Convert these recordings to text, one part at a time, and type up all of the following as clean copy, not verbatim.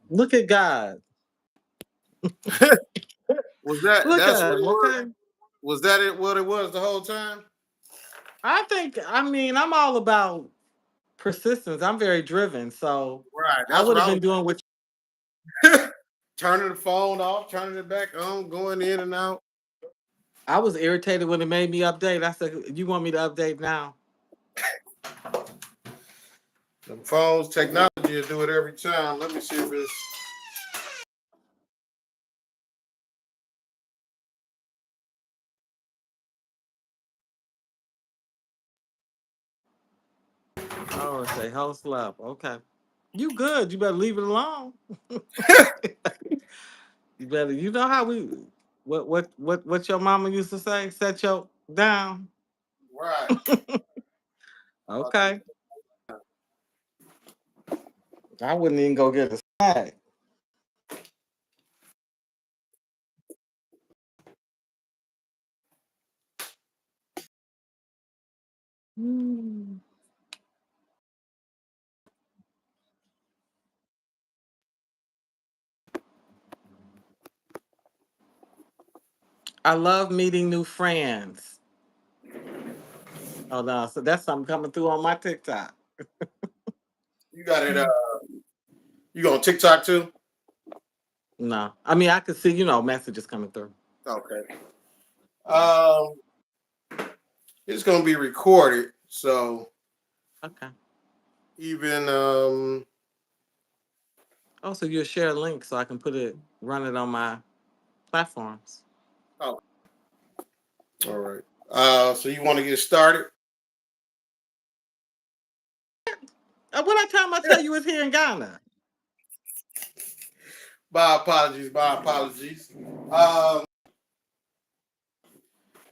Look at God. Was that Look that's at what it him, was? okay? Was that it? What it was the whole time? I mean, I'm all about persistence. I'm very driven. So Right. I That's would what have I been was. doing what Turning the phone off, turning it back on, going in and out. I was irritated when it made me update. I said, you want me to update now? The phones, technology will do it every time. Let me see if it's. Oh, say host love. Okay. You good. You better leave it alone. You better you know how we what your mama used to say? Set your down. Right. Okay. I wouldn't even go get a snack. Mm. I love meeting new friends. Oh no, so that's something coming through on my TikTok. You got it. You on TikTok too? No. I mean I could see, messages coming through. Okay. Um, it's gonna be recorded, so Okay. even Oh, so you'll share a link so I can run it on my platforms. oh, all right. So you want to get started? What time I tell you it's here in Ghana? My apologies. My apologies. Um,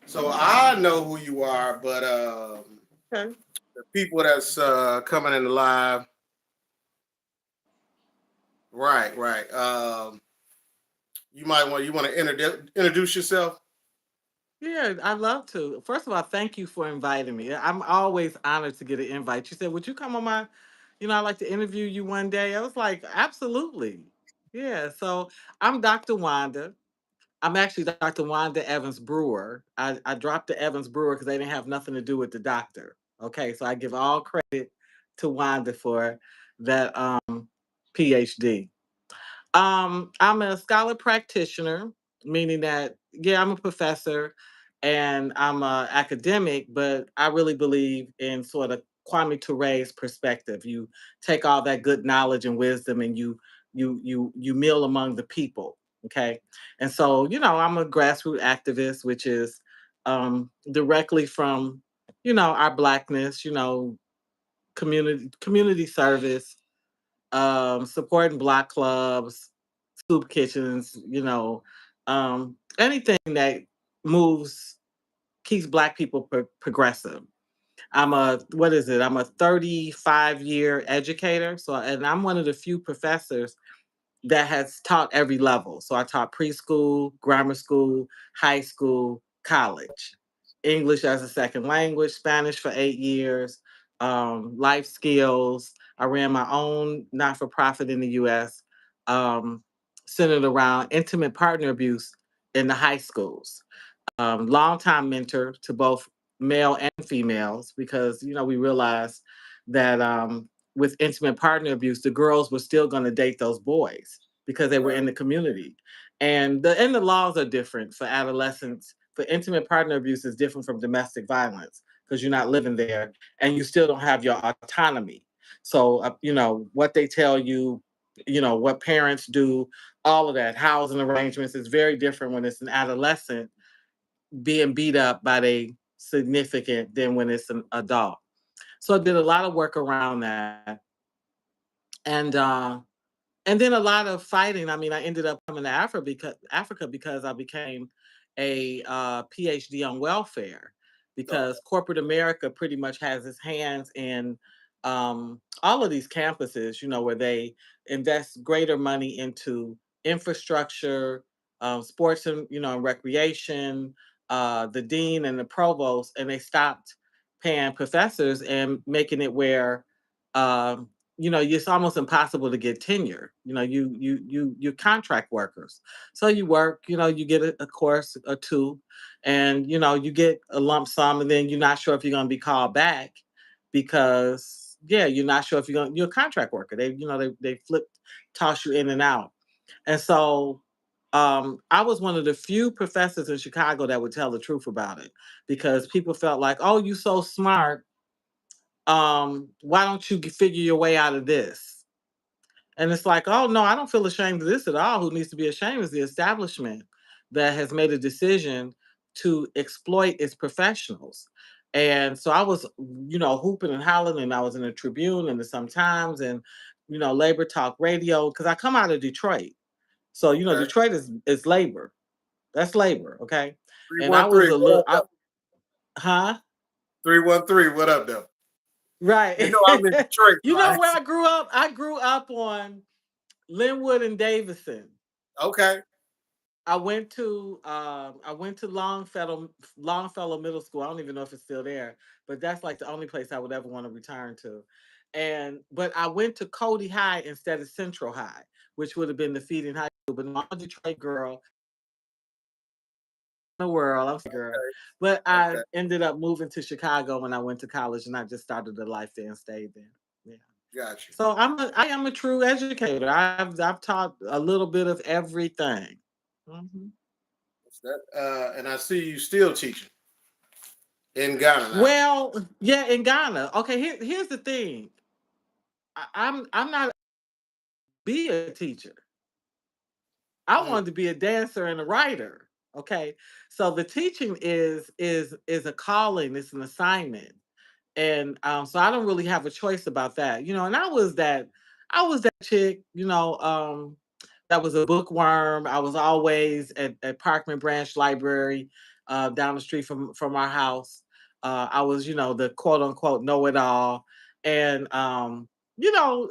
so I know who you are, but Okay. the people that's coming in the live, right, right. You want to introduce yourself. Yeah, I'd love to. First of all, thank you for inviting me. I'm always honored to get an invite. You said, would you come on I'd like to interview you one day. I was like, absolutely. Yeah. So I'm Dr. Wanda. I'm actually Dr. Wanda Evans Brewer. I dropped the Evans Brewer because they didn't have nothing to do with the doctor. Okay. So I give all credit to Wanda for that PhD. I'm a scholar practitioner, meaning that yeah, I'm a professor and I'm a academic, but I really believe in sort of Kwame Ture's perspective. You take all that good knowledge and wisdom and you meal among the people. Okay. And so, I'm a grassroots activist, which is directly from, our blackness, community service, supporting black clubs, soup kitchens, anything that moves, keeps black people progressive. What is it? I'm a 35-year educator. So, and I'm one of the few professors that has taught every level. So I taught preschool, grammar school, high school, college, English as a second language, Spanish for 8 years, life skills. I ran my own not for profit in the US, um, centered around intimate partner abuse in the high schools. Longtime mentor to both male and females because we realized that with intimate partner abuse, the girls were still going to date those boys because they were Right. in the community, and the laws are different for adolescents. For intimate partner abuse is different from domestic violence because you're not living there and you still don't have your autonomy. So what they tell you, what parents do, all of that housing arrangements is very different when it's an adolescent being beat up by a significant than when it's an adult. So I did a lot of work around that. And and then a lot of fighting. I mean, I ended up coming to Africa because I became a PhD on welfare Okay. because corporate America pretty much has its hands in all of these campuses, where they invest greater money into infrastructure, sports and recreation, the dean and the provost, and they stopped paying professors and making it where it's almost impossible to get tenure. You're contract workers. So you work, you get a course or two, and you get a lump sum, and then you're not sure if you're going to be called back because yeah, you're not sure if you're a contract worker. They flip toss you in and out. And so I was one of the few professors in Chicago that would tell the truth about it because people felt like, oh, you so smart. Why don't you figure your way out of this? And it's like, oh no, I don't feel ashamed of this at all. Who needs to be ashamed is the establishment that has made a decision to exploit its professionals. And so I was, hooping and hollering, and I was in the Tribune and the Sometimes and Labor Talk Radio because I come out of Detroit. So Okay. Detroit is labor. That's labor, okay? And I was 313. a What little, up, though? huh? 313. What up, though? You Right. know I'm in Detroit, You know right? where I grew up? I grew up on Linwood and Davison. Okay. I went to Longfellow Middle School. I don't even know if it's still there, but that's like the only place I would ever want to return to. But I went to Cody High instead of Central High, which would have been the feeding high school. But I'm a Detroit girl in the world. I'm a girl. But I Okay. ended up moving to Chicago when I went to college, and I just started a life there and stayed there. Yeah. Got you. So I am a true educator. I've taught a little bit of everything. Mhm. What's that? And I see you still teaching in Ghana now. Well, yeah, in Ghana. Okay, here's the thing. I'm not be a teacher. I Mm, wanted to be a dancer and a writer. Okay, so the teaching is a calling. It's an assignment, and so I don't really have a choice about that. And I was that chick. That was a bookworm. I was always at Parkman Branch Library down the street from our house. I was, the quote unquote know it all, and you know,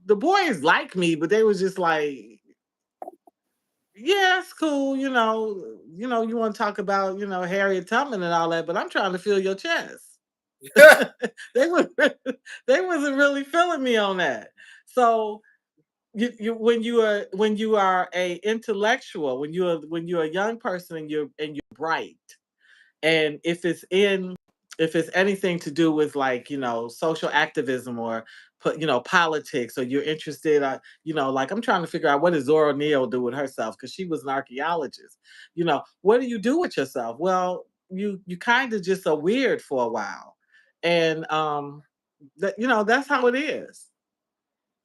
the boys liked me, but they was just like, yeah, it's cool. You want to talk about Harriet Tubman and all that, but I'm trying to feel your chest. they was they wasn't really feeling me on that. So when you are a intellectual, when you're a young person and you're bright, and if it's anything to do with like social activism or politics, or you're interested, like I'm trying to figure out what does Zora Neale do with herself because she was an archaeologist. What do you do with yourself? Well, you kind of just are weird for a while, and that's how it is.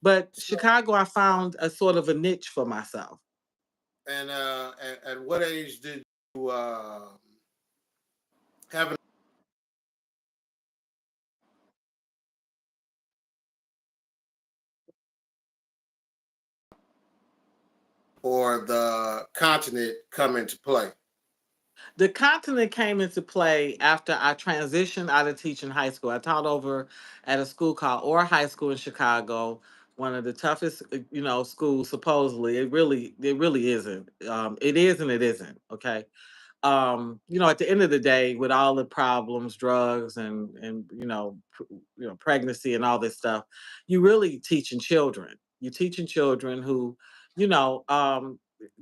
But so, Chicago, I found a sort of a niche for myself. and at what age did you have an or the continent come into play? The continent came into play after I transitioned out of teaching high school. I taught over at a school called Orr High School in Chicago, one of the toughest, schools supposedly. It really isn't. It is and it isn't. Okay. At the end of the day, with all the problems, drugs and pregnancy and all this stuff, you really teaching children. You're teaching children who, you know, um,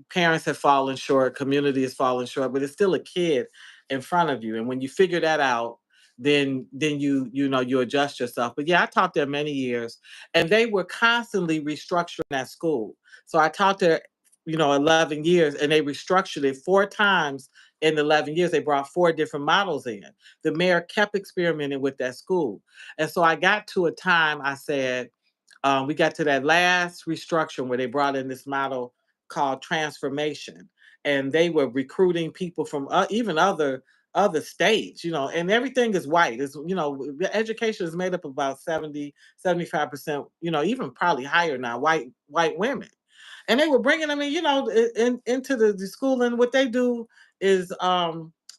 parents have fallen short, community has fallen short, but it's still a kid in front of you. And when you figure that out, then you adjust yourself. But yeah, I taught there many years, and they were constantly restructuring that school. So I taught there, 11 years, and they restructured it four times in 11 years. They brought four different models in. The mayor kept experimenting with that school. And so I got to a time I said, we got to that last restructuring where they brought in this model called transformation, and they were recruiting people from even other states, and everything is white. The education is made up of about 70, 75%, even probably higher now, white women. And they were bringing them in, into the school, and what they do is, a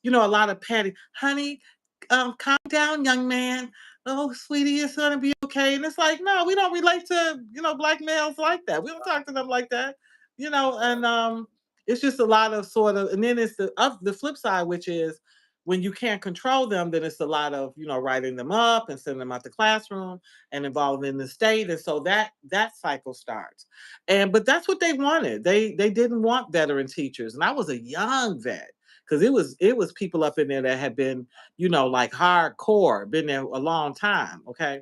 lot of petty, honey, calm down, young man. Oh, sweetie, it's gonna be okay. And it's like, no, we don't relate to black males like that. We don't talk to them like that, and it's just a lot of sort of, and then it's the flip side, which is when you can't control them, then it's a lot of, writing them up and sending them out the classroom and involving the state. And so that cycle starts. And but that's what they wanted. They didn't want veteran teachers. And I was a young vet because it was people up in there that had been, like hardcore, been there a long time. Okay.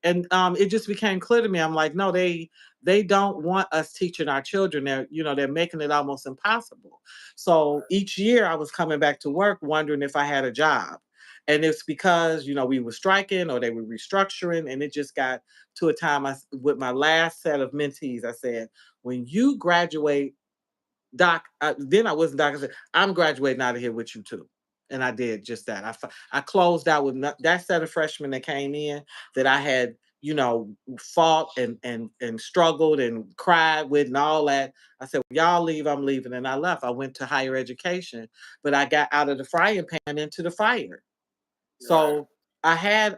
And it just became clear to me. I'm like, no, they don't want us teaching our children. They're making it almost impossible. So each year I was coming back to work wondering if I had a job. And it's because, we were striking or they were restructuring. And it just got to a time with my last set of mentees, I said, when you graduate, Doc, then I wasn't Doc. I said, I'm graduating out of here with you too. And I did just that. I closed out with that set of freshmen that came in that I had, fought and struggled and cried with and all that. I said, well, y'all leave, I'm leaving. And I left. I went to higher education, but I got out of the frying pan into the fire. Right. So I had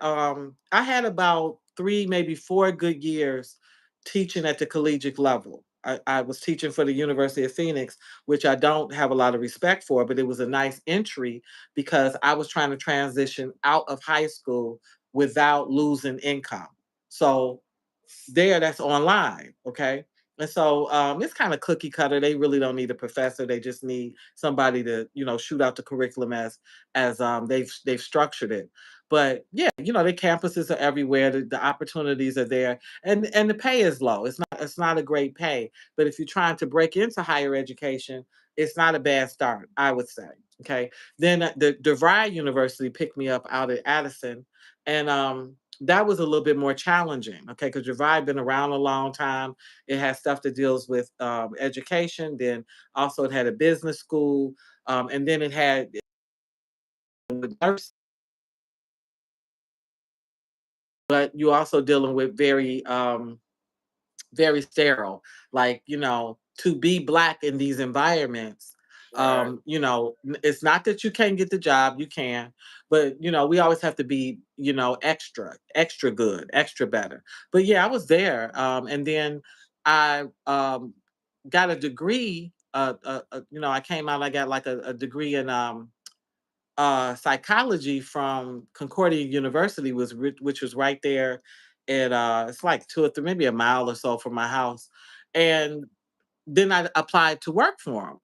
about 3, maybe 4 good years teaching at the collegiate level. I was teaching for the University of Phoenix, which I don't have a lot of respect for, but it was a nice entry because I was trying to transition out of high school without losing income. So that's online, okay? And so it's kind of cookie cutter. They really don't need a professor. They just need somebody to, shoot out the curriculum as they've structured it. But yeah, the campuses are everywhere. The opportunities are there, and the pay is low. It's not a great pay. But if you're trying to break into higher education, it's not a bad start, I would say. Okay. Then the DeVry University picked me up out at Addison, and that was a little bit more challenging, okay, because Revive been around a long time. It has stuff that deals with education. Then also it had a business school, and then it had nursing, but you also dealing with very sterile. Like, to be black in these environments, Right. it's not that you can't get the job, you can, but we always have to be, extra good, extra better. But yeah, I was there. And then I got a degree. I came out, I got like a degree in psychology from Concordia University, which was right there at it's like 2 or 3, maybe a mile or so from my house. And then I applied to work for them.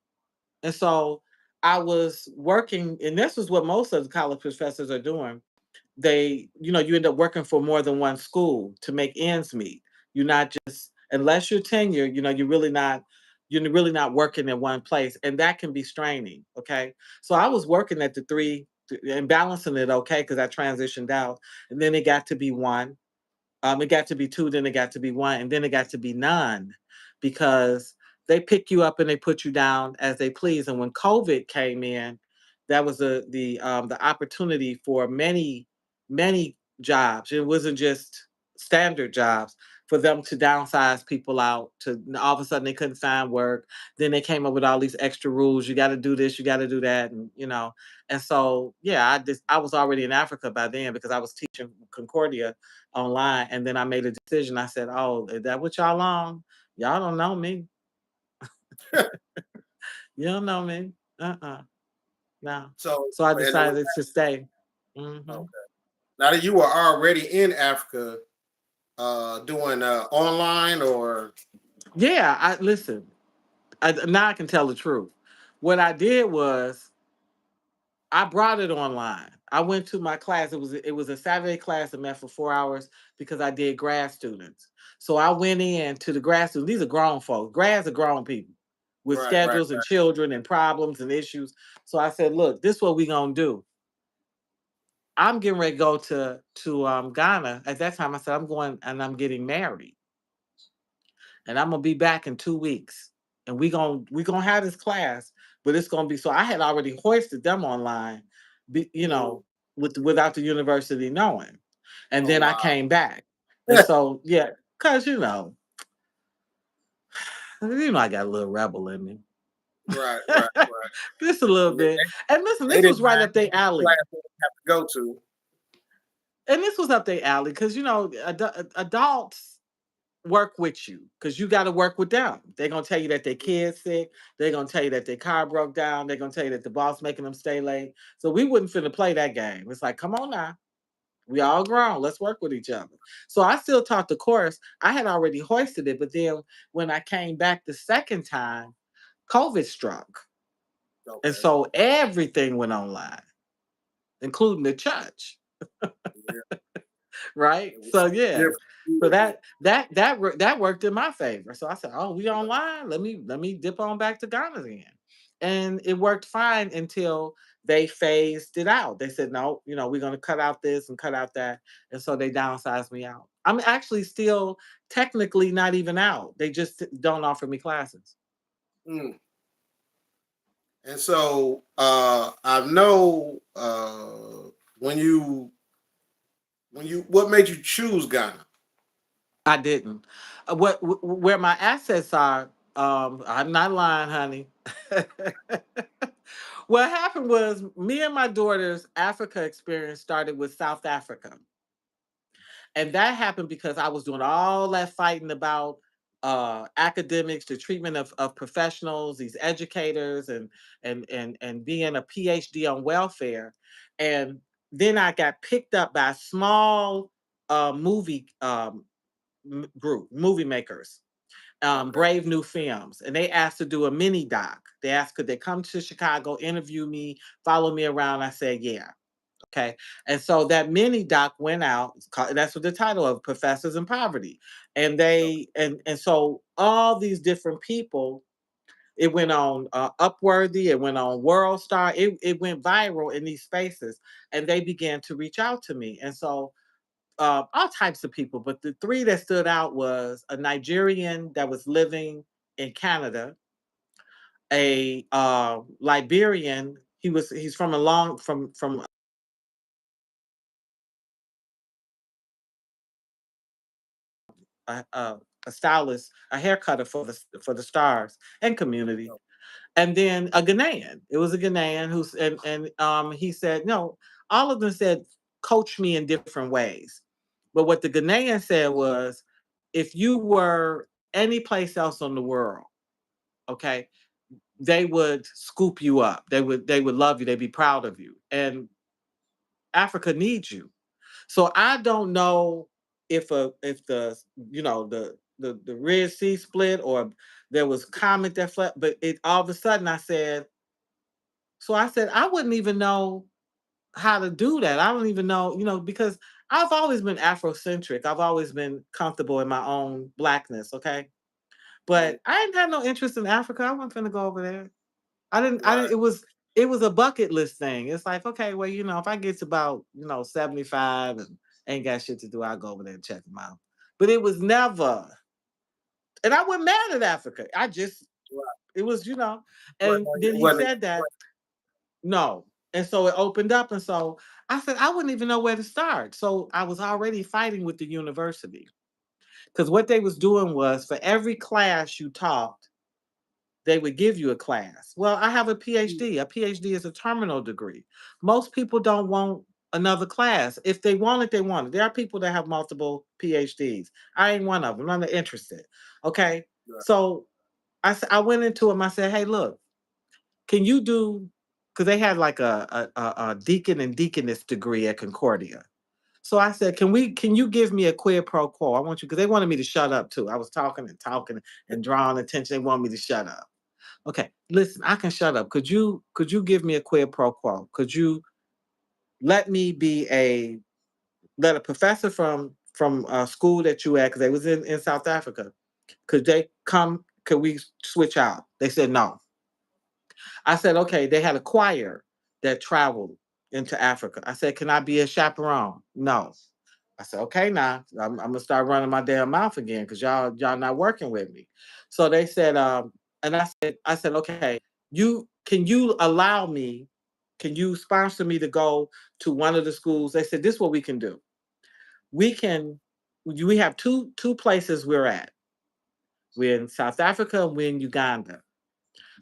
And so I was working, and this is what most of the college professors are doing. You end up working for more than one school to make ends meet. You're not just, unless you're tenured, you're really not working in one place. And that can be straining. Okay. So I was working at the three and balancing it okay because I transitioned out. And then it got to be one. It got to be two, then it got to be one, and then it got to be none because they pick you up and they put you down as they please. And when COVID came in, that was the opportunity for many jobs. It wasn't just standard jobs for them to downsize people out to all of a sudden they couldn't find work. Then they came up with all these extra rules. You got to do this, you got to do that, and so yeah, I was already in Africa by then because I was teaching Concordia online. And then I made a decision. I said, "Oh, is that what y'all on? Y'all don't know me. You don't know me. No." So, So I and it was decided to stay. Hmm. okay. Now that you were already in Africa, doing online or Yeah, I listen. Now I can tell the truth. What I did was I brought it online. I went to my class. It was a Saturday class I met for 4 hours because I did grad students. So I went in to the grad students. These are grown folks. Grads are grown people with right, right, schedules and children and problems and issues. So I said, look, this is what we gonna do. I'm getting ready to go to Ghana. At that time, I said I'm going and I'm getting married, and I'm gonna be back in 2 weeks, and we gonna have this class, but it's gonna be so. I had already hoisted them online, be, you mm, know, without the university knowing, and oh then I wow, came back, and so yeah, cause I got a little rebel in me, right, right, right. just a little And they, bit. And listen, they this was didn't right mind up their class alley. they didn't have to go to. And this was up their alley because adults. work with you because you got to work with them. They're gonna tell you that their kid's sick. They're gonna tell you that their car broke down. They're gonna tell you that the boss making them stay late. So we wouldn't finna play that game. It's like, come on now, we all grown. Let's work with each other. So I still taught the course. I had already hoisted it, but then when I came back the second time, COVID struck, and Okay. so everything went online, including the church. Yeah. Right? It was So something yeah. different. You So were there. that worked in my favor. So I said, "Oh, we online. Let me dip on back to Ghana then." And it worked fine until they phased it out. They said, "No, we're going to cut out this and cut out that." And so they downsized me out. I'm actually still technically not even out. They just don't offer me classes. Mm. And so I know what made you choose Ghana? I didn't. Where my assets are, I'm not lying, honey. What happened was me and my daughter's Africa experience started with South Africa. And that happened because I was doing all that fighting about academics, the treatment of professionals, these educators, and being a PhD on welfare. And then I got picked up by a small movie group, movie makers, Okay. Brave New Films, and they asked to do a mini doc. They asked, could they come to Chicago, interview me, follow me around? I said, yeah. Okay. And so that mini doc went out. That's what the title of Professors in Poverty. And Okay. so all these different people, it went on Upworthy, it went on World Star, it went viral in these spaces, and they began to reach out to me. And so all types of people, but the three that stood out was a Nigerian that was living in Canada, a Liberian. He's from a long from a stylist, a hair cutter for the stars and community, Okay. and then a Ghanaian. It was a Ghanaian who's and he said no. All of them said coach me in different ways, but what the Ghanaian said was, if you were any place else on the world, okay, they would scoop you up. They would love you. They'd be proud of you. And Africa needs you. So I don't know if the the Red Sea split or there was comet that fled, but it all of a sudden I said I wouldn't even know how to do that. I don't even know, because I've always been Afrocentric. I've always been comfortable in my own blackness, okay? Mhm. But I didn't have no interest in Africa. I wasn't finna go over there. I didn't Right. it was a bucket list thing. It's like, okay, well, if I get to about, 75 and ain't got shit to do, I'll go over there and check them out. But it was never, and I wasn't mad at Africa. I just Right. it was, Wasn't and then it he wasn't said that, no. And so it opened up. And so I said, I wouldn't even know where to start. So I was already fighting with the university. Because what they was doing was for every class you taught, they would give you a class. Well, I have a mm, PhD. A PhD is a terminal degree. Most people don't want another class. If they want it, they want it. There are people that have multiple PhDs. I ain't one of them. I'm not interested. Okay. right. So I went into him. I said, hey, look, can you do, because they had like a deacon and deaconess degree at Concordia. So I said, can you give me a quid pro quo? I want you, because they wanted me to shut up too. I was talking and talking and drawing attention. They want me to shut up. Okay, listen, I can shut up. Could you give me a quid pro quo? Could you let me be let a professor from a school that you at, because they was in South Africa, could they come? Could we switch out? They said no. I said, okay, they had a choir that traveled into Africa. I said, can I be a chaperone? No. I said, okay, now I'm gonna start running my damn mouth again because y'all not working with me. So they said, and I said, okay, you allow me, can you sponsor me to go to one of the schools? They said, this is what we can do. We can, we have two places we're at. We're in South Africa, we're in Uganda.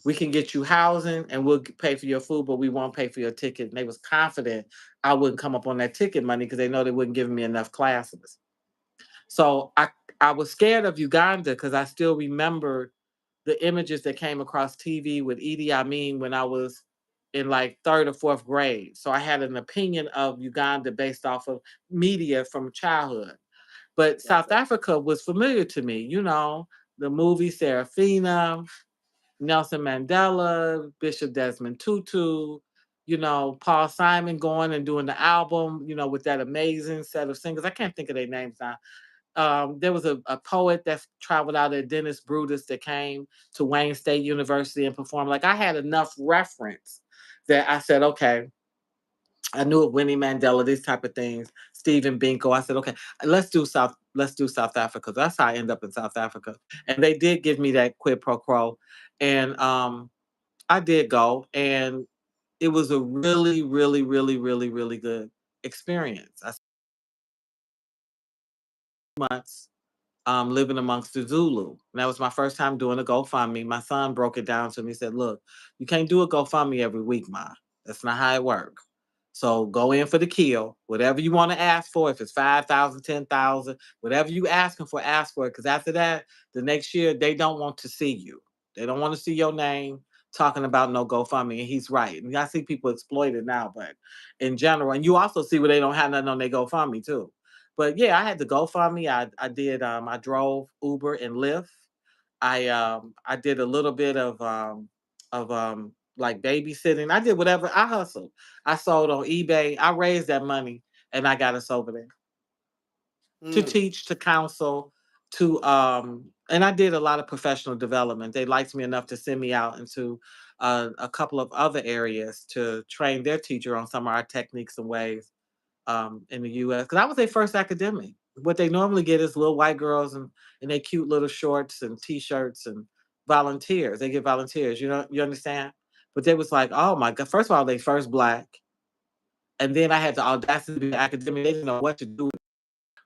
We can get you housing and we'll pay for your food, but we won't pay for your ticket. And they was confident I wouldn't come up on that ticket money because they know they wouldn't give me enough classes. So I was scared of Uganda because I still remember the images that came across TV with Idi Amin when I was in like third or fourth grade. So I had an opinion of Uganda based off of media from childhood. But South Okay. Africa was familiar to me, the movie Serafina, Nelson Mandela, Bishop Desmond Tutu, Paul Simon going and doing the album, with that amazing set of singers. I can't think of their names now. There was a poet that traveled out there, Dennis Brutus, that came to Wayne State University and performed. Like I had enough reference that I said, okay, I knew of Winnie Mandela, these type of things, Stephen Binko. I said, okay, let's do South Africa. That's how I end up in South Africa. And they did give me that quid pro quo. And I did go, and it was a really, really, really, really, really good experience. I spent months living amongst the Zulu. And that was my first time doing a GoFundMe. My son broke it down to me. He said, "Look, you can't do a GoFundMe every week, Ma. That's not how it works. So go in for the kill. Whatever you want to ask for, if it's 5,000, 10,000, whatever you asking for, ask for it. Because after that, the next year, they don't want to see you. They don't want to see your name talking about no GoFundMe." And he's right. And I see people exploit it now, but in general, and you also see where they don't have nothing on their GoFundMe too. But yeah, I had to GoFundMe. I did I drove Uber and Lyft. I did a little bit of like babysitting. I did whatever. I hustled. I sold on eBay. I raised that money and I got us over there to Mm, teach, to counsel, to and I did a lot of professional development. They liked me enough to send me out into a couple of other areas to train their teacher on some of our techniques and ways in the US, because I was their first academic. What they normally get is little white girls and they cute little shorts and t-shirts and volunteers. They get volunteers, you understand? But they was like, oh my God. First of all, they first black. And then I had the audacity to be an academic. They didn't know what to do.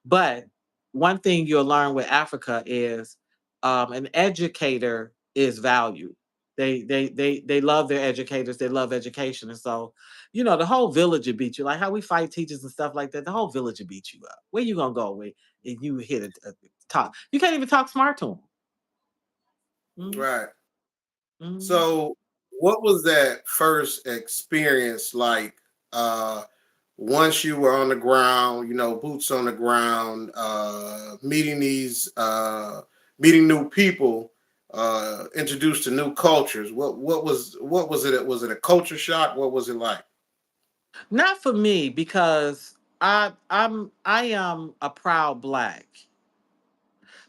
But one thing you'll learn with Africa is an educator is valued. They love their educators. They love education, and so the whole village would beat you. Like how we fight teachers and stuff like that. The whole village would beat you up. Where you gonna go with if you hit a talk? You can't even talk smart to them. right. Mm-hmm. So, what was that first experience like? Uh, Once you were on the ground, boots on the ground, meeting new people, introduced to new cultures. What was it? Was it a culture shock? What was it like? Not for me because I am a proud black.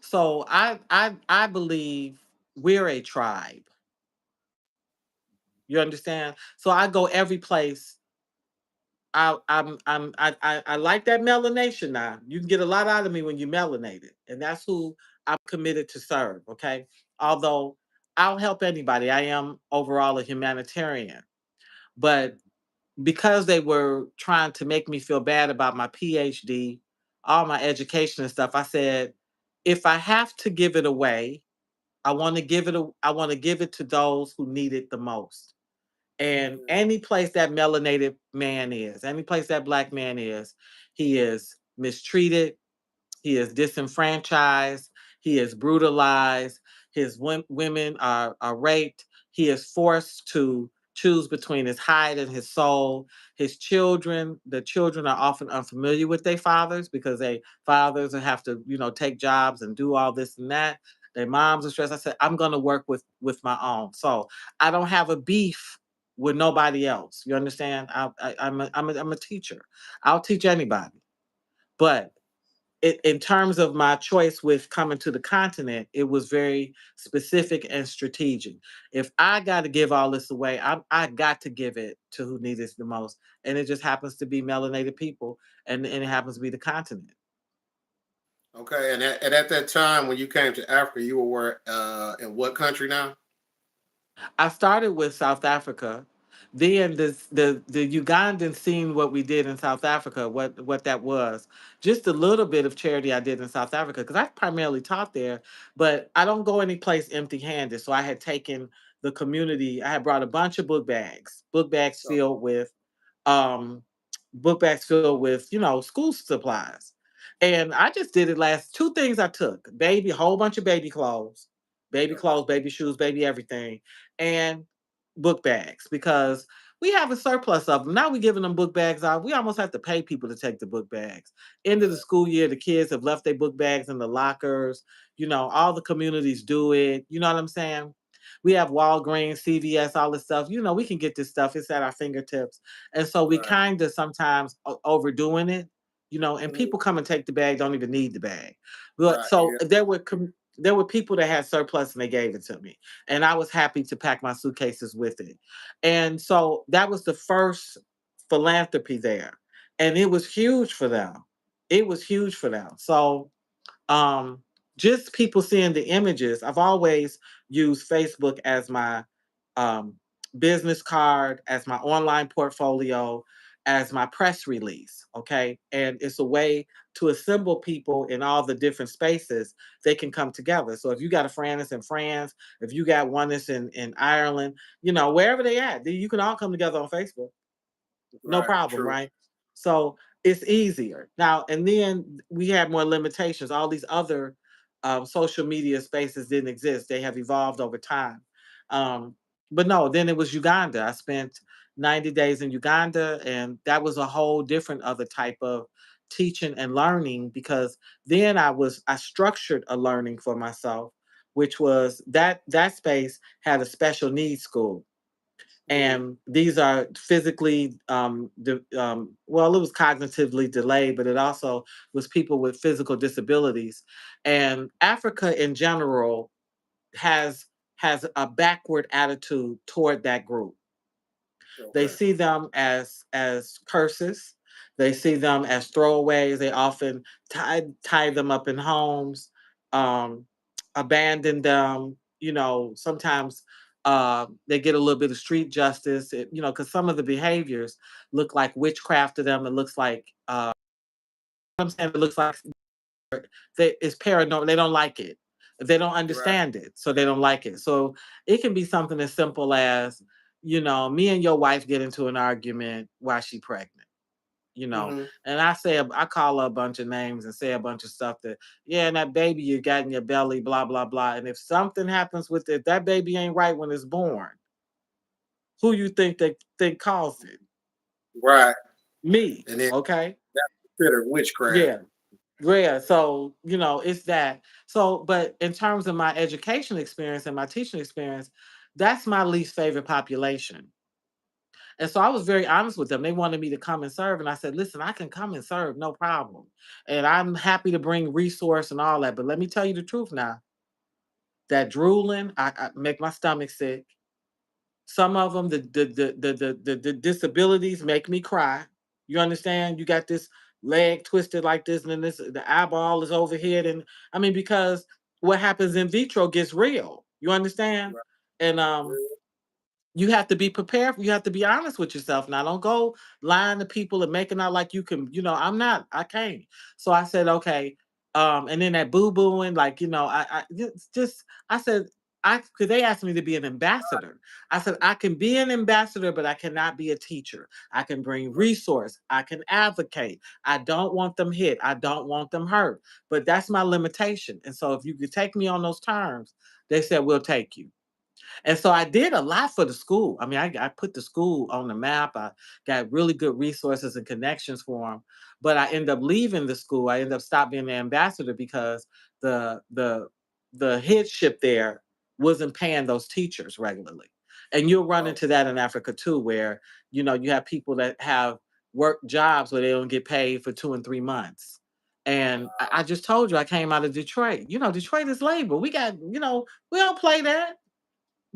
So I believe we're a tribe. You understand? So I go every place. I like that melanation now. You can get a lot out of me when you melanated, and that's who I'm committed to serve. Okay, although I'll help anybody. I am overall a humanitarian, but because they were trying to make me feel bad about my PhD, all my education and stuff, I said, if I have to give it away, I want to give it to those who need it the most. And Mm, any place that melanated man is, any place that black man is, he is mistreated, he is disenfranchised. He is brutalized. His women are raped. He is forced to choose between his hide and his soul. His children, the children are often unfamiliar with their fathers because they fathers have to, take jobs and do all this and that. Their moms are stressed. I said, I'm going to work with my own. So I don't have a beef with nobody else. You understand? I'm a teacher. I'll teach anybody. But in terms of my choice with coming to the continent, it was very specific and strategic. If I got to give all this away, I got to give it to who needs it the most, and it just happens to be melanated people, and it happens to be the continent. okay, and at that time when you came to Africa, you were in what country now? I started with South Africa. Then the Ugandans seen what we did in South Africa, what that was. Just a little bit of charity I did in South Africa because I primarily taught there, but I don't go any place empty-handed. So I had taken the community. I had brought a bunch of book bags Okay. filled with um, book bags filled with school supplies. And I just did it last 2 things I took, baby a whole bunch of baby Yeah. clothes, baby shoes, baby everything, and book bags because we have a surplus of them. Now we giving them book bags out. We almost have to pay people to take the book bags. End of the school year, the kids have left their book bags in the lockers. All the communities do it. You know what I'm saying? We have Walgreens, CVS, all this stuff. We can get this stuff. It's at our fingertips. And so we Right. kind of sometimes overdoing it, and Mhm. people come and take the bag, don't even need the bag. But Right. so Yeah. there were people that had surplus and they gave it to me. And I was happy to pack my suitcases with it. And so that was the first philanthropy there. And it was huge for them. It was huge for them. So um just people seeing the images. I've always used Facebook as my um business card, as my online portfolio, as my press release. Okay, and it's a way to assemble people in all the different spaces. They can come together. So if you got a friend that's in France, if you got one that's in Ireland, wherever they at, you can all come together on Facebook. No Right. problem, True. right? So it's easier now. And then we had more limitations. All these other social media spaces didn't exist. They have evolved over time. Um, but no, then it was Uganda. I spent 90 days in Uganda, and that was a whole different other type of teaching and learning because then I structured a learning for myself, which was that space had a special needs school, Mm. and these are physically well, it was cognitively delayed, but it also was people with physical disabilities. And Africa in general has has a backward attitude toward that group. They Okay. see them as curses. They see them as throwaways. They often tie them up in homes, um, abandon them. Sometimes they get a little bit of street justice. Because some of the behaviors look like witchcraft to them. It looks like I'm saying it looks like it's paranormal. They don't like it. They don't Right. understand it, so they don't like it. So it can be something as simple as, me and your wife get into an argument while she pregnant. Hmm. And I call her a bunch of names and say a bunch of stuff that, yeah, and that baby you got in your belly, blah blah blah. And if something happens with it, that baby ain't right when it's born. Who you think caused it? Right. Me. And then Okay. that's considered witchcraft. Yeah. Yeah, so it's that. So, but in terms of my education experience and my teaching experience, that's my least favorite population. And so I was very honest with them. They wanted me to come and serve, and I said, "Listen, I can come and serve, no problem, and I'm happy to bring resource and all that. But let me tell you the truth now. That drooling, I make my stomach sick. Some of them, the disabilities make me cry. You understand? You got this leg twisted like this, and then the eyeball is over here. And I mean, because what happens in vitro gets real. You understand? Right. And you have to be prepared. You have to be honest with yourself. Now, don't go lying to people and making out like you can. I'm not. I can't. So I said, okay. And then that boo booing, like it's just. I said, because they asked me to be an ambassador. I said I can be an ambassador, but I cannot be a teacher. I can bring Right. resource. I can advocate. I don't want them hit. I don't want them hurt. But that's my limitation. And so if you could take me on those terms, they said we'll take you. And so I did a lot for the school. I mean, I put the school on the map. I got really good resources and connections for them. But I end up leaving the school. I end up stopping being the ambassador because the the the headship there wasn't paying those teachers regularly. And you'll run Oh, into that in Africa too, where you have people that have work jobs where they don't get paid for 2 and 3 months. And I just told you I came out of Detroit. Detroit is labor. We got, we don't play that.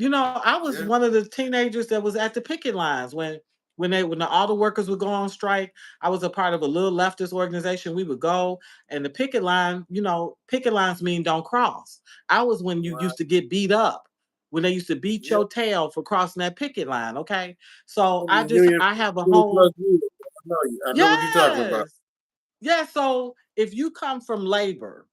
I was yeah. one of the teenagers that was at the picket lines when the auto workers would go on strike. I was a part of a little leftist organization. We would go, and the picket line, picket lines mean don't cross. I was when you Right. used to get beat up, when they used to beat Yeah. your tail for crossing that picket line. Okay, so From the Union I have a 20 plus whole years. I know you. I know what you're talking about. yes, yes. So if you come from labor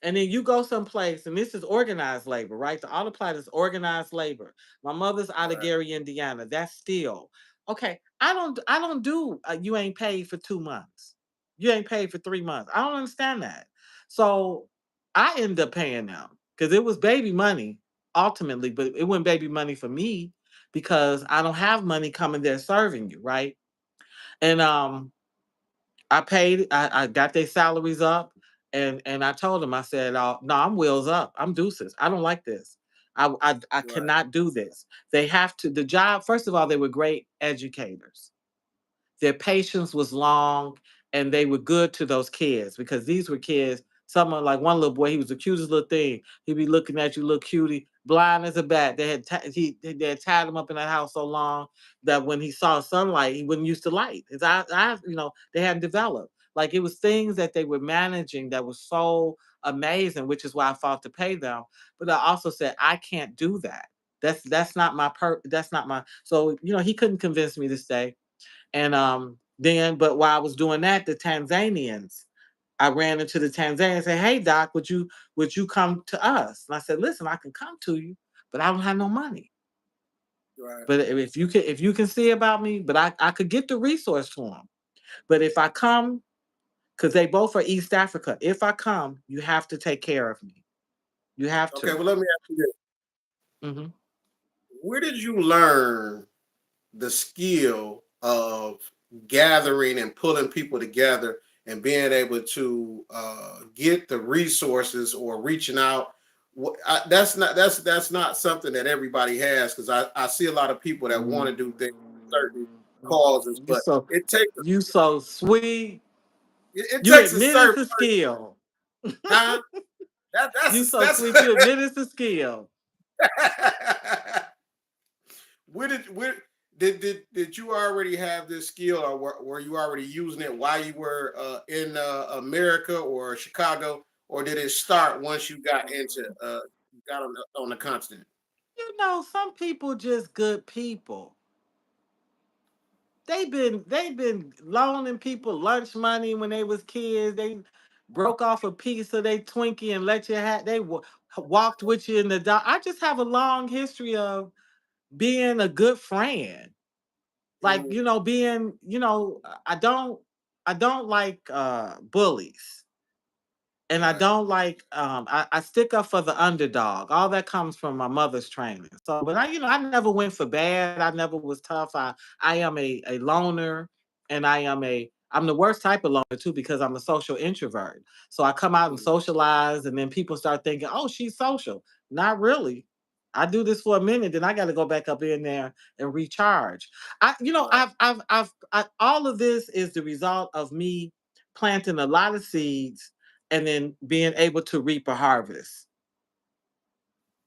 and then you go someplace, and this is organized labor, right? The auto plat is organized labor. My mother's out of Right. Gary, Indiana. That's still okay. I don't do. You ain't paid for 2 months. You ain't paid for 3 months. I don't understand that. So I ended up paying them because it was baby money ultimately, but it wasn't baby money for me because I don't have money coming there serving you, right? And I paid, I got their salaries up, and I told them, I said, no, I'm wheels up. I'm deuces. I don't like this. I Right. cannot do this. They have to, the job, first of all, they were great educators. Their patience was long, and they were good to those kids because these were kids. Someone like one little boy, he was the cutest little thing. He'd be looking at you, little cutie, blind as a bat. They had tied him up in that house so long that when he saw sunlight, he wouldn't use the light. His eyes, they hadn't developed. Like it was things that they were managing that was so amazing, which is why I fought to pay them. But I also said I can't do that. That's not my That's not my. So he couldn't convince me to stay. And then, but while I was doing that, the Tanzanians, I ran into the Tanzanians and said, "Hey, Doc, would you come to us?" And I said, "Listen, I can come to you, but I don't have no money. Right. But if you can see about me, but I could get the resource to them. But if I come, because they both are East Africa, if I come, you have to take care of me. You have Okay. to." Well, let me ask you this: Hmm. where did you learn the skill of gathering and pulling people together and being able to get the resources or reaching out? That's not something that everybody has, because I see a lot of people that want to do things for certain causes, You but so it takes you so sweet. it You takes a admit it's certain a skill. huh? That You that's so that's sweet. You admit it's a skill. where did you already have this skill, or were you already using it while you were in America or Chicago, or did it start once you got on the continent? Some people just good people. They've been loaning people lunch money when they was kids. They broke off a piece of they Twinkie and let you have. Walked with you in the dark. I just have a long history of being a good friend. Like Mm, being. I don't like bullies. And I right. don't like I stick up for the underdog. All that comes from my mother's training. So but I never went for bad. I never was tough. I am a loner, and I'm the worst type of loner too because I'm a social introvert. So I come out and Mm, socialize, and then people start thinking, "Oh, she's social." Not really. I do this for a minute, then I got to go back up in there and recharge. right. All of this is the result of me planting a lot of seeds and then being able to reap a harvest.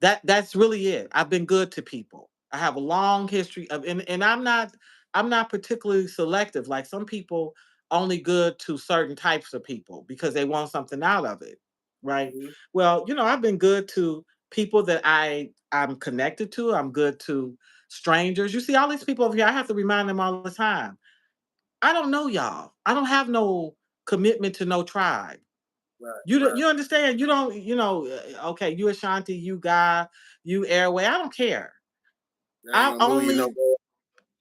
That's really it. I've been good to people. I have a long history of, and I'm not particularly selective. Like some people only good to certain types of people because they want something out of it. Right. Hmm. Well, I've been good to people that I'm connected to. I'm good to strangers. You see all these people over here, I have to remind them all the time. I don't know y'all. I don't have no commitment to no tribe. Right. You Right. understand? You don't, okay, you Ashanti, you Guy, you Airway. I don't care. That ain't I gonna do you no only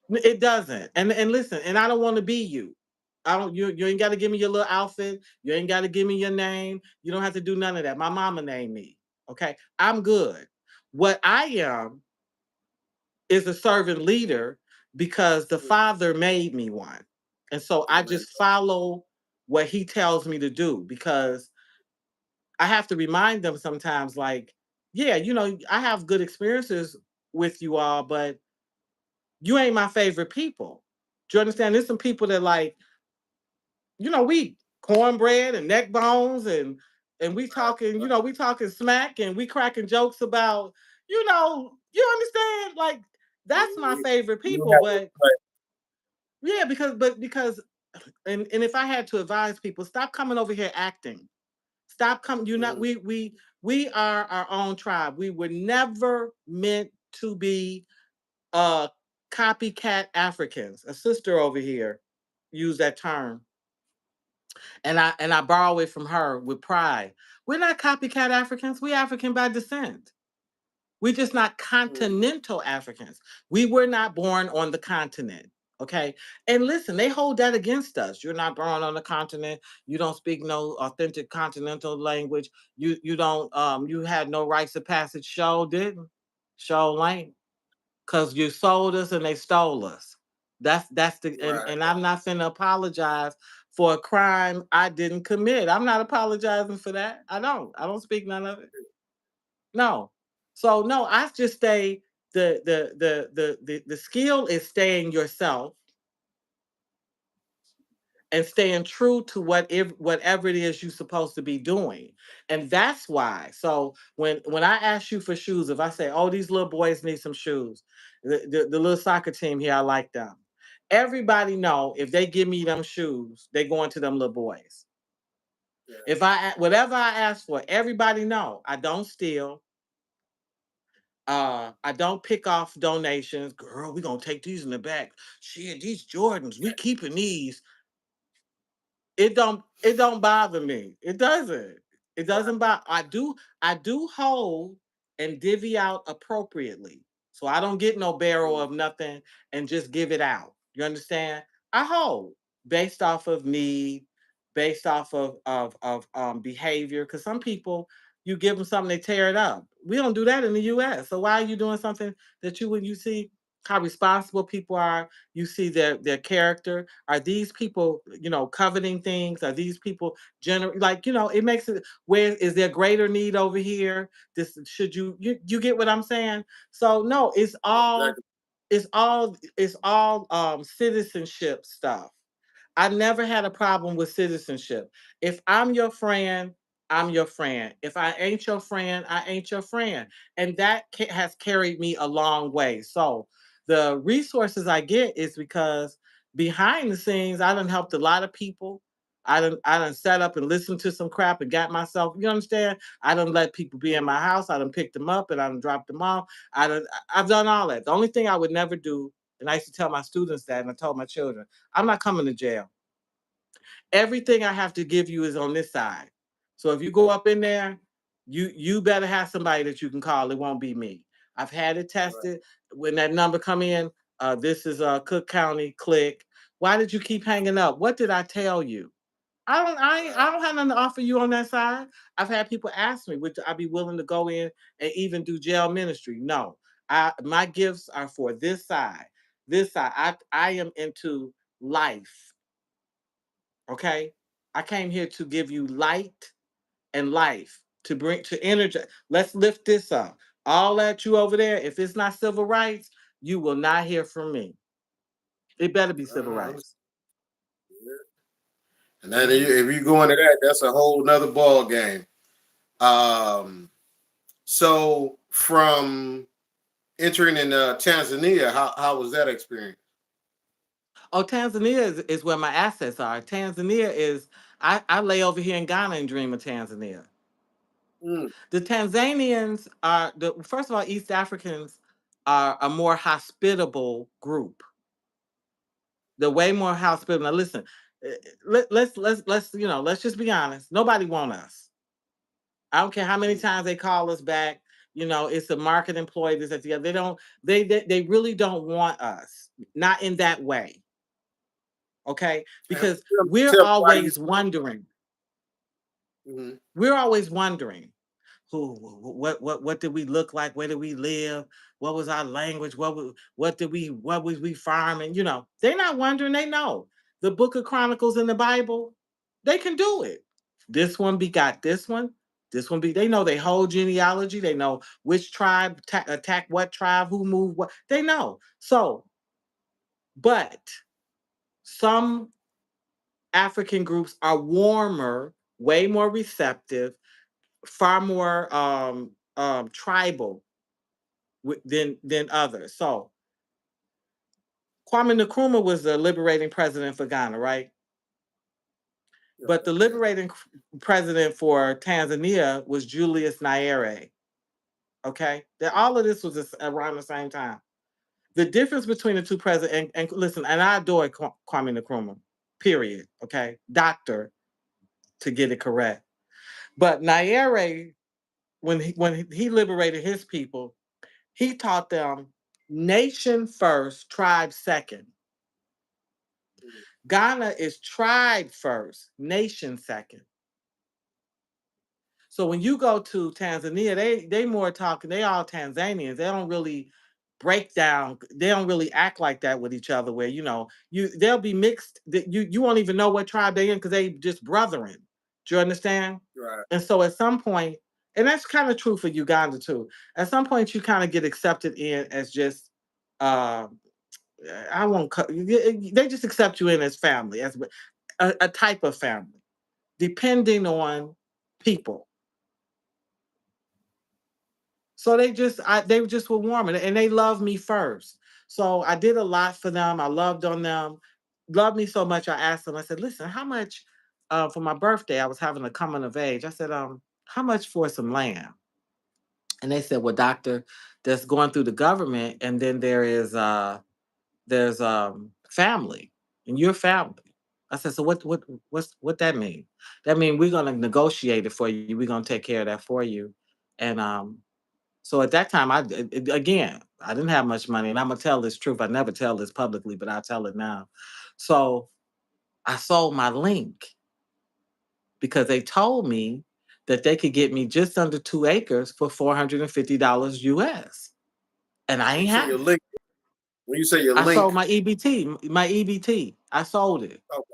good. It doesn't. And listen, and I don't want to be you. I don't you ain't got to give me your little outfit. You ain't got to give me your name. You don't have to do none of that. My mama named me. Okay. I'm good. What I am is a servant leader because the Mm, father made me one. And so I amen. just follow what he tells me to do because I have to remind them sometimes, like, yeah, I have good experiences with you all, but you ain't my favorite people. Do you understand? There's some people that like, we cornbread and neck bones and we talking smack and we cracking jokes about, you understand? Like, that's my You favorite you people. have to But yeah, because and if I had to advise people, stop coming over here acting. Stop coming. You're not. mm, We are our own tribe. We were never meant to be uh copycat Africans. A sister over here used that term, and I borrow it from her with pride. We're not copycat Africans. We African by descent. We're just not mm, continental Africans. We were not born on the continent. Okay. And listen, they hold that against us. You're not born on the continent. You don't speak no authentic continental language. You don't you had no rights of passage. Show didn't. Show lane. Cause you sold us and they stole us. That's the Right. and I'm not finna apologize for a crime I didn't commit. I'm not apologizing for that. I don't. I don't speak none of it. No. So no, I just stay the skill is staying yourself and staying true to whatever it is you're supposed to be doing. And that's why. So when I ask you for shoes, if I say, oh, these little boys need some shoes, the little soccer team here, I like them. Everybody know if they give me them shoes, they going to them little boys. Yeah. If whatever I ask for, everybody know I don't steal. I don't pick off donations. Girl, we gonna take these in the back. Shit, these Jordans, we keeping these. It don't bother me. It doesn't. It doesn't bother. I do hold and divvy out appropriately. So I don't get no barrel Mm. of nothing and just give it out. You understand? I hold based off of need, based off of behavior. Because some people, you give them something, they tear it up. We don't do that in the U.S. So why are you doing something that when you see how responsible people are, you see their character, are these people, coveting things? Are these people like, it makes it, where is there greater need over here? This should you get what I'm saying? So no, Exactly. it's all citizenship stuff. I never had a problem with citizenship. If I'm your friend, I'm your friend. If I ain't your friend, I ain't your friend. And that has carried me a long way. So the resources I get is because behind the scenes, I done helped a lot of people. I done set up and listened to some crap and got myself, you understand? I done let people be in Mhm. my house. I done picked them up and I done dropped them off. I've done all that. The only thing I would never do, and I used to tell my students that, and I told my children, I'm not coming to jail. Everything I have to give you is on this side. So if you go up in there, you better have somebody that you can call. It won't be me. I've had it Right. tested. When that number come in, this is Cook County. Click. Why did you keep hanging up? What did I tell you? I Right. don't have nothing to offer you on that side. I've had people ask me, would I be willing to go in and even do jail ministry? No. My gifts are for this side. This side. I am into life. Okay. I came here to give you light and life, to bring to energize. Let's lift this up. All that you over there, if it's not civil rights, you will not hear from me. It better be civil Uh, rights. and then Mhm. if you go into that, that's a whole nother ball game. Um, so from entering in Tanzania, how was that experience? Oh, Tanzania is where my assets are. Tanzania is, I lay over here in Ghana and dream of Tanzania. Mm. The Tanzanians are first of all, East Africans are a more hospitable group. They're way more hospitable. Now listen, let's let's just be honest. Nobody want us. I don't care how many Mm. times they call us back. It's a market employee. This at the other. They really don't want us. Not in that way. Okay, And because we're tell me why you. always wondering. Mhm. We're always wondering what did we look like? Where did we live? What was our language? What was we farming? They're not wondering, they know. The book of Chronicles in the Bible, they can do it. This one begot this one. This one they know their whole genealogy. They know which tribe attacked what tribe, who moved what. They know. So, but some African groups are warmer, way more receptive, far more tribal than others. So Kwame Nkrumah was the liberating president for Ghana, right? But the Okay. liberating president for Tanzania was Julius Nyerere. Okay, that all of this was around the same time. The difference between the two presidents, and listen, and I adore Kwame Nkrumah. Period. Okay, doctor to get it correct. But Nyerere, when he liberated his people, he taught them nation first, tribe second. Mm. Ghana is tribe first, nation second. So when you go to Tanzania, they more talking. They all Tanzanians. They don't really break down. They don't really act like that with each other. Where they'll be mixed. You won't even know what tribe they in because they just brethren. Do you understand? Right. And so at some point, and that's kind of true for Uganda too. At some point, you kind of get accepted in as just uh, I won't. They just accept you in as family, as a type of family, depending on people. So they just were warm and they loved me first. So I did a lot for them. I loved on them. Loved me so much. I asked them. I said, "Listen, how much for my birthday? I was having a coming of age. I said, how much for some land?" And they said, "Well, doctor, that's going through the government, and then there's family, and you're family." I said, "So what that mean? That mean we're gonna negotiate it for you. We're gonna take care of that for you." And so at that time, again, I didn't have much money, and I'm gonna tell this truth. I never tell this publicly, but I'll tell it now. So I sold my link because they told me that they could get me just under 2 acres for $450 US, and I When ain't you say have your it. link, when you say your I link, sold my EBT, my EBT. I sold it okay,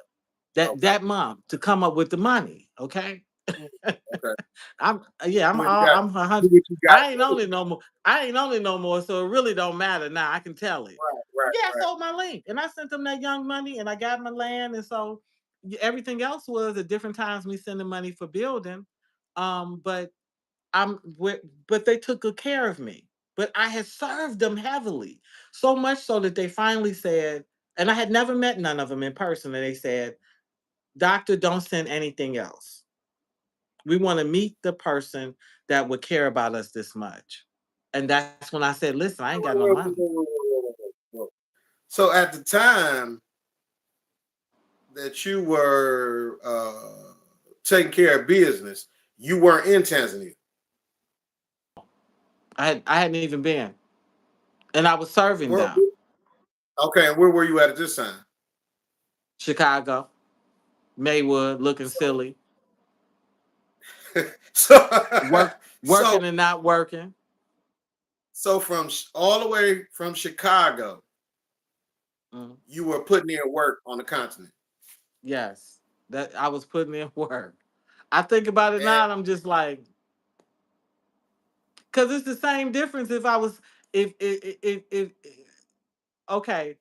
okay, that month to come up with the money. Okay. mm, okay. I'm yeah, Do what you got. I'm a Do hundred. what you got I ain't to on do. it no more. I ain't on it no more, so it really don't matter now. I can tell it. Right, right, Yeah, I right. sold my link and I sent them that young money and I got my land. And so everything else was at different times me sending money for building. But but they took good care of me. But I had served them heavily, so much so that they finally said, and I had never met none of them in person, and they said, "Doctor, don't send anything else. We want to meet the person that would care about us this much." And that's when I said, "Listen, I ain't got no money." So at the time that you were taking care of business, you weren't in Tanzania. I hadn't even been, and I was serving Where, them. okay, and where were you at this time? Chicago, Maywood, looking So, silly, so, so, working and not working. so from all the way from Chicago, Mhm. you were putting in work on the continent. Yes, that I was putting in work. I think about it And now, and I'm just like, because it's the same difference if I was, okay,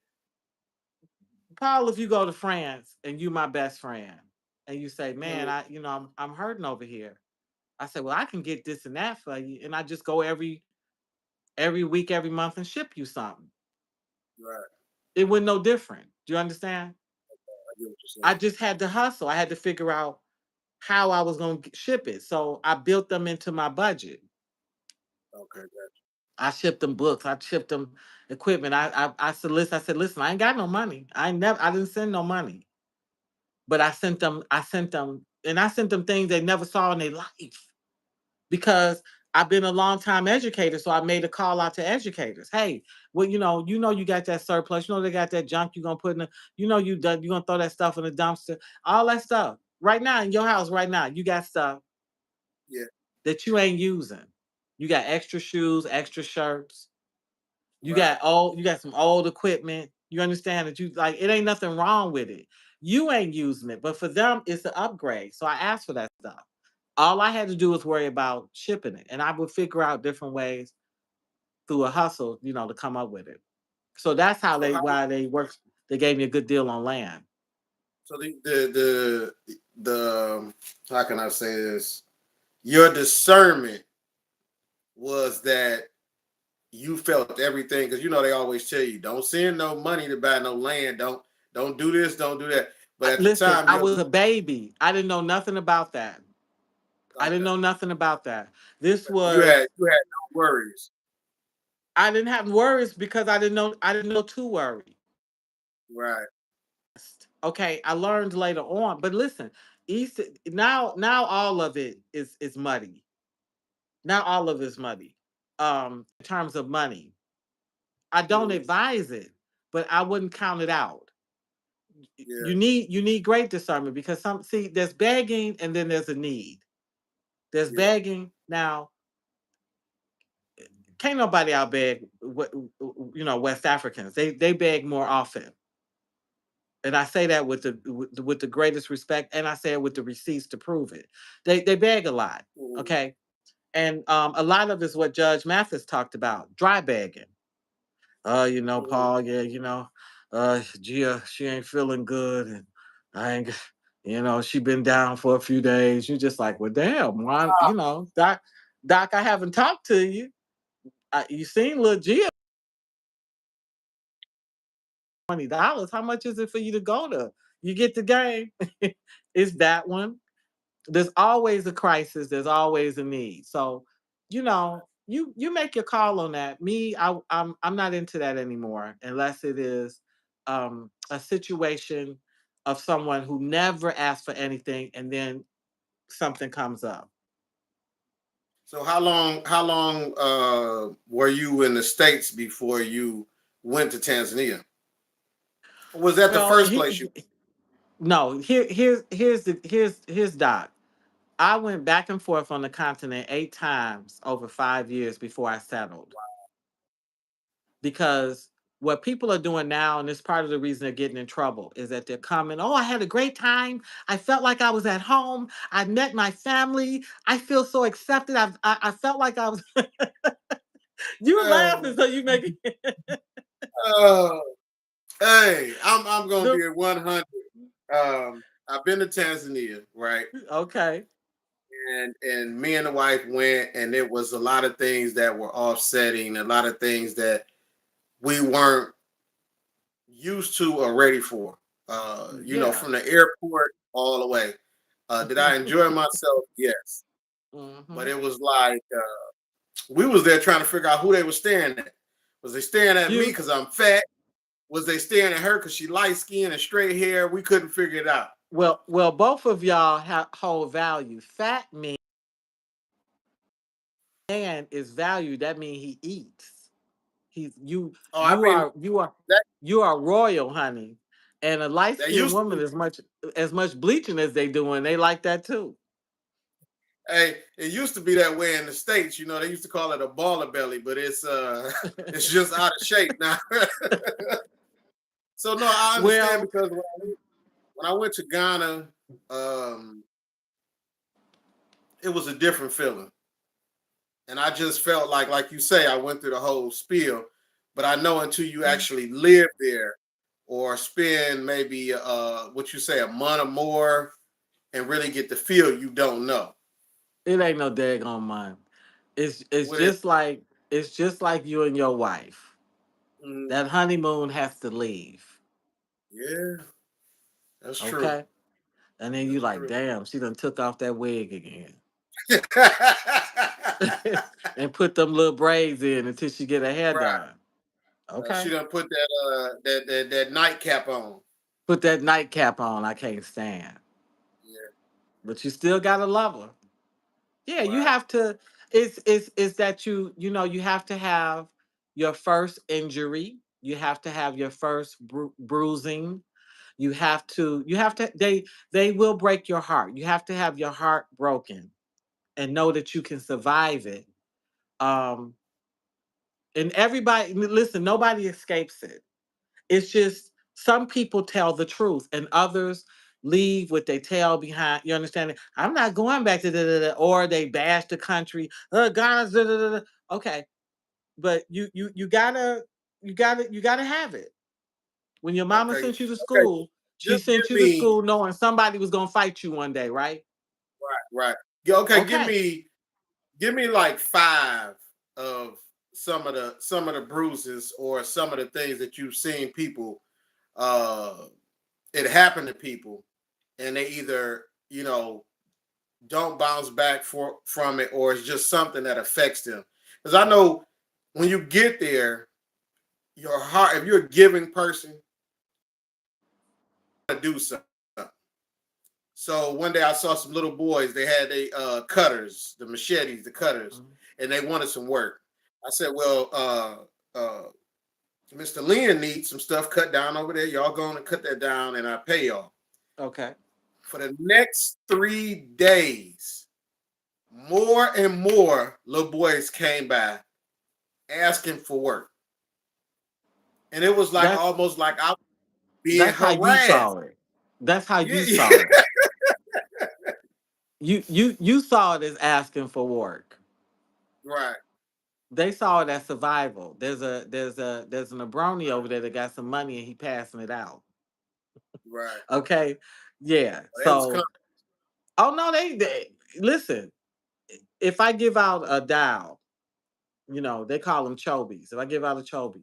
Paul, if you go to France and you my best friend, and you say, "Man, mhm, I'm hurting over here." I say, "Well, I can get this and that for you," and I just go every week, every month, and ship you something. right, It would no different. Do you understand? I get what you're I saying. just had to hustle. I had to figure out how I was going to ship it. So I built them into my budget. Okay, gotcha. I shipped them books. I shipped them equipment. I said, "Listen, I ain't got no money. I didn't send no money, but I sent them things they never saw in their life because I've been a long time educator. So I made a call out to educators. Hey, well, you got that surplus. They got that junk you're gonna put in the, you're gonna throw that stuff in the dumpster, all that stuff. Right now in your house, right now, you got stuff Yeah, that you ain't using. You got extra shoes, extra shirts. right. You got some old equipment. You understand that you like it ain't nothing wrong with it. You ain't using it, but for them, it's an upgrade. So I asked for that stuff. All I had to do was worry about shipping it, and I would figure out different ways through a hustle, to come up with it. So that's how So they how? why they worked. They gave me a good deal on land. So the how can I say this? Your discernment was that you felt everything because they always tell you don't send no money to buy no land. Don't do this. Don't do that. But at the Listen, time, I was a baby. I didn't know nothing about that. I didn't okay, know nothing about that. This you had was you had no worries, I didn't have worries because I didn't know to worry. right? Okay, I learned later on. But listen, East now all of it is muddy. Now all of it's muddy. In terms of money. I don't Mm, advise it, but I wouldn't count it out. Yeah. you need great discernment because some see there's begging and then there's a need. There's Yeah. begging now. Can't nobody out beg West Africans. They beg more often, and I say that with the greatest respect, and I say it with the receipts to prove it. They beg a lot, Mhm. okay, and a lot of is what Judge Mathis talked about, dry begging. Mhm. Paul, yeah, Gia, she ain't feeling good, and I ain't, she been down for a few days. You just like, well, damn, why, Doc, I haven't talked to you. You seen little Gia $20. How much is it for you to go to? You get the game. It's that one. There's always a crisis. There's always a need. So, you make your call on that. Me, I'm not into that anymore unless it is a situation of someone who never asked for anything and then something comes up. So how long were you in the States before you went to Tanzania? Was that the Well, first place you no. Here's Doc. I went back and forth on the continent 8 times over 5 years before I settled. Because what people are doing now, and it's part of the reason they're getting in trouble, is that they're coming, oh, I had a great time. I felt like I was at home. I met my family. I feel so accepted. I felt like I was. You laughing, uh, so you make it. uh, hey, I'm gonna the, be at 100. I've been to Tanzania, right? okay. And me and the wife went, and it was a lot of things that were offsetting, a lot of things that we weren't used to or ready for. Yeah. From the airport all the way. Did I enjoy myself? Yes, but hmm it was like we was there trying to figure out who they were staring at. Was they staring at me You because I'm fat? Was they staring at her because she light skinned and straight hair? We couldn't figure it out. well, both of y'all hold value. Fat man is valued. That means he eats. He's you Oh, I you mean are you are that you are royal, honey. And a light that skinned used to woman be. as much bleaching as they do, and they like that too. Hey, it used to be that way in the States. They used to call it a baller belly, but it's it's just out of shape now. So no, I understand Well, because when I went to Ghana, um, it was a different feeling. And I just felt like you say, I went through the whole spiel, but I know until you mm, actually live there or spend maybe what you say, a month or more and really get the feel, you don't know. it ain't no daggone mine. It's What is just like you and your wife. mm, That honeymoon has to leave. yeah, that's true. Okay? And then you That's like, true. damn, she done took off that wig again. Right. And put them little braids in until she get her hair done. She Okay? done put that nightcap on. Put that nightcap on I can't stand. Yeah, But you still gotta love her. Yeah, you right. have to. It's that you have to have your first injury. You have to have your first bruising. You have to. They will break your heart. You have to have your heart broken and know that you can survive it. Um, and everybody, listen. Nobody escapes it. It's just some people tell the truth and others leave with their tail behind. You understand it? I'm not going back to or they bash the country. Ghana's da, da, da, da. Okay, but you gotta have it. When your mama Okay. sent you to Okay. school, she Just sent give you to me school knowing somebody was gonna fight you one day, right? right. Yeah, okay, give Okay. me give me like five of some of the bruises or some of the things that you've seen people uh it happen to people and they either don't bounce back from it or it's just something that affects them because I know when you get there your heart if you're a giving person to do something. So one day I saw some little boys. They had a cutters, the machetes, the cutters, Mhm. and they wanted some work. I said, "Well, Mr. Lynn needs some stuff cut down over there. Y'all going to cut that down and I pay y'all. Okay. For the next 3 days, more and more little boys came by asking for work. And it was like That's almost like I was being that's how you harassed. saw it. That's how Yeah, you yeah. saw it. You saw it as asking for work. Right, They saw it as survival. There's an abroni over there that got some money and he passing it out. right. Okay. Yeah. That was coming. So oh no, they listen, if I give out a dial, they call them chobies. If I give out a chobi,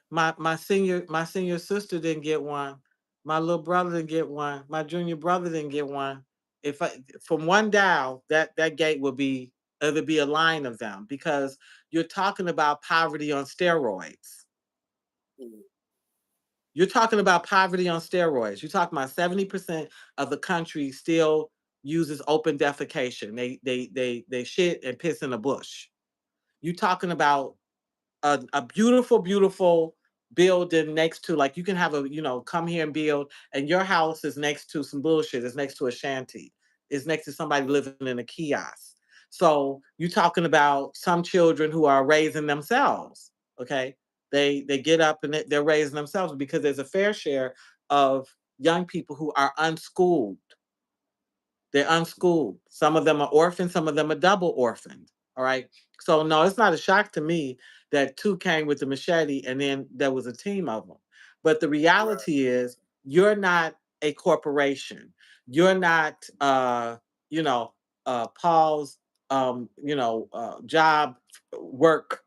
my senior sister didn't get one. My little brother didn't get one. My junior brother didn't get one. If I from one dial, that gate will be there'll be a line of them because you're talking about poverty on steroids. Mm, You're talking about poverty on steroids. You're talking about 70% of the country still uses open defecation. They shit and piss in a bush. You talking about a beautiful, beautiful building next to, like, you can have come here and build, and your house is next to some bullshit. It's next to a shanty. It's next to somebody living in a kiosk. So you talking about some children who are raising themselves. Okay, they get up and they're raising themselves because there's a fair share of young people who are unschooled. They're unschooled. Some of them are orphaned, some of them are double orphaned. All right. So no, it's not a shock to me that two came with the machete and then there was a team of them. But the right, reality is you're not a corporation. You're not you know, Paul's job work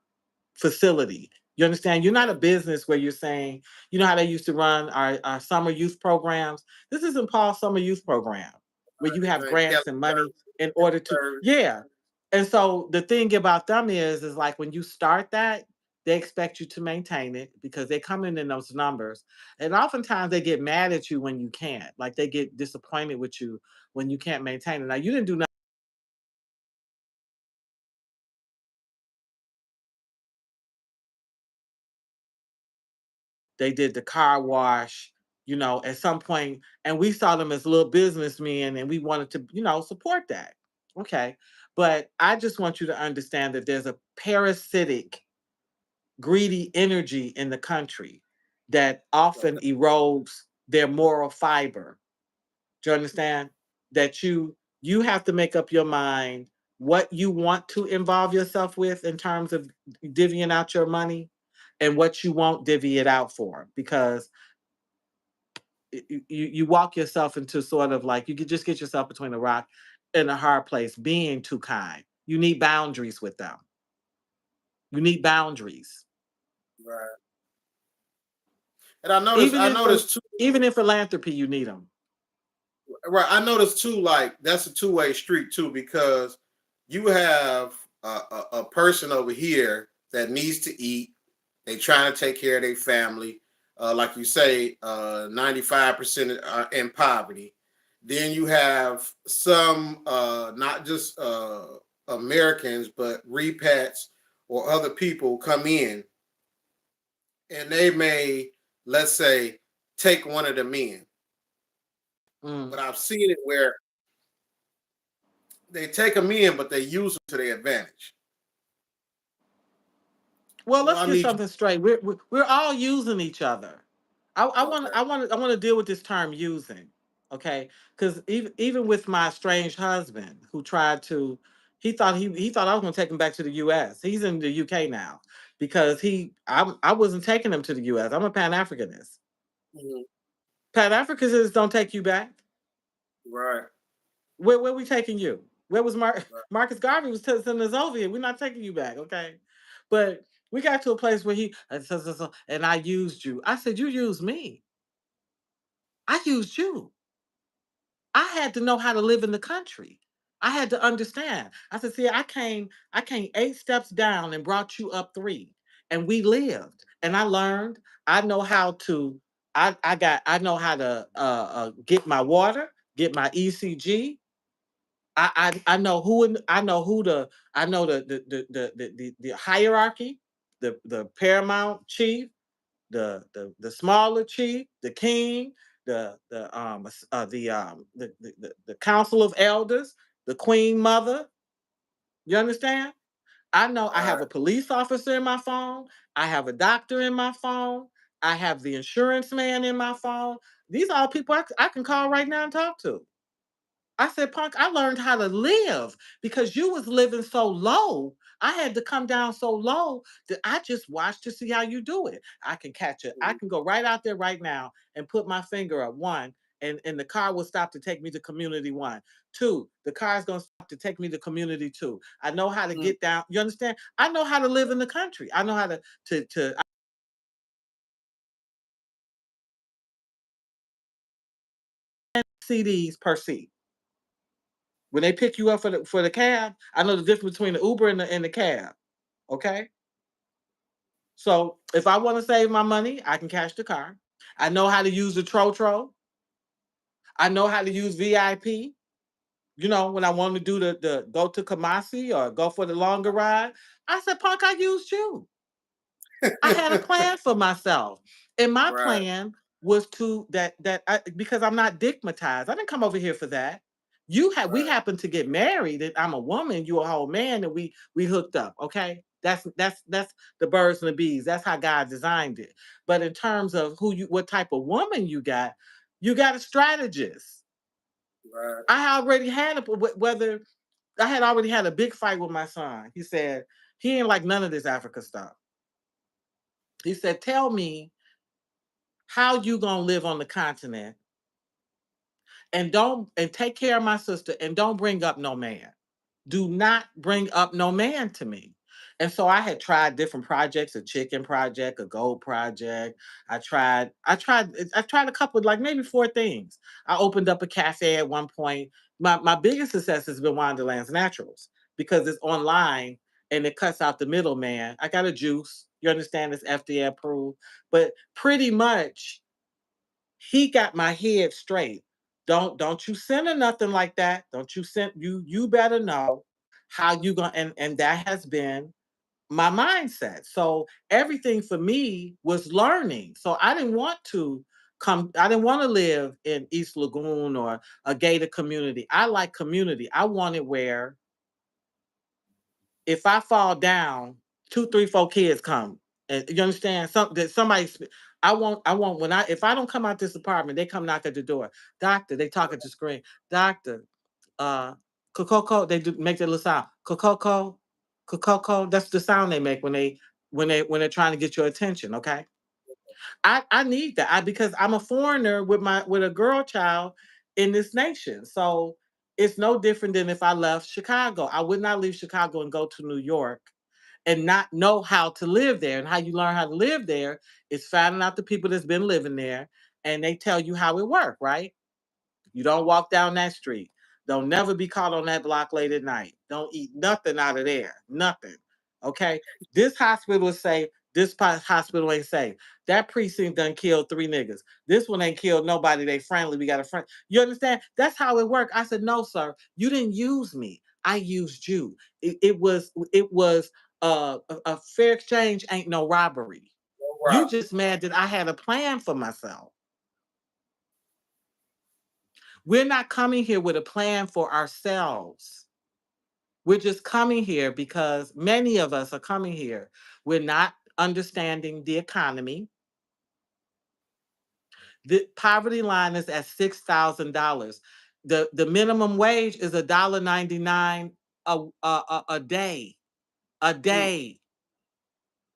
facility. You understand? You're not a business where you're saying, you know how they used to run our summer youth programs? This isn't Paul's summer youth program where you have right. Kelly grants and money service, in Kelly order to, service. yeah. And so the thing about them is like when you start that, they expect you to maintain it because they come in those numbers. And oftentimes they get mad at you when you can't. Like they get disappointed with you when you can't maintain it. Now you didn't do they did the car wash, at some point, and we saw them as little businessmen and we wanted to, support that. Okay. But I just want you to understand that there's a parasitic, greedy energy in the country that often Okay, erodes their moral fiber. Do you understand? That you have to make up your mind what you want to involve yourself with in terms of divvying out your money and what you won't divvy it out for because you walk yourself into sort of like you could just get yourself between a rock and a hard place being too kind. You need boundaries with them. You need boundaries. right. And I noticed, Even I in phil- noticed too. even in philanthropy, you need them. Right, I noticed too. Like that's a two-way street too, because you have a person over here that needs to eat. They trying to take care of their family. Like you say, 95% are in poverty. Then you have some, not just Americans, but repats or other people come in, and they may, let's say, take one of the men. Mm. But I've seen it where they take them in, but they use them to their advantage. Well, Well, let's I get need you. something straight. We're all using each other. I want Okay. I want to deal with this term using, okay? Because even with my estranged husband who tried to, he thought I was going to take him back to the U.S. He's in the U.K. now because I wasn't taking him to the U.S. I'm a Pan Africanist. Mhm. Pan Africanists don't take you back. Right. Where we taking you? Where was Right. Marcus Garvey was sending us over here? We're not taking you back, okay? But we got to a place where and I used you. I said, you used me. I used you. I had to know how to live in the country. I had to understand. I said, see, I came 8 steps down and brought you up three. And we lived. And I learned. I know how to, I know how to get my water, get my ECG. I know who I know who I know the hierarchy. the paramount chief, the smaller chief, the king, the council of elders, the queen mother. You understand? I know I have Right. a police officer in my phone. I have a doctor in my phone. I have the insurance man in my phone. These are all people I can call right now and talk to. I said, Punk, I learned how to live because you was living so low. I had to come down so low that I just watched to see how you do it. I can catch it. I Mhm. can go right out there right now and put my finger up. One, and the car will stop to take me to community one. Two, the car is gonna stop to take me to community two. I know how to Mhm. get down. You understand? I know how to live in the country. I know how to CDs per seat. When they pick you up for the cab, I know the difference between the Uber and the cab. Okay. So if I want to save my money, I can cash the car. I know how to use the Trotro. I know how to use VIP. You know, when I want to do the go to Kamasi or go for the longer ride, I said, Punk, I used you. I had a plan for myself. And my Right. plan was to because I'm not digmatized. I didn't come over here for that. We Right. happened to get married, and I'm a woman, you a whole man, and we hooked up. Okay. That's the birds and the bees. That's how God designed it. But in terms of what type of woman you got a strategist. Right. I already had whether I had already had a big fight with my son. He said he ain't like none of this Africa stuff. He said, "Tell me how you gonna live on the continent and take care of my sister and don't bring up no man. Do not bring up no man to me." And so I had tried different projects, a chicken project, a gold project. I tried a couple, like maybe four things. I opened up a cafe at one point. My biggest success has been Wonderland's Naturals because it's online and it cuts out the middleman. I got a juice. You understand it's FDA approved, but pretty much he got my head straight. Don't you send her nothing like that. Don't you send you better know how you gonna and that has been my mindset. So everything for me was learning. So I didn't want to live in East Lagoon or a gated community. I like community. I want it where if I fall down, two, three, four kids come. And you understand? I want when I if I don't come out this apartment, they come knock at the door. Doctor, they talk at the screen. Doctor, uh Coco, they do make that little sound. Coco, Coco, that's the sound they make when they're trying to get your attention, okay? I need that. Because I'm a foreigner with a girl child in this nation. So it's no different than if I left Chicago. I would not leave Chicago and go to New York and not know how to live there. And how you learn how to live there is finding out the people that's been living there and they tell you how it works, right? You don't walk down that street. Don't never be caught on that block late at night. Don't eat nothing out of there. Nothing. Okay. This hospital is safe. This hospital ain't safe. That precinct done killed three niggas. This one ain't killed nobody. They friendly. We got a friend. You understand? That's how it worked. I said, no, sir. You didn't use me. I used you. It was a fair exchange. Ain't no robbery. No You rock. just mad that I had a plan for myself. We're not coming here with a plan for ourselves. We're just coming here because many of us are coming here. We're not understanding the economy. The poverty line is at $6,000. The minimum wage is $1.99 a day. A Mm. day.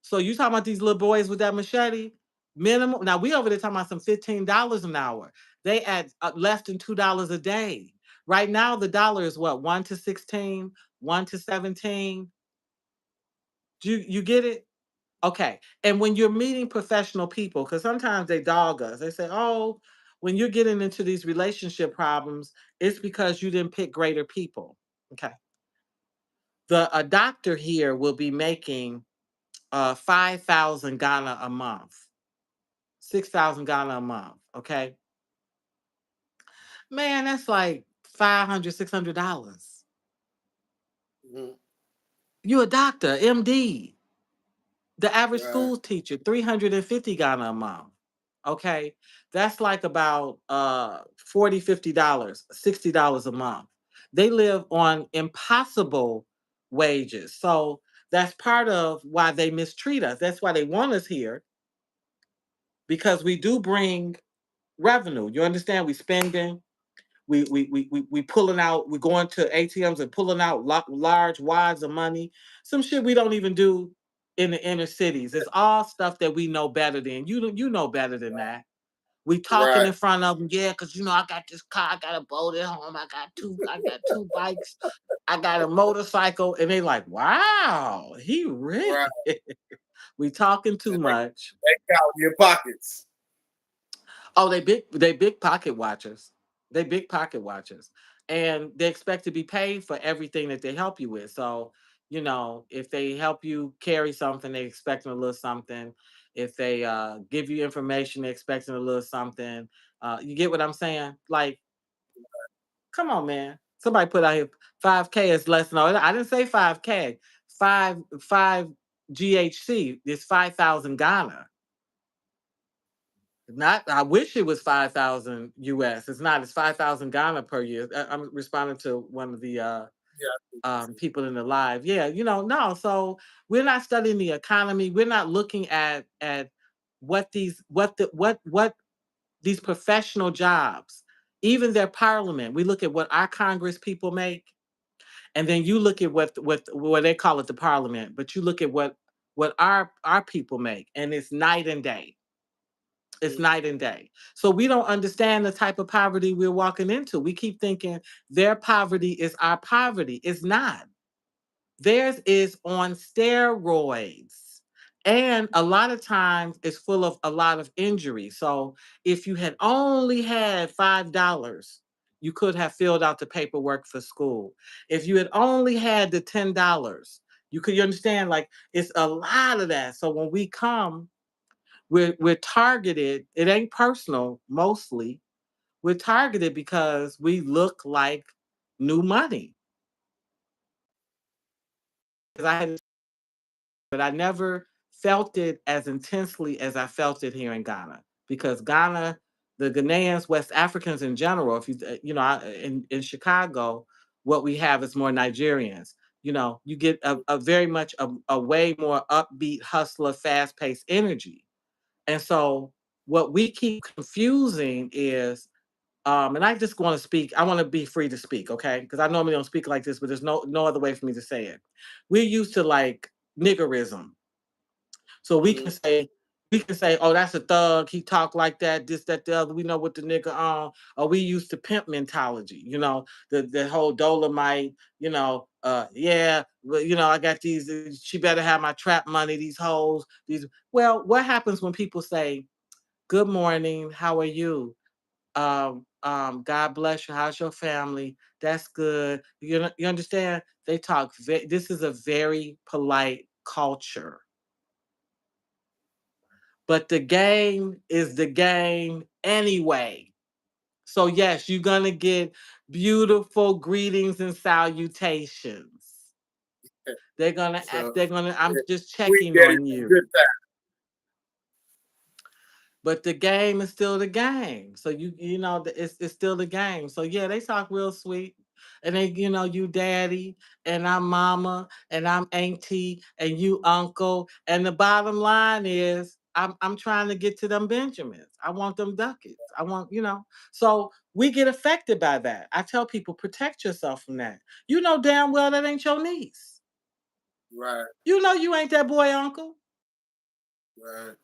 So you talking about these little boys with that machete? Minimum. Now we over there talking about some $15 an hour. They at less than $2 a day. Right now the dollar is what, 1 to 16, 1 to 17. Do you get it? Okay. And when you're meeting professional people, because sometimes they dog us, they say, "Oh, when you're getting into these relationship problems, it's because you didn't pick greater people." Okay. The a doctor here will be making 5,000 Ghana a month. 6,000 Ghana a month. Okay. Man, that's like 500, $600. Mhm. You a doctor, MD. The average right, school teacher, 350 Ghana a month. Okay. That's like about 40, $50, $60 a month. They live on impossible wages. So that's part of why they mistreat us. That's why they want us here, because we do bring revenue. You understand? We spending, we pulling out, we going to ATMs and pulling out large wads of money. Some shit we don't even do in the inner cities. It's all stuff that we know better than. You know better than that. We talking right. in front of them, yeah, because I got this car, I got a boat at home, I got two bikes, I got a motorcycle, and they like, wow, he rich. Right. We talking too And much. they count your pockets. Oh, they big pocket watchers. They big pocket watchers. And they expect to be paid for everything that they help you with. So, if they help you carry something, they expecting a little something. If they give you information, they expecting a little something. You get what I'm saying? Like, come on, man. Somebody put out here 5K is less. No, I didn't say 5K. Five GHC is 5,000 Ghana. Not, I wish it was 5,000 US. It's not. It's 5,000 Ghana per year. I'm responding to one of the Yeah. people in the live. Yeah, no. So we're not studying the economy. We're not looking at what these professional jobs, even their parliament. We look at what our Congress people make, and then you look at what they call it the parliament, but you look at what our people make, and it's night and day. It's Mhm. night and day. So we don't understand the type of poverty we're walking into. We keep thinking their poverty is our poverty. It's not. Theirs is on steroids. And a lot of times it's full of a lot of injury. So if you had only had $5, you could have filled out the paperwork for school. If you had only had the $10, you understand, like, it's a lot of that. So when we come, we're targeted. It ain't personal mostly. We're targeted because we look like new money. 'Cause but I never felt it as intensely as I felt it here in Ghana. Because Ghana, the Ghanaians, West Africans in general, if in Chicago, what we have is more Nigerians. You get a very much a way more upbeat, hustler, fast paced energy. And so what we keep confusing is, and I just want to speak, I want to be free to speak, okay? Because I normally don't speak like this, but there's no other way for me to say it. We're used to like niggerism. So Mhm. we can say, oh, that's a thug. He talk like that, this, that, the other. We know what the nigga on. Or we used to pimp mentality, the whole Dolomite, yeah, well, I got these, she better have my trap money, these hoes, these. Well, what happens when people say, good morning, how are you? God bless you. How's your family? That's good. You understand? They talk. This is a very polite culture, but the game is the game anyway. So yes, you're gonna get beautiful greetings and salutations. They're gonna ask. So They're gonna. I'm yeah, just sweet checking days on and you. good times. But the game is still the game. So it's still the game. So yeah, they talk real sweet. And they, you daddy, and I'm mama, and I'm auntie, and you uncle. And the bottom line is I'm trying to get to them Benjamins. I want them ducats. I want, So we get affected by that. I tell people, protect yourself from that. You know damn well that ain't your niece. Right, You know you ain't that boy uncle. right,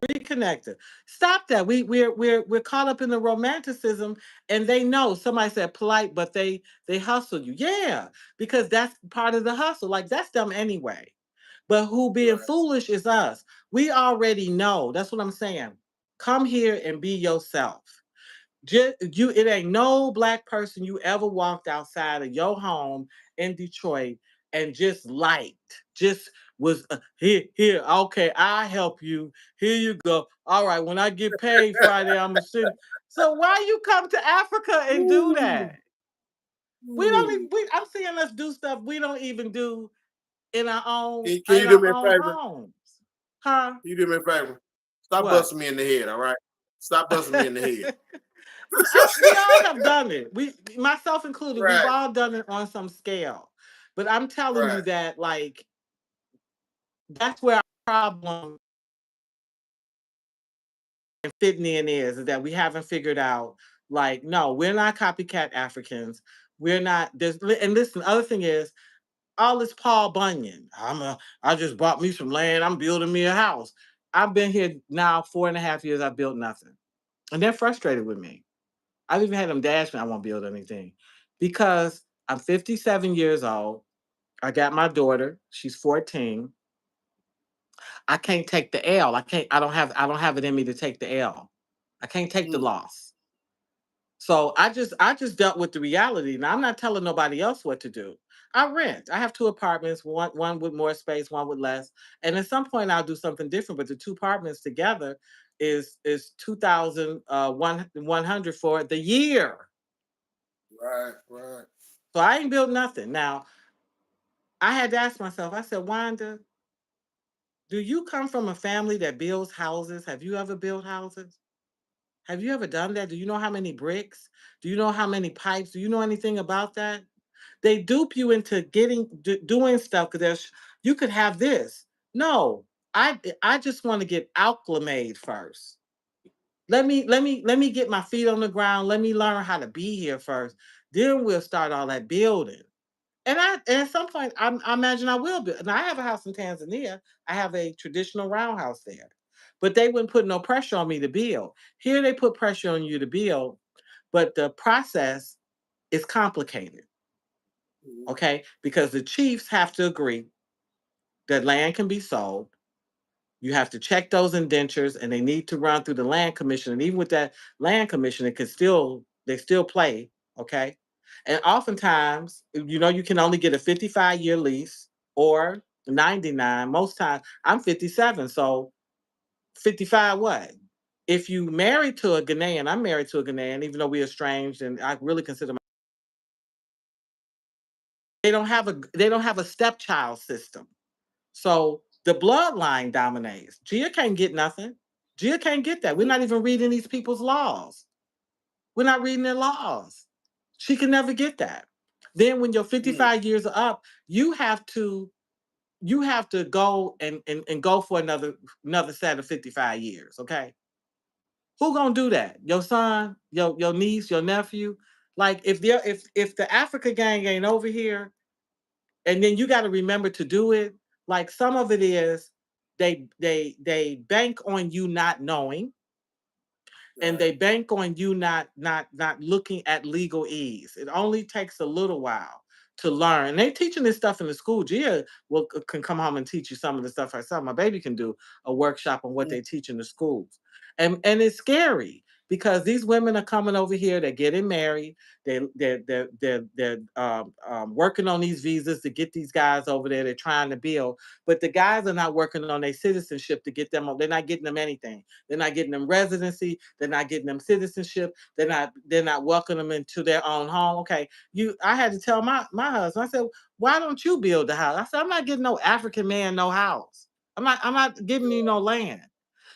Reconnected. Stop that. We're caught up in the romanticism, and they know somebody said polite, but they hustle you. Yeah, because that's part of the hustle. Like that's them anyway. But who being right, foolish is us. We already know. That's what I'm saying. Come here and be yourself. Just you, it ain't no black person you ever walked outside of your home in Detroit and just liked, just was here. Okay, I help you. Here you go. All right, when I get paid Friday, I'm gonna send. So why you come to Africa and do Ooh, that? We don't even. Ooh. I'm seeing us do stuff we don't even do Can in you do our me a own favor? homes, huh? Can you do me a favor? Stop What? busting me in the head, all right? Stop busting me in the head. We all have done it. We, myself included, we've Right, all done it on some scale. But I'm telling right. you that, like, that's where our problem and fitting in is that we haven't figured out, like, no, we're not copycat Africans. We're not. There's and listen. The other thing is all this Paul Bunyan. I just bought me some land. I'm building me a house. I've been here now 4.5 years. I've built nothing, and they're frustrated with me. I've even had them dash me. I won't build anything because I'm 57 years old. I got my daughter. She's 14. I can't take the L. I can't. I don't have it in me to take the L. I can't take the Mm, loss. So I just dealt with the reality. Now I'm not telling nobody else what to do. I rent. I have two apartments, one with more space, one with less. And at some point I'll do something different. But the two apartments together is 2,000 100 for the year. right, right. So I ain't built nothing. Now I had to ask myself, I said, Wanda, do you come from a family that builds houses? Have you ever built houses? Have you ever done that? Do you know how many bricks? Do you know how many pipes? Do you know anything about that? They dupe you into doing stuff because there's you could have this. No, I just want to get acclimated first. Let me get my feet on the ground. Let me learn how to be here first. Then we'll start all that building. And at some point, I imagine I will build. And I have a house in Tanzania. I have a traditional roundhouse there, but they wouldn't put no pressure on me to build. Here they put pressure on you to build, but the process is complicated. Mhm. Okay, because the chiefs have to agree that land can be sold. You have to check those indentures, and they need to run through the land commission. And even with that land commission, it can still they still play. Okay, and oftentimes, you can only get a 55-year lease or 99. Most times, I'm 57, so 55. What? If you married to a Ghanaian, I'm married to a Ghanaian, even though we're estranged, and I really consider they don't have a stepchild system. So the bloodline dominates. Gia can't get nothing. Gia can't get that. We're Mm, not even reading these people's laws. We're not reading their laws. She can never get that. Then when your mm. 55 years are up, you have to go and go for another set of 55 years. Okay. Who gonna do that? Your son, your niece, your nephew? Like if the Africa gang ain't over here, and then you got to remember to do it. Like some of it is they bank on you not knowing, and Right. they bank on you not looking at legal ease. It only takes a little while to learn. And they teaching this stuff in the school. Gia can come home and teach you some of the stuff herself. My baby can do a workshop on what Mm, they teach in the schools, and it's scary because these women are coming over here. They're getting married. They're working on these visas to get these guys over there. They're trying to build, but the guys are not working on their citizenship to get them. They're not getting them anything. They're not getting them residency. They're not getting them citizenship. They're not welcoming them into their own home. Okay, I had to tell my husband. I said, why don't you build a house? I said, I'm not getting no African man no house. I'm not giving you no land.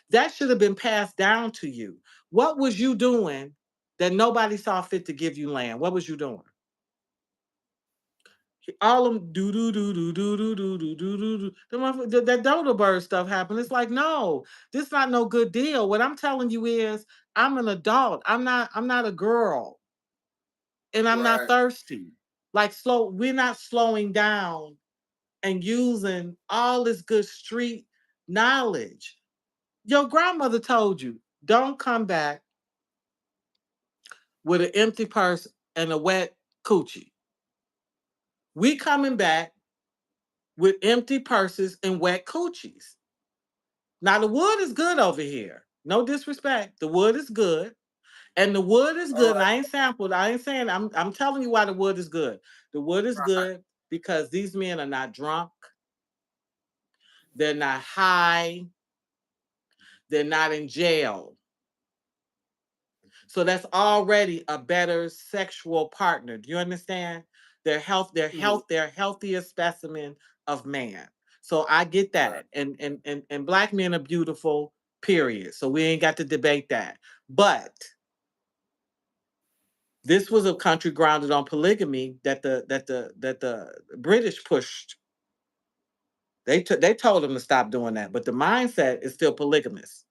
That should have been passed down to you. What was you doing that nobody saw fit to give you land? What was you doing? All them do do do do do do do do do do do. That dodo bird stuff happened. It's like, no, this not no good deal. What I'm telling you is, I'm an adult. I'm not a girl, and I'm not right. thirsty. Like we're not slowing down and using all this good street knowledge. Your grandmother told you, don't come back with an empty purse and a wet coochie. We coming back with empty purses and wet coochies. Now the wood is good over here. No disrespect. The wood is good. And the wood is All good. And right. I ain't sampled. I ain't saying I'm telling you why the wood is good. The wood is Right. good because these men are not drunk. They're not high. They're not in jail. So that's already a better sexual partner. Do you understand? Mm. They're healthiest specimen of man. So I get Right. that. And black men are beautiful, period. So we ain't got to debate that. But this was a country grounded on polygamy that the British pushed. They told them to stop doing that, but the mindset is still polygamous.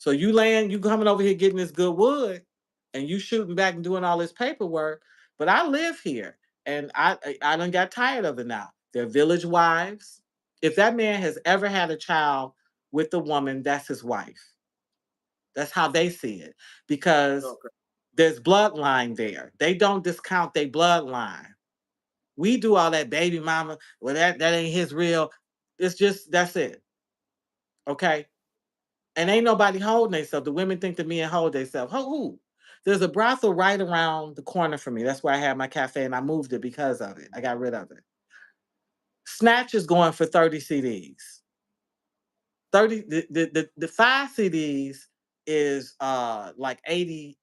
So you coming over here getting this good wood, and you shooting back and doing all this paperwork. But I live here, and I done got tired of it now. They're village wives. If that man has ever had a child with a woman, that's his wife. That's how they see it, because Okay. there's bloodline there. They don't discount their bloodline. We do all that baby mama. Well, that ain't his real. It's just that's it. Okay. And ain't nobody holding themselves. The women think the men hold themselves. Who? There's a brothel right around the corner from me. That's where I had my cafe, and I moved it because of it. I got rid of it. Snatch is going for 30 CDs. 30 the 5 CDs is like 80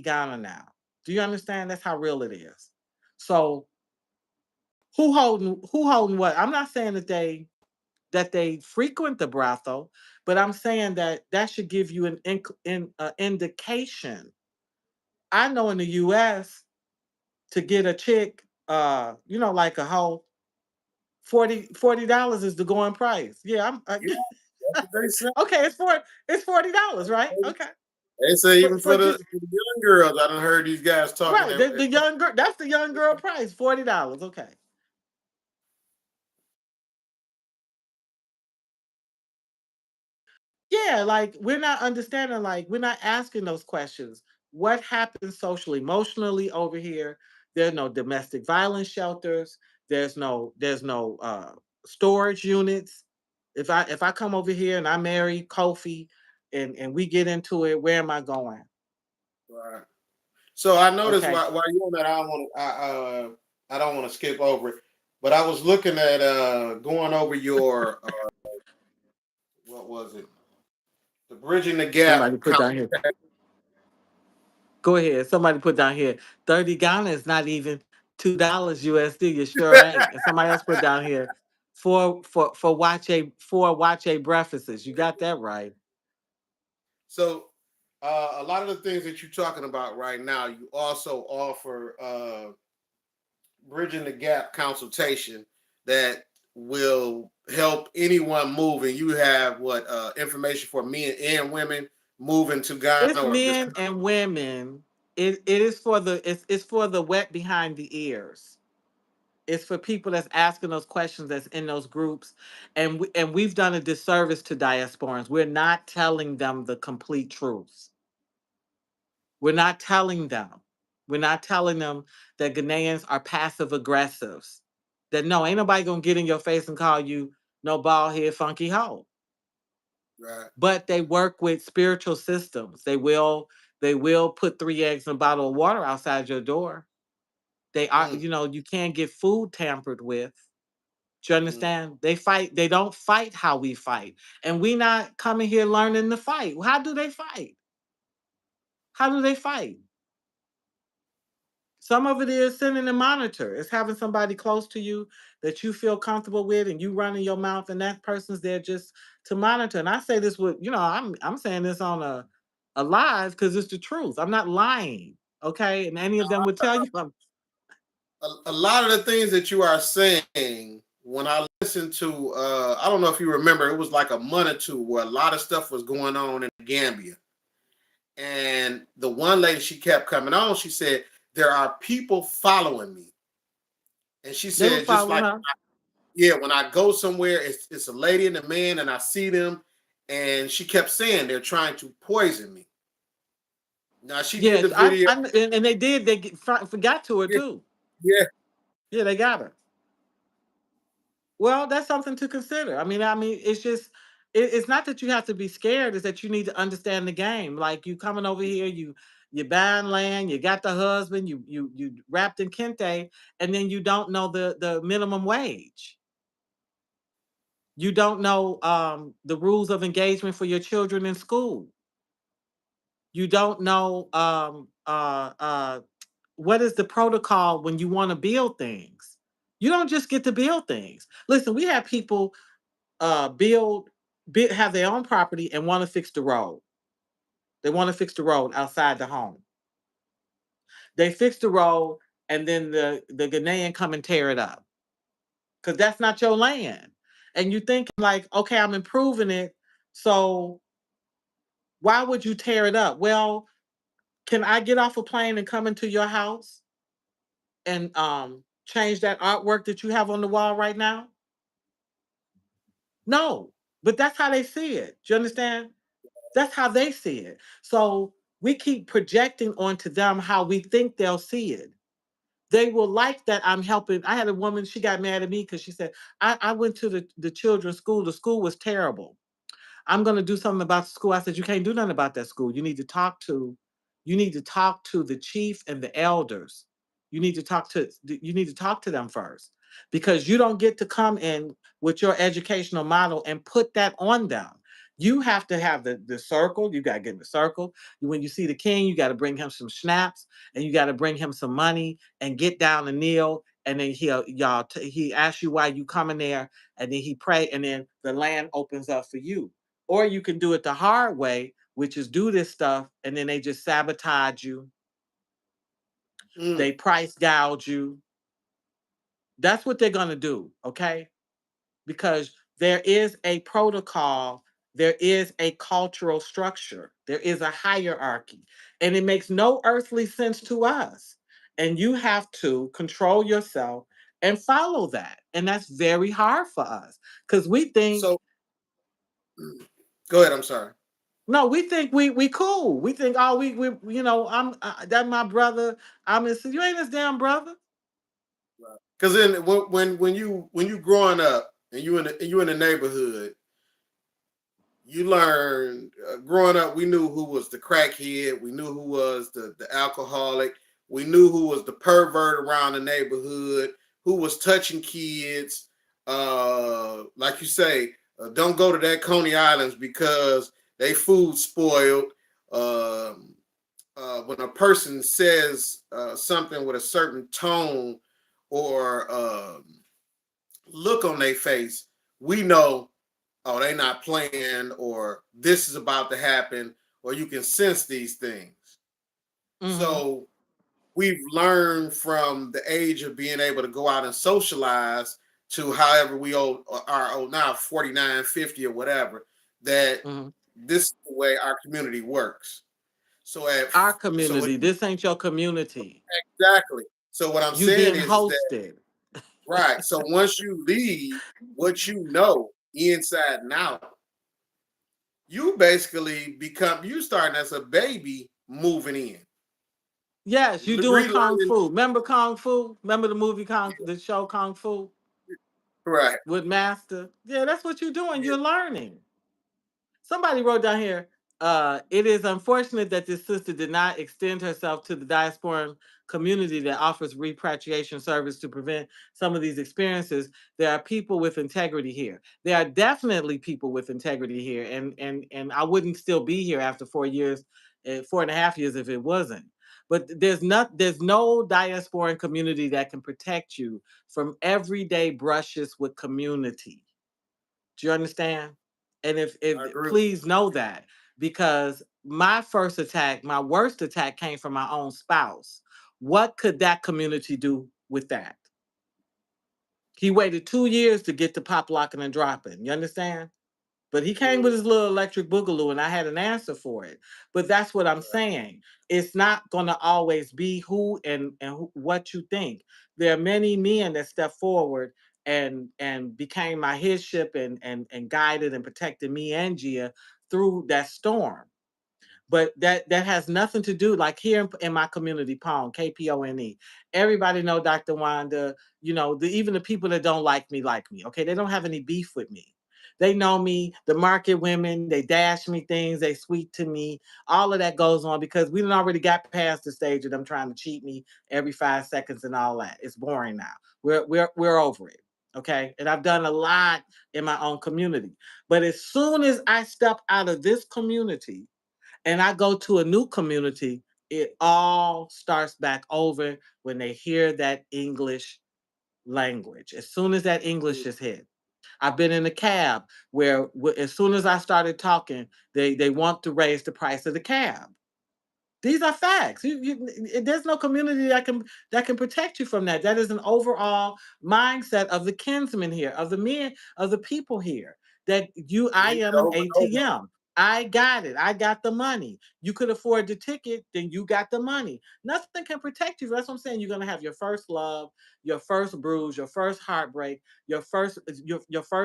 Ghana now. Do you understand? That's how real it is. So who holding what? I'm not saying that they frequent the brothel, but I'm saying that should give you an indication. I know in the U.S. to get a chick, like a hoe, $40 is the going price. Yeah, Yeah, that's what they say. okay. It's $40, right? Okay, They say for even for for the, just for the young girls, I done heard these guys talking. right. The young girl. That's the young girl price. $40. Okay. Yeah, like we're not understanding, like we're not asking those questions. What happens social emotionally over here? There's no domestic violence shelters. There's no storage units. If I come over here and I marry Kofi and we get into it, where am I going? Right. So I noticed Okay. while you're on that, I don't want to skip over it, but I was looking at going over your what was it? The bridging the Somebody gap put down here. Go ahead. Somebody put down here. 30 Ghana is not even $2 USD. You sure ain't. And somebody else put down here for watch a breakfasts. You got that right. So a lot of the things that you're talking about right now, you also offer bridging the gap consultation that will help anyone move. And you have what information for men and women moving to Ghana It's or just men and women. It's for the wet behind the ears. It's for people that's asking those questions that's in those groups. And we've done a disservice to diasporans. We're not telling them the complete truth. We're not telling them. We're not telling them that Ghanaians are passive aggressives. That no, ain't nobody gonna get in your face and call you no bald head funky hoe. right. But they work with spiritual systems. They will put 3 eggs in a bottle of water outside your door. They are, Mm, you can't get food tampered with. Do you mm, understand? They don't fight how we fight. And we not coming here learning to fight. How do they fight? How do they fight? Some of it is sending a monitor. It's having somebody close to you that you feel comfortable with, and you running your mouth, and that person's there just to monitor. And I say this with, I'm saying this on a live because it's the truth. I'm not lying. Okay. And any of them would tell you a lot of the things that you are saying, when I listen to, I don't know if you remember, it was like a month or two where a lot of stuff was going on in Gambia. And the one lady, she kept coming on. She said, there are people following me. And she they were said, just following like, her. yeah, when I go somewhere, it's a lady and a man, and I see them. And she kept saying, they're trying to poison me. Now, she did the Yes, I, video. I and they did. Forgot to her Yeah, too. yeah. Yeah, they got her. Well, that's something to consider. I mean, it's just it's not that you have to be scared, it's that you need to understand the game. Like you coming over here, you buying land, you got the husband, you wrapped in kente, and then you don't know the minimum wage. You don't know the rules of engagement for your children in school. You don't know what is the protocol when you want to build things. You don't just get to build things. Listen, we have people have their own property and want to fix the road. They want to fix the road outside the home. They fix the road, and then the Ghanaian come and tear it up because that's not your land. And you think like, okay, I'm improving it, so why would you tear it up? Well, can I get off a plane and come into your house and change that artwork that you have on the wall right now? No, but that's how they see it. Do you understand? That's how they see it. So we keep projecting onto them how we think they'll see it. They will like that I'm helping. I had a woman, she got mad at me because she said, I went to the children's school. The school was terrible. I'm going to do something about the school. I said, you can't do nothing about that school. You need to talk to the chief and the elders. You need to talk to them first because you don't get to come in with your educational model and put that on them. You have to have the circle. You got to get in the circle. When you see the king, you got to bring him some schnapps and you got to bring him some money and get down and kneel. And then he asks you why you coming there, and then he pray, and then the land opens up for you. Or you can do it the hard way, which is do this stuff and then they just sabotage you. Mm. They price gouge you. That's what they're going to do, okay? Because there is a protocol, there is a cultural structure, there is a hierarchy, and it makes no earthly sense to us. And you have to control yourself and follow that. And that's very hard for us because we think So go ahead. I'm sorry. no, we think we cool. We think, oh, we I'm that my brother. I'm his. You ain't his damn brother. Because then when you growing up and you in the neighborhood, you learn growing up. We knew who was the crackhead. We knew who was the alcoholic. We knew who was the pervert around the neighborhood. Who was touching kids. Like you say, don't go to that Coney Islands because they food spoiled. Um, when a person says something with a certain tone or look on their face, we know, oh, they not playing, or this is about to happen, or you can sense these things. Mm-hmm. So we've learned from the age of being able to go out and socialize to however we are old now, 49, 50, or whatever, that Mm-hmm. this is the way our community works. So Our so when community. This ain't your community. exactly. So what I'm You saying being is that hosted. right. So once you leave what you know inside and out, you basically become you starting as a baby moving in, Yes, you doing kung relearning. fu. Remember kung fu? Remember the show Kung Fu Right. with Master? Yeah, that's what you're doing. You're learning. Somebody wrote down here, it is unfortunate that this sister did not extend herself to the diasporan community that offers repatriation service to prevent some of these experiences. There are people with integrity here. There are definitely people with integrity here. And I wouldn't still be here after 4 years, 4.5 years if it wasn't. But there's no diasporan community that can protect you from everyday brushes with community. Do you understand? And I if agree. please know that because my first attack, my worst attack came from my own spouse. What could that community do with that? He waited 2 years to get to pop locking and dropping. You understand? But he came with Mm, his little electric boogaloo and I had an answer for it. But that's what I'm saying. It's not going to always be who and what you think. There are many men that step forward and became my headship and guided and protected me and Gia through that storm. But that has nothing to do like here in my community, Pone, KPONE. Everybody know Dr. Wanda. Even the people that don't like me. Okay, they don't have any beef with me. They know me, the market women, they dash me things, they sweet to me. All of that goes on because we done already got past the stage of them trying to cheat me every 5 seconds and all that. It's boring now. We're over it. Okay. And I've done a lot in my own community. But as soon as I step out of this community and I go to a new community, it all starts back over when they hear that English language. As soon as that English is hit. I've been in a cab where as soon as I started talking, they want to raise the price of the cab. These are facts. There's no community that can protect you from that. That is an overall mindset of the kinsmen here, of the men, of the people here. That I Read it am an over and over. ATM. I got it. I got the money. You could afford the ticket, then you got the money. Nothing can protect you. That's what I'm saying. You're gonna have your first love, your first bruise, your first heartbreak, your first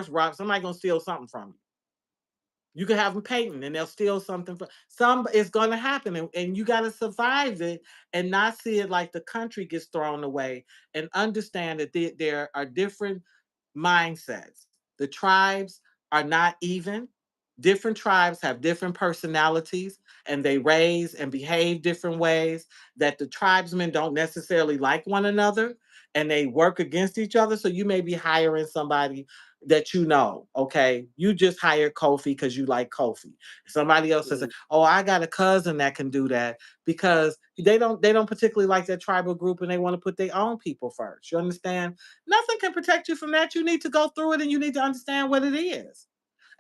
rock. Somebody gonna steal something from you. You can have them painting and they'll steal something from some it's gonna happen and you gotta survive it and not see it like the country gets thrown away and understand that there are different mindsets. The tribes are not even. Different tribes have different personalities and they raise and behave different ways that the tribesmen don't necessarily like one another and they work against each other. So you may be hiring somebody that you know, okay, you just hired Kofi because you like Kofi. Somebody else says, Mhm. "Oh, I got a cousin that can do that," because they don't particularly like that tribal group and they want to put their own people first. You understand? Nothing can protect you from that. You need to go through it and you need to understand what it is.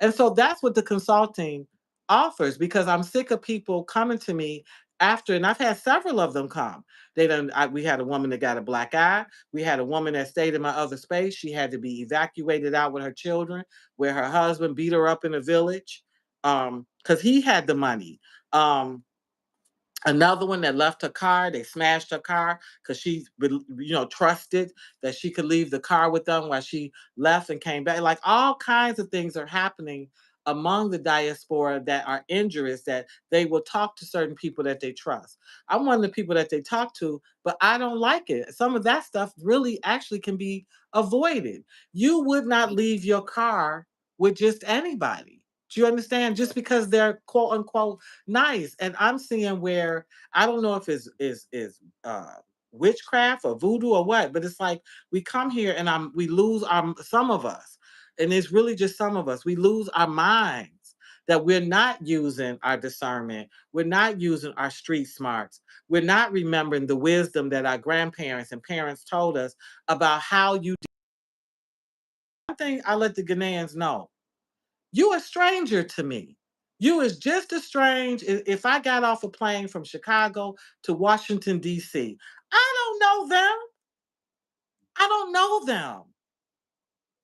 And so that's what the consulting offers because I'm sick of people coming to me after, and I've had several of them come. We had a woman that got a black eye. We had a woman that stayed in my other space. She had to be evacuated out with her children, where her husband beat her up in a village because he had the money. Another one that left her car, they smashed her car because trusted that she could leave the car with them while she left and came back. Like all kinds of things are happening among the diaspora that are injurious that they will talk to certain people that they trust. I'm one of the people that they talk to, but I don't like it. Some of that stuff really actually can be avoided. You would not leave your car with just anybody. Do you understand? Just because they're quote unquote nice. And I'm seeing where I don't know if it's witchcraft or voodoo or what, but it's like we come here and we lose our some of us, and it's really just some of us. We lose our minds that we're not using our discernment, we're not using our street smarts, we're not remembering the wisdom that our grandparents and parents told us about how you. One thing I let the Ghanaians know you a stranger to me. You is just as strange if I got off a plane from Chicago to Washington, D.C. I don't know them. I don't know them.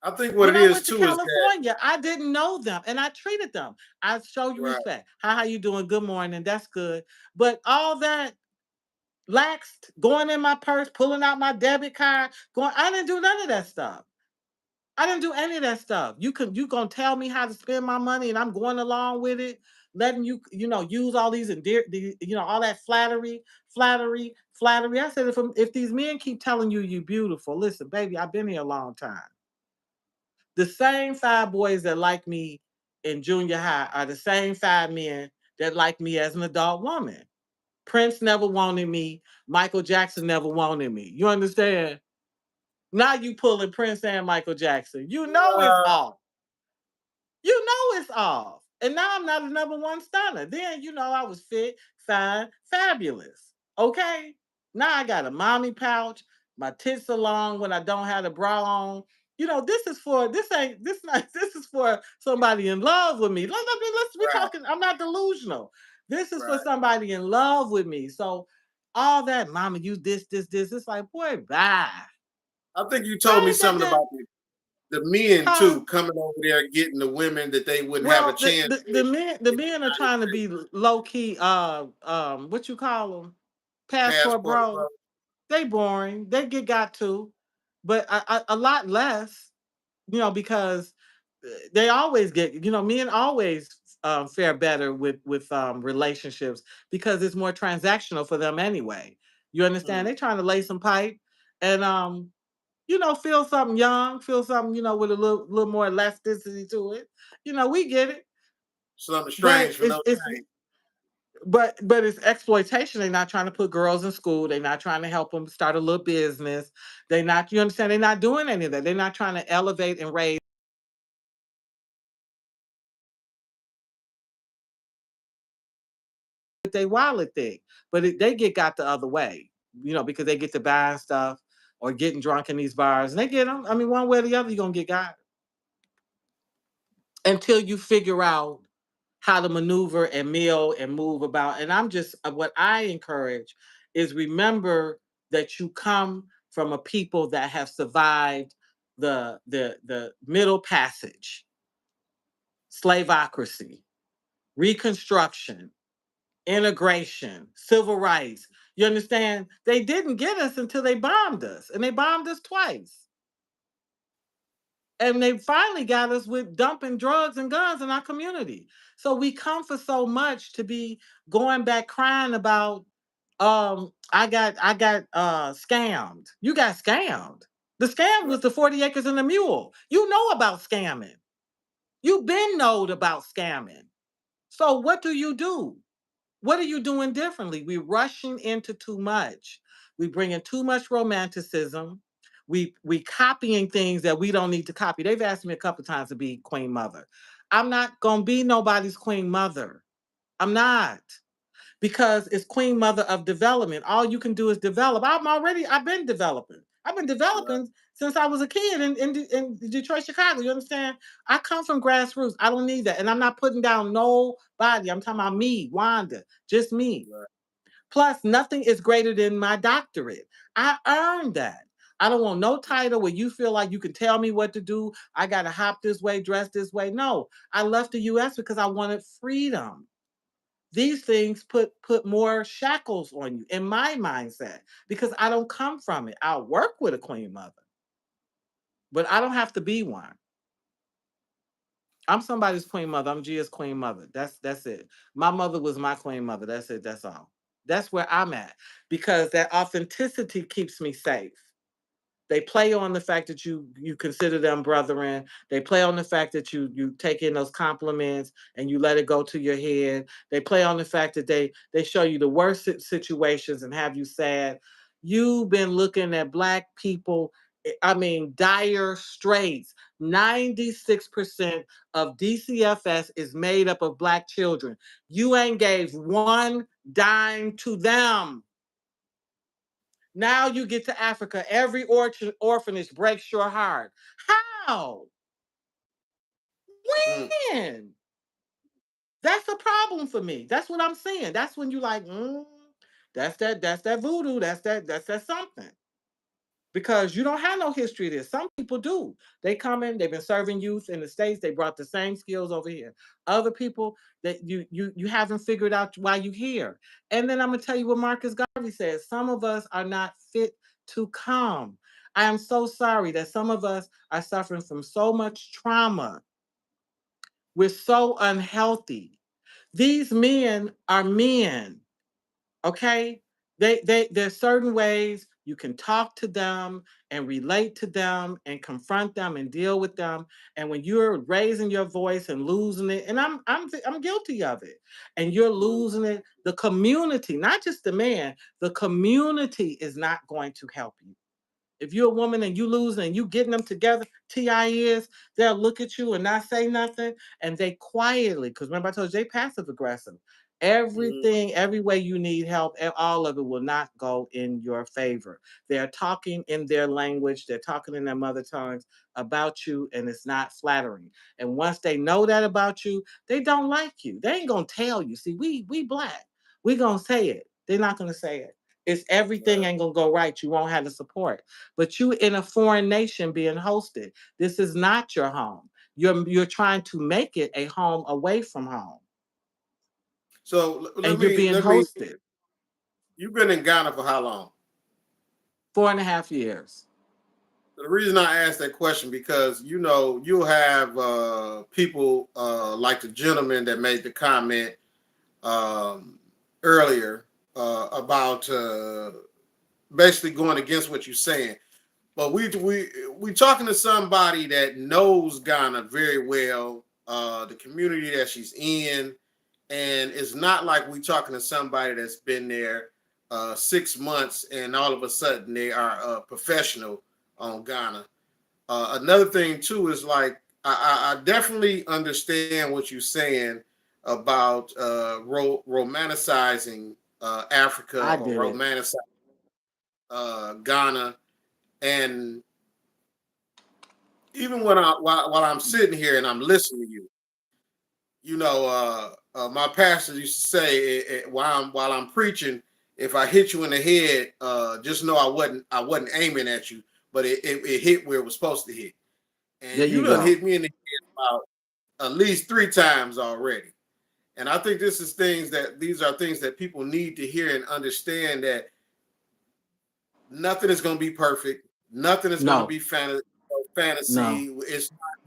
I think what When it I is went to too is that California, I didn't know them and I treated them. I show you right. respect. How you doing? Good morning. That's good. But all that laxed, going in my purse, pulling out my debit card, I didn't do none of that stuff. I didn't do any of that stuff. You gonna tell me how to spend my money, and I'm going along with it, letting use all these all that flattery. I said if these men keep telling you you beautiful, listen, baby, I've been here a long time. The same five boys that like me in junior high are the same five men that like me as an adult woman. Prince never wanted me. Michael Jackson never wanted me. You understand? Now you pulling Prince and Michael Jackson. You know it's Uh, off. You know it's off. And now I'm not a number one stunner. Then I was fit, fine, fabulous. Okay. Now I got a mommy pouch. My tits are long when I don't have the bra on. This is for this ain't this not this is for somebody in love with me. Let's we right, talking. I'm not delusional. This is for right. somebody in love with me. So all that, mama, you this. It's like, boy, bye. I think you told How me is that something the about the men huh? too coming over there getting the women that they wouldn't have a Well, chance with the in the men are United trying to States. be low key. What you call them? Passport Passport, bro. bro. They boring. They get got to, but a lot less. Because they always get. Men always fare better with relationships because it's more transactional for them anyway. You understand? Mm. They trying to lay some pipe and feel something young, feel something with a little more elasticity to it. We get it. Something But strange for no it's change. but it's exploitation. They're not trying to put girls in school. They're not trying to help them start a little business. They're not, you understand? They're not doing any of that. They're not trying to elevate and raise their wallet thick, but they get got the other way, because they get to buying stuff or getting drunk in these bars, and they get them. I mean, one way or the other, you're gonna get got until you figure out how to maneuver and mill and move about. And I'm just what I encourage is remember that you come from a people that have survived the Middle Passage, slaveocracy, Reconstruction, integration, civil rights. You understand? They didn't get us until they bombed us, and they bombed us twice. And they finally got us with dumping drugs and guns in our community. So we come for so much to be going back crying about I got scammed. You got scammed. The scam Right. was the 40 acres and the mule. You know about scamming. You've been knowed about scamming. So what do you do? What are you doing differently? We're rushing into too much. We bring in too much romanticism. We copying things that we don't need to copy. They've asked me a couple of times to be queen mother. I'm not gonna be nobody's queen mother. I'm not, because it's queen mother of development. All you can do is develop. I've been developing. I've been Right. developing since I was a kid in Detroit, Chicago. You understand? I come from grassroots. I don't need that. And I'm not putting down nobody. I'm talking about me, Wanda, just me. Right. Plus, nothing is greater than my doctorate. I earned that. I don't want no title where you feel like you can tell me what to do. I got to hop this way, dress this way. No, I left the US because I wanted freedom. These things put more shackles on you in my mindset because I don't come from it. I'll work with a queen mother, but I don't have to be one. I'm somebody's queen mother. I'm Gia's queen mother. That's it. My mother was my queen mother. That's it. That's all. That's where I'm at because that authenticity keeps me safe. They play on the fact that you consider them brethren. They play on the fact that you take in those compliments and you let it go to your head. They play on the fact that they show you the worst situations and have you sad. You've been looking at black people, I mean, dire straits. 96% of DCFS is made up of black children. You ain't gave one dime to them. Now you get to Africa, every orphanage breaks your heart. How? Mm. When? That's a problem for me. That's what I'm saying. That's when you like, that's that voodoo. That's that something. Because you don't have no history of this. Some people do. They come in, they've been serving youth in the States, they brought the same skills over here. Other people that you haven't figured out why you're here. And then I'm gonna tell you what Marcus Garvey says. Some of us are not fit to come. I am so sorry that some of us are suffering from so much trauma. We're so unhealthy. These men are men. Okay, there's certain ways you can talk to them and relate to them and confront them and deal with them. And when you're raising your voice and losing it, and I'm guilty of it, and you're Mm. losing it, the community, not just the man, the community is not going to help you. If you're a woman and you lose and you getting them together, TI is, they'll look at you and not say nothing. And they quietly, because remember I told you they passive aggressive. Mm. Everything, every way you need help, and all of it will not go in your favor. They're talking in their language, they're talking in their mother tongues about you, and it's not flattering. And once they know that about you, they don't like you. They ain't gonna tell you. See, we black. We gonna say it. They're not gonna say it. It's everything Right. ain't gonna go right. You won't have the support, but you in a foreign nation being hosted. This is not your home. You're trying to make it a home away from home, So let and you're me being let me. hosted You've been in Ghana for how long? 4.5 years. The reason I asked that question because you'll have people like the gentleman that made the comment um, earlier about basically going against what you're saying. But we talking to somebody that knows Ghana very well, the community that she's in, and it's not like we talking to somebody that's been there 6 months and all of a sudden they are a professional on Ghana. Another thing too is like I definitely understand what you're saying about romanticizing Africa I or did it. romanticizing Ghana, and even when while I'm sitting here and I'm listening to you, my pastor used to say while I'm preaching, if I hit you in the head, just know I wasn't aiming at you, but it hit where it was supposed to hit. And There you you done go. hit me in the head about at least 3 times already. And I think these are things that people need to hear and understand that nothing is going to be perfect. Nothing is going to No, be fantasy. no.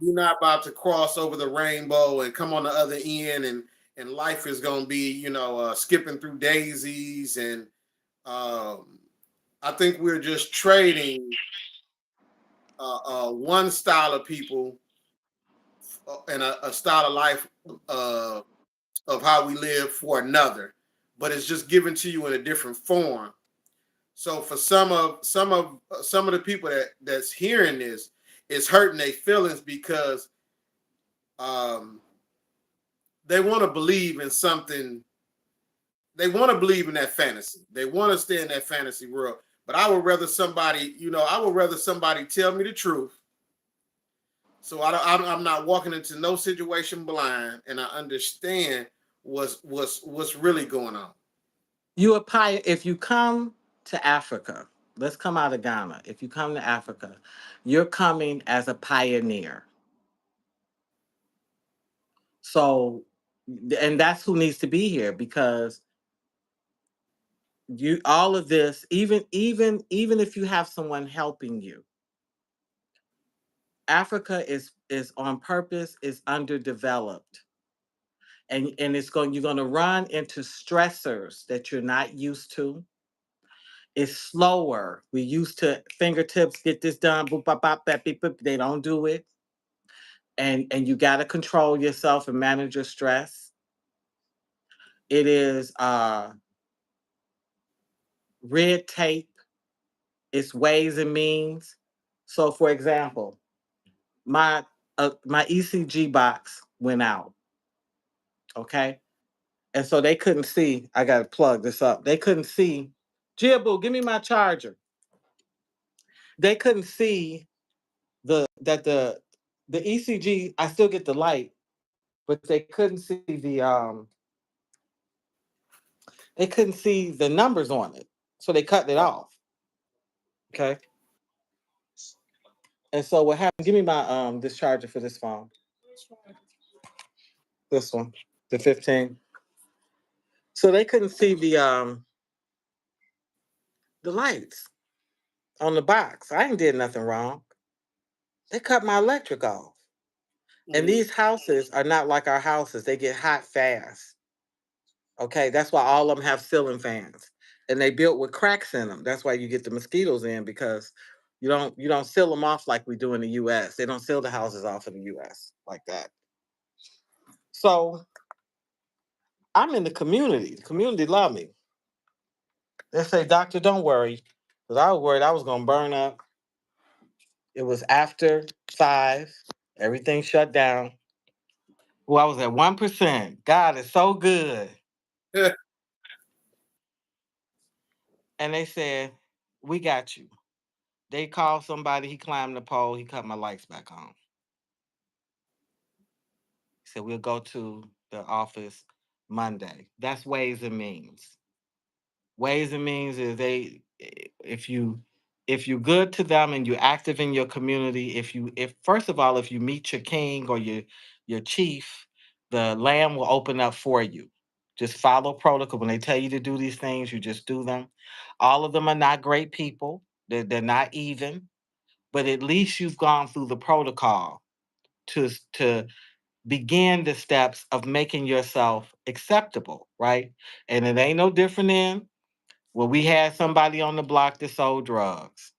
You're not about to cross over the rainbow and come on the other end, and life is going to be skipping through daisies. And um, I think we're just trading one style of people and a style of life uh, of how we live for another, but it's just given to you in a different form. So for some of the people that's hearing this, it's hurting their feelings because um, they want to believe in something. They want to believe in that fantasy. They want to stay in that fantasy world. But I would rather somebody tell me the truth. So I'm not walking into no situation blind, and I understand what's really going on. You a pioneer. If you come to Africa, let's come out of Ghana. If you come to Africa, you're coming as a pioneer. So, and that's who needs to be here because you all of this, even if you have someone helping you, Africa is on purpose, is underdeveloped. And you're going to run into stressors that you're not used to. It's slower. We used to fingertips, get this done, boop, bop, bop, bap, beep, boop. They don't do it. And you got to control yourself and manage your stress. It is red tape, it's ways and means. So for example, my ECG box went out, okay? And so they couldn't see, I got to plug this up. They couldn't see, Jibble, give me my charger. They couldn't see the ECG, I still get the light, but they couldn't see they couldn't see the numbers on it. So they cut it Uh, off. Okay. And so what happened? Give me my this charger for this phone. This one, the 15. So they couldn't see the lights on the box. I ain't did nothing wrong. They cut my electric off. And mhm. these houses are not like our houses. They get hot fast. Okay, that's why all of them have ceiling fans, and they built with cracks in them. That's why you get the mosquitoes in because you don't seal them off like we do in the U.S. They don't seal the houses off in the U.S. like that. So I'm in the community. The community love me. They say, "Doctor, don't worry," because I was worried I was gonna burn up. It was after 5. Everything shut down. Well, I was at 1%. God is so good. And they said, "We got you." They called somebody, he climbed the pole, he cut my lights back on. He said, "We'll go to the office Monday." That's ways and means. Ways and means is if you if you're good to them and you're active in your community, if first of all, if you meet your king or your chief, the land will open up for you. Just follow protocol. When they tell you to do these things, you just do them. All of them are not great people. They're not even, but at least you've gone through the protocol to begin the steps of making yourself acceptable, right? And it ain't no different than when we had somebody on the block that sold drugs.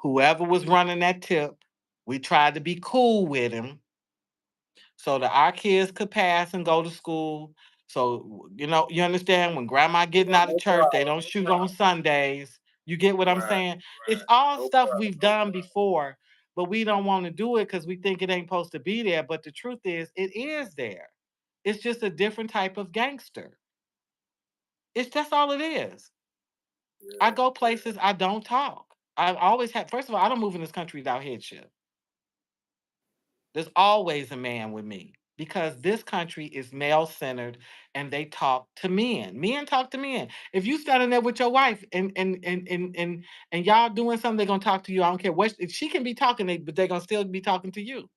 Whoever was running that tip, we tried to be cool with him so that our kids could pass and go to school. So, you understand when grandma getting out of No church, they problem. don't shoot on Sundays. You get what I'm Right. saying? It's all No stuff problem. we've done before, but we don't want to do it because we think it ain't supposed to be there. But the truth is, it is there. It's just a different type of gangster. It's That's all it is. I Yeah. go places, I don't talk. I've always had, first of all, I don't move in this country without headship. There's always a man with me because this country is male centered and they talk to men. Men talk to men. If you standing there with your wife and y'all doing something, they're gonna talk to you. I don't care what she can be talking, but they're gonna still be talking to you.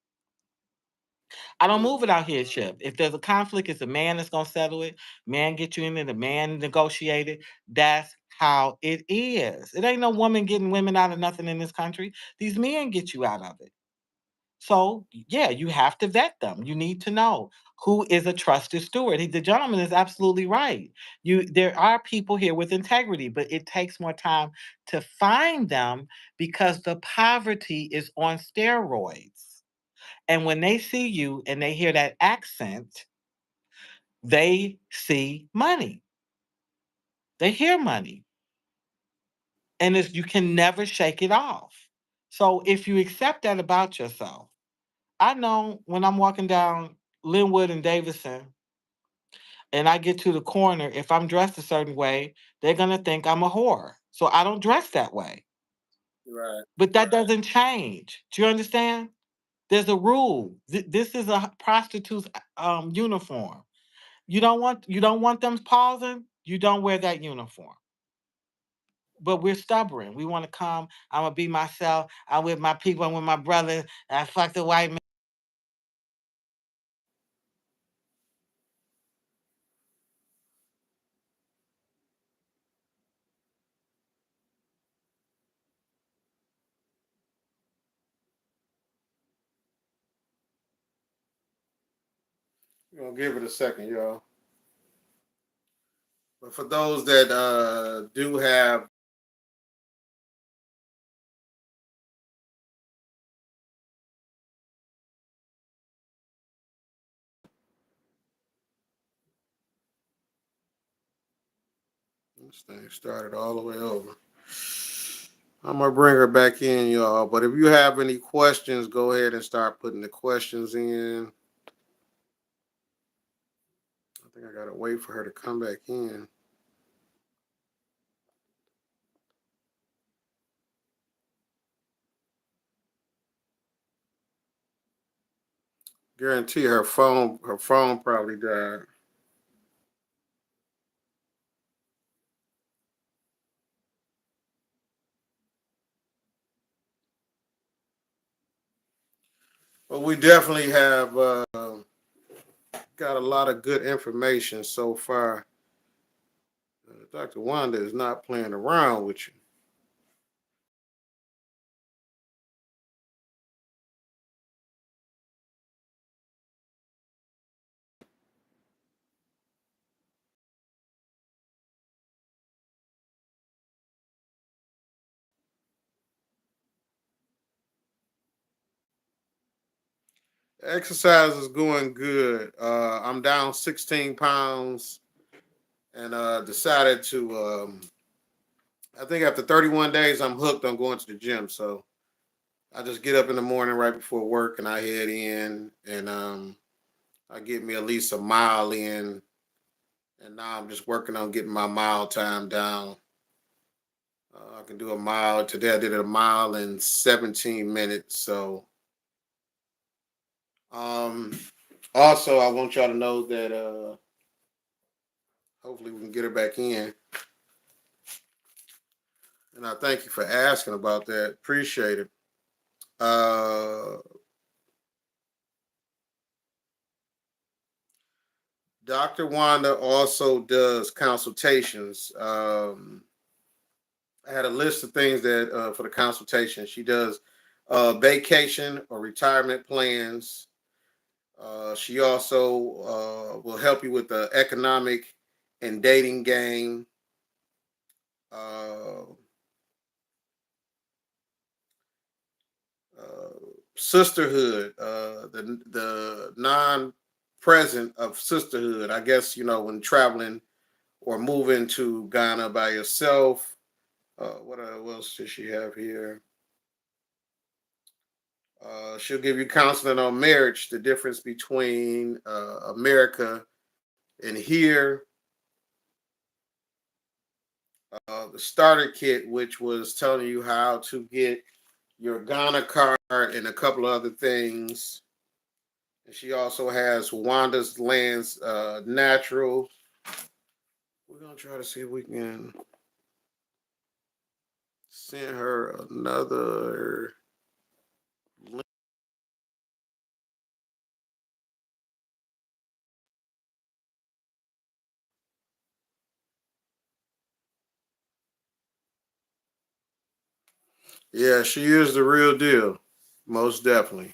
I don't Mm. move without headship. If there's a conflict, it's a man that's gonna settle it. Man get you in there, the man negotiate it. That's how it is. It ain't no woman getting women out of nothing in this country. These men get you out of it. So, yeah, you have to vet them. You need to know who is a trusted steward. The gentleman is absolutely right. There are people here with integrity, but it takes more time to find them because the poverty is on steroids. And when they see you and they hear that accent, they see money. They hear money. And you can never shake it off. So if you accept that about yourself, I know when I'm walking down Linwood and Davison and I get to the corner, if I'm dressed a certain way, they're going to think I'm a whore. So I don't dress that way. Right. But that doesn't change. Do you understand? There's a rule. This is a prostitute's uniform. You don't want them pausing. You don't wear that uniform. But we're stubborn. We want to come. I'm gonna be myself. I'm with my people. I'm with my brother. I fuck the white man. We're gonna give it a second, y'all. But for those that do have, this thing started all the way over. I'm gonna bring her back in, y'all. But if you have any questions, go ahead and start putting the questions in. I think I gotta wait for her to come back in. Guarantee her phone probably died. But we definitely have got a lot of good information so far. Dr. Wanda is not playing around with you. Exercise is going good. I'm down 16 pounds and decided to, I think after 31 days, I'm hooked on going to the gym. So I just get up in the morning right before work and I head in and I get me at least a mile in. And now I'm just working on getting my mile time down. I can do a mile. Today I did a mile in 17 minutes. So um, also, I want y'all to know that hopefully we can get her back in. And I thank you for asking about that. Appreciate it. Uh, Dr. Wanda also does consultations. I had a list of things that for the consultation. She does vacation or retirement plans. She also will help you with the economic and dating game. Uh, uh, Sisterhood, the non-present of sisterhood. I guess when traveling or moving to Ghana by yourself. What else does she have here? She'll give you counseling on marriage, the difference between America and here. The starter kit, which was telling you how to get your Ghana card and a couple of other things. And she also has Wanda's Lands Natural. We're gonna try to see if we can send her another link. Yeah, she is the real deal, most definitely.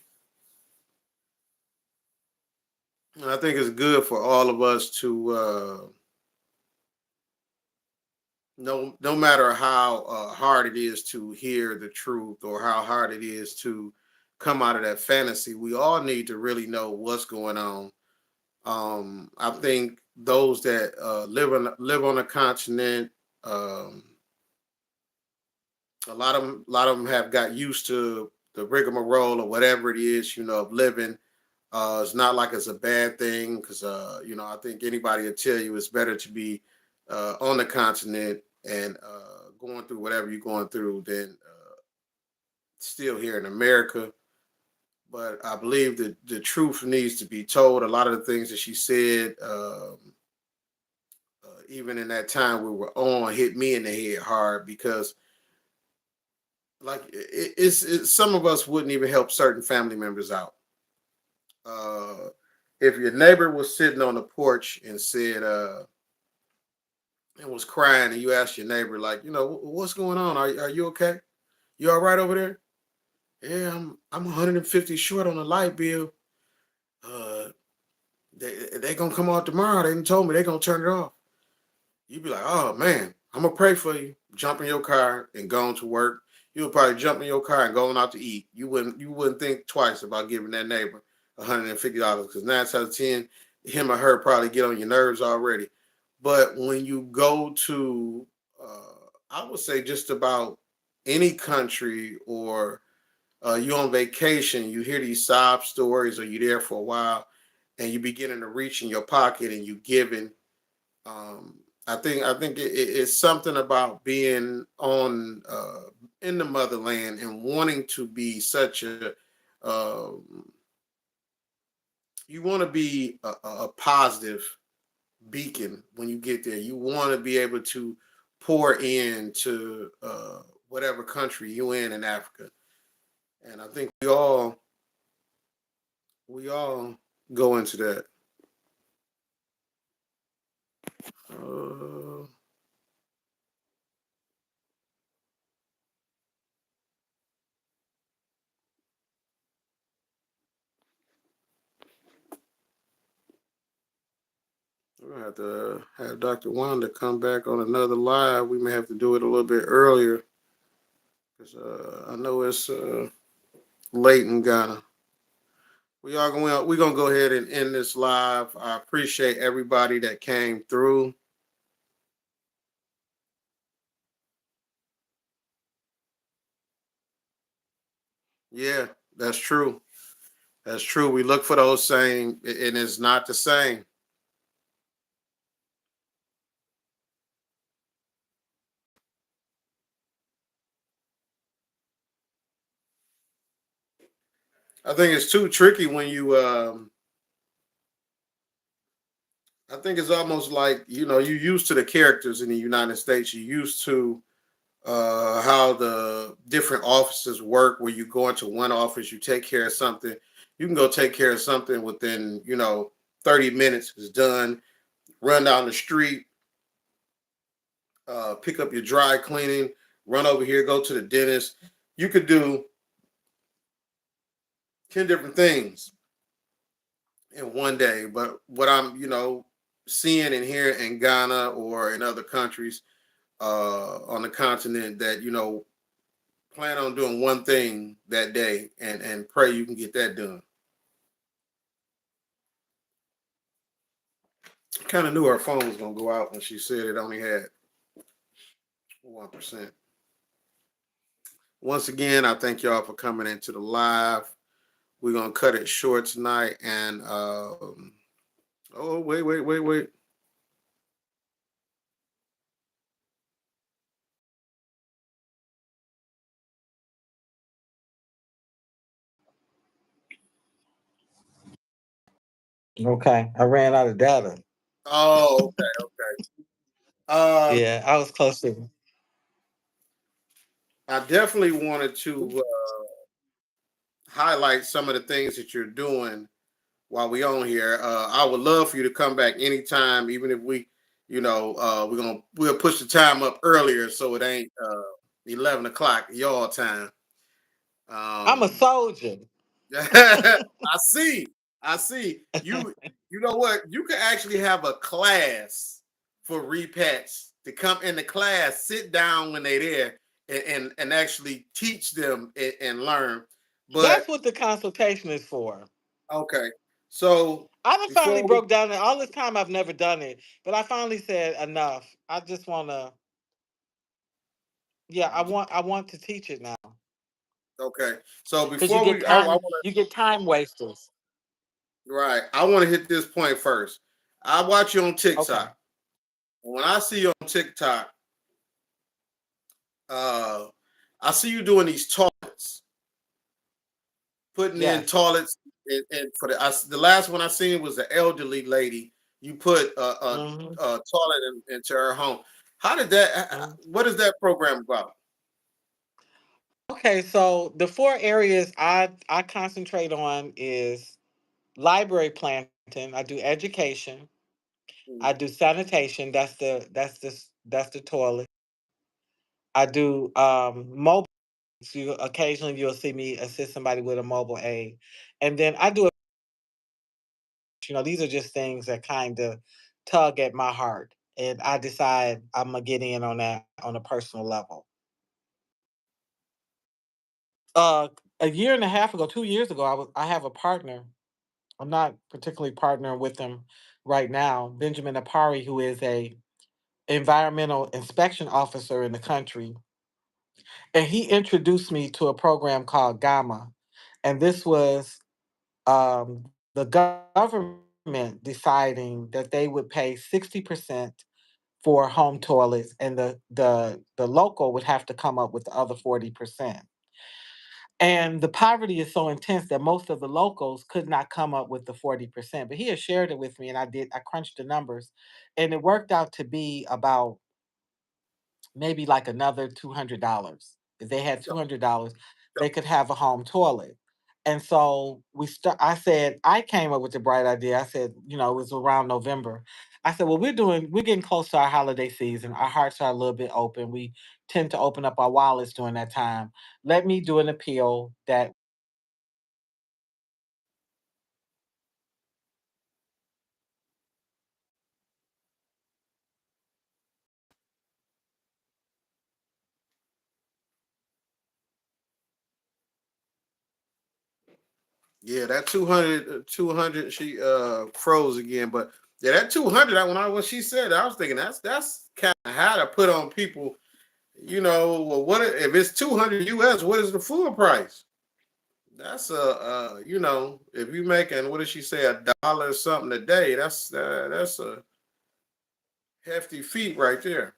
And I think it's good for all of us to no matter how hard it is to hear the truth or how hard it is to come out of that fantasy, we all need to really know what's going on. I think those that live on a continent, um, a lot of them have got used to the rigmarole or whatever it is, of living. It's not like it's a bad thing because I think anybody will tell you it's better to be on the continent and going through whatever you're going through than still here in America. But I believe that the truth needs to be told. A lot of the things that she said, even in that time we were on, hit me in the head hard because, like, it's some of us wouldn't even help certain family members out. Uh, if your neighbor was sitting on the porch and said, and was crying, and you asked your neighbor, like, what's going on? Are you okay? You all right over there? Yeah, I'm 150 short on the light bill. Uh, they gonna come out tomorrow. They done told me they gonna turn it off. You'd be like, oh man, I'm gonna pray for you. Jump in your car and go on to work. You would probably jump in your car and going out to eat. You wouldn't think twice about giving that neighbor $150 because 9 out of 10, him or her probably get on your nerves already. But when you go to, I would say just about any country or you on vacation, you hear these sob stories or you there for a while and you beginning to reach in your pocket and you giving. um, I think it's something about being on in the motherland and wanting to be such a you want to be a positive beacon when you get there. You want to be able to pour into whatever country you in Africa, and I think we all go into that. Uh, we're gonna have to have Dr. Wanda come back on another live. We may have to do it a little bit earlier because I know it's late in Ghana. We gonna go ahead and end this live. I appreciate everybody that came through. Yeah, that's true. That's true. We look for those same, and it's not the same. I think it's too tricky when you. I think it's almost like you used to the characters in the United States. You used to how the different offices work. Where you go into one office, you take care of something. You can go take care of something within 30 minutes. It's done. Run down the street, pick up your dry cleaning, run over here, go to the dentist. You could do 10 different things in one day. But what I'm, seeing and hearing in Ghana or in other countries on the continent that, plan on doing one thing that day and pray you can get that done. Kind of knew her phone was going to go out when she said it only had 1%. Once again, I thank y'all for coming into the live. We're gonna cut it short tonight. And oh, wait. Okay, I ran out of data. Oh, okay. Yeah, I was close to. I definitely wanted to highlight some of the things that you're doing while we on here. I would love for you to come back anytime, even if we'll push the time up earlier so it ain't 11 o'clock y'all time. I'm a Um, soldier. I see. I see. You know what? You can actually have a class for repats to come in the class, sit down when they're there, and actually teach them and learn. But That's what the consultation is for. okay, so I done finally before we broke down, and all this time I've never done it, but I finally said enough. I just want to. Yeah, I want to teach it now okay, so because you before get we, I time. want You get time wasters. to right, I want to hit this point first. I watch you on Okay. TikTok. When I see you on TikTok, uh, I see you doing these toilets, putting in Yes. toilets, and for the last one I seen was the elderly lady. You put Hmm. a toilet into her home. How did that? What is that program about? Okay, so the four areas I concentrate on is library planting. I do education. I Mhm. do sanitation. That's the toilet. I do mobile. So occasionally you'll see me assist somebody with a mobile aid, and then I do. These are just things that kind of tug at my heart, and I decide I'm gonna get in on that on a personal level. A year and a half ago, 2 years ago, I have a partner. I'm not particularly partnering with him right now, Benjamin Apari, who is a environmental inspection officer in the country, and he introduced me to a program called Gamma, and this was the government deciding that they would pay 60% for home toilets, and the local would have to come up with the other 40%. And the poverty is so intense that most of the locals could not come up with the 40%. But he had shared it with me, and I crunched the numbers, and it worked out to be about maybe like another $200. If they had So, $200, so, they could have a home toilet. And so I said, I came up with the bright idea. I said, it was around November. I said, well, we're getting close to our holiday season. Our hearts are a little bit open. We tend to open up our wallets during that time. Let me do an appeal that. yeah, that 200, she froze again. But yeah, that 200, when she said, I was thinking that's kind of high to put on people. Well, what if it's 200 US? What is the full price? That's if you making, what did she say, $1 or something a day? That's a hefty feat right there.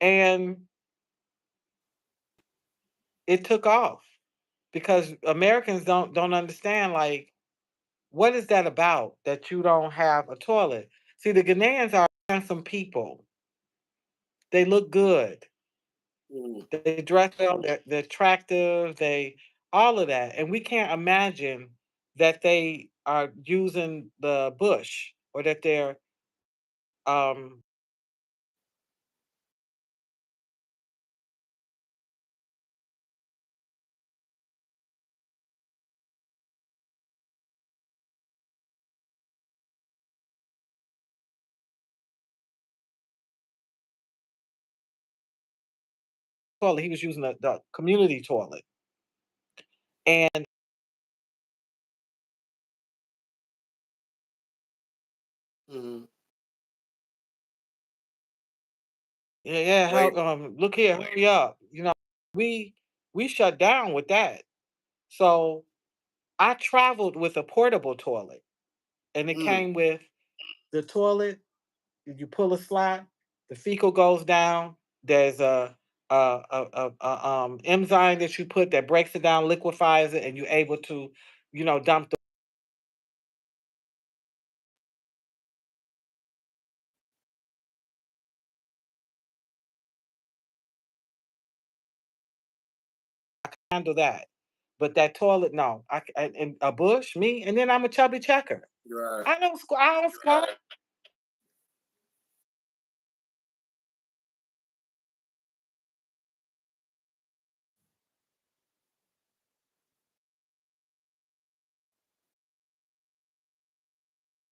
And it took off because Americans don't understand, like, what is that about that you don't have a toilet? See, the Ghanaians are handsome people. They look good. Mm. They dress well. They're attractive. They all of that, and we can't imagine that they are using the bush or that they're um toilet. He was using the community toilet. And Mhm. yeah, yeah, Wait. look here, hurry up. We we shut down with that. So I traveled with a portable toilet, and it Mm. came with the toilet. You pull a slot, the fecal goes down. There's a enzyme that you put that breaks it down, liquefies it, and you're able to, dump the handle that. But that toilet, no. And a bush, me, and then I'm a chubby checker. Right. I don't squat.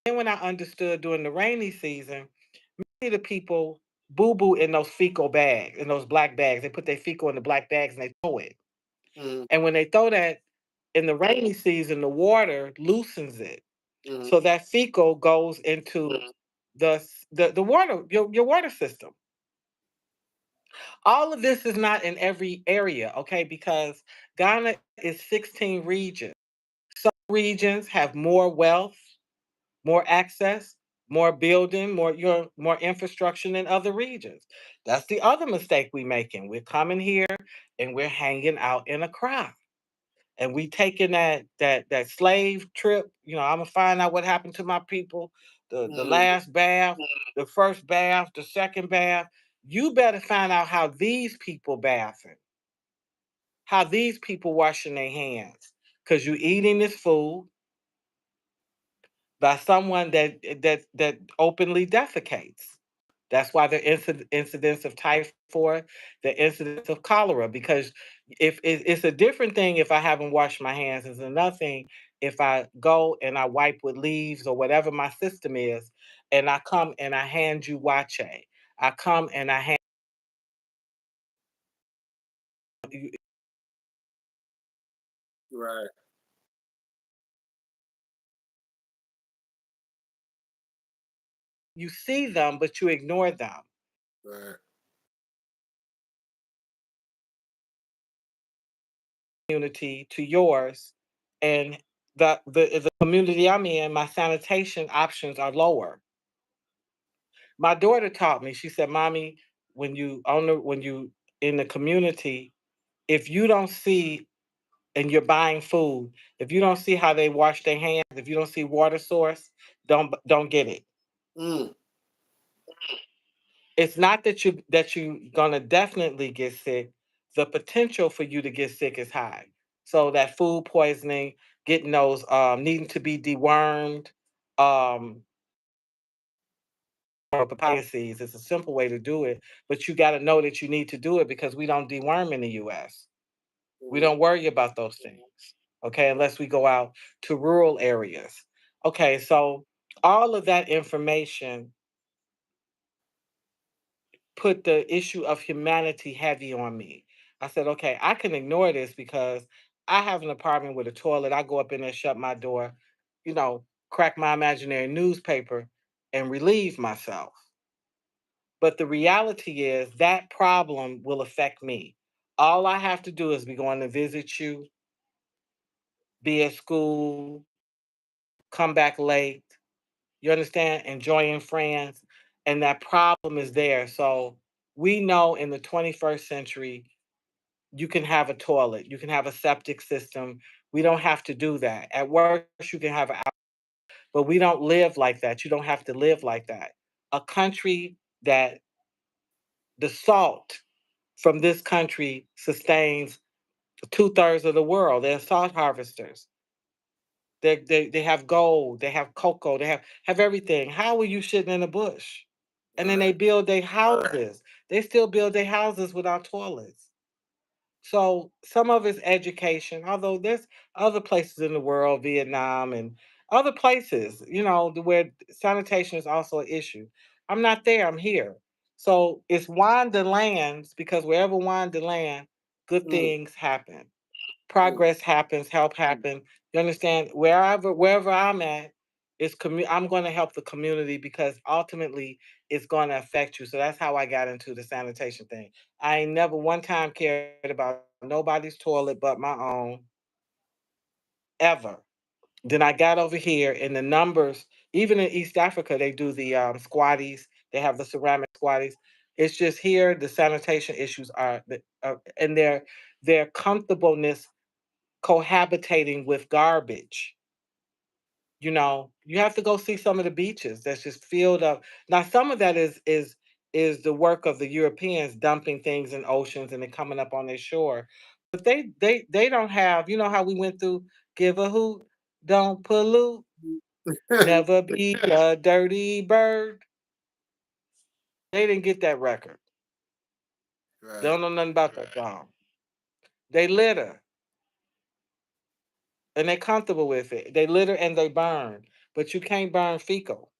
Then when I understood during the rainy season, many of the people boo boo in those fecal bags, in those black bags. They put their fecal in the black bags and they throw it. Mhm. And when they throw that in the rainy season, the water loosens it. Mhm. So that fecal goes into the water, your water system. All of this is not in every area, okay? Because Ghana is 16 regions. Some regions have more wealth, more access, more building, more infrastructure than other regions. That's the other mistake we making. We're coming here and we're hanging out in a crowd. And we taking that slave trip. I'm gonna find out what happened to my people. The Mhm. last bath, the first bath, the second bath. You better find out how these people bathing, how these people washing their hands, because you eating this food by someone that openly defecates. That's why the incidence of typhoid, the incidence of cholera, because if it's a different thing if I haven't washed my hands, it's another thing if I go and I wipe with leaves or whatever my system is, and I come and I hand you wache. I come and I hand you, Right. you see them, but you ignore them. Right. Community to yours, and the community I'm in, my sanitation options are lower. My daughter taught me. She said, "Mommy, when you in the community, if you don't see and you're buying food, if you don't see how they wash their hands, if you don't see water source, don't get it. Mm. It's not that you gonna definitely get sick. The potential for you to get sick is high. So that food poisoning, getting those needing to be dewormed, um, or papaya seeds. It's a simple way to do it, but you got to know that you need to do it because we don't deworm in the U.S. We Mhm. don't worry about those things, okay, unless we go out to rural areas. Okay, so all of that information put the issue of humanity heavy on me. I said, okay, I can ignore this because I have an apartment with a toilet. I go up in there, shut my door, crack my imaginary newspaper and relieve myself. But the reality is that problem will affect me. All I have to do is be going to visit you, be at school, come back late. You understand? Enjoying friends. And that problem is there. So we know in the 21st century, you can have a toilet, you can have a septic system. We don't have to do that. At worst, you can have but we don't live like that. You don't have to live like that. A country that the salt from this country sustains two-thirds of the world. They're salt harvesters. They have gold, they have cocoa, they have everything. How are you sitting in a bush? And then they Right. build their houses. They still build their houses without toilets. So some of it's education, although there's other places in the world, Vietnam and other places, where sanitation is also an issue. I'm not there, I'm here. So it's Wanda lands because wherever Wanda land, good Mm, things happen. mm. Progress happens, help happen. You understand? Wherever I'm at, I'm going to help the community because ultimately it's going to affect you. So that's how I got into the sanitation thing. I ain't never one time cared about nobody's toilet but my own ever. Then I got over here, and the numbers, even in East Africa, they do the squatties. They have the ceramic squatties. It's just here the sanitation issues and their comfortableness cohabitating with garbage. You have to go see some of the beaches that's just filled up. Now, some of that is the work of the Europeans dumping things in oceans and then coming up on their shore. But they don't have. You know how we went through give a hoot, don't pollute, never be a dirty bird. They didn't get that record. They Right, don't know nothing about that song. They litter and they're comfortable with it. They litter and they burn, but you can't burn fecal.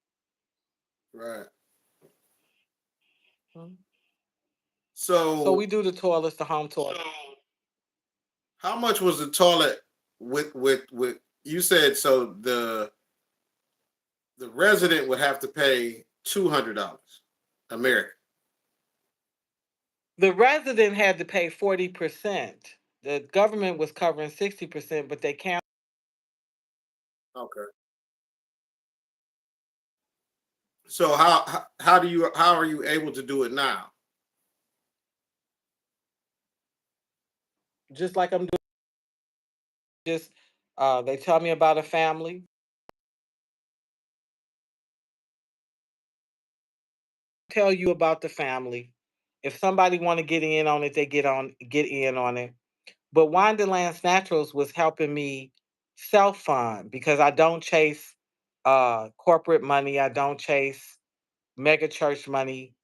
right. Mhm. So So, we do the toilets, the home toilet. how much was the toilet with you said so the resident would have to pay $200 American. The resident had to pay 40%. The government was covering 60%, but they can't. Okay. So how do you how are you able to do it now? Just like I'm doing. Just they tell me about a family. Tell you about the family. If somebody want to get in on it, they get in on it. But Wonderlands Naturals was helping me self fund because I don't chase corporate money. I don't chase mega church money.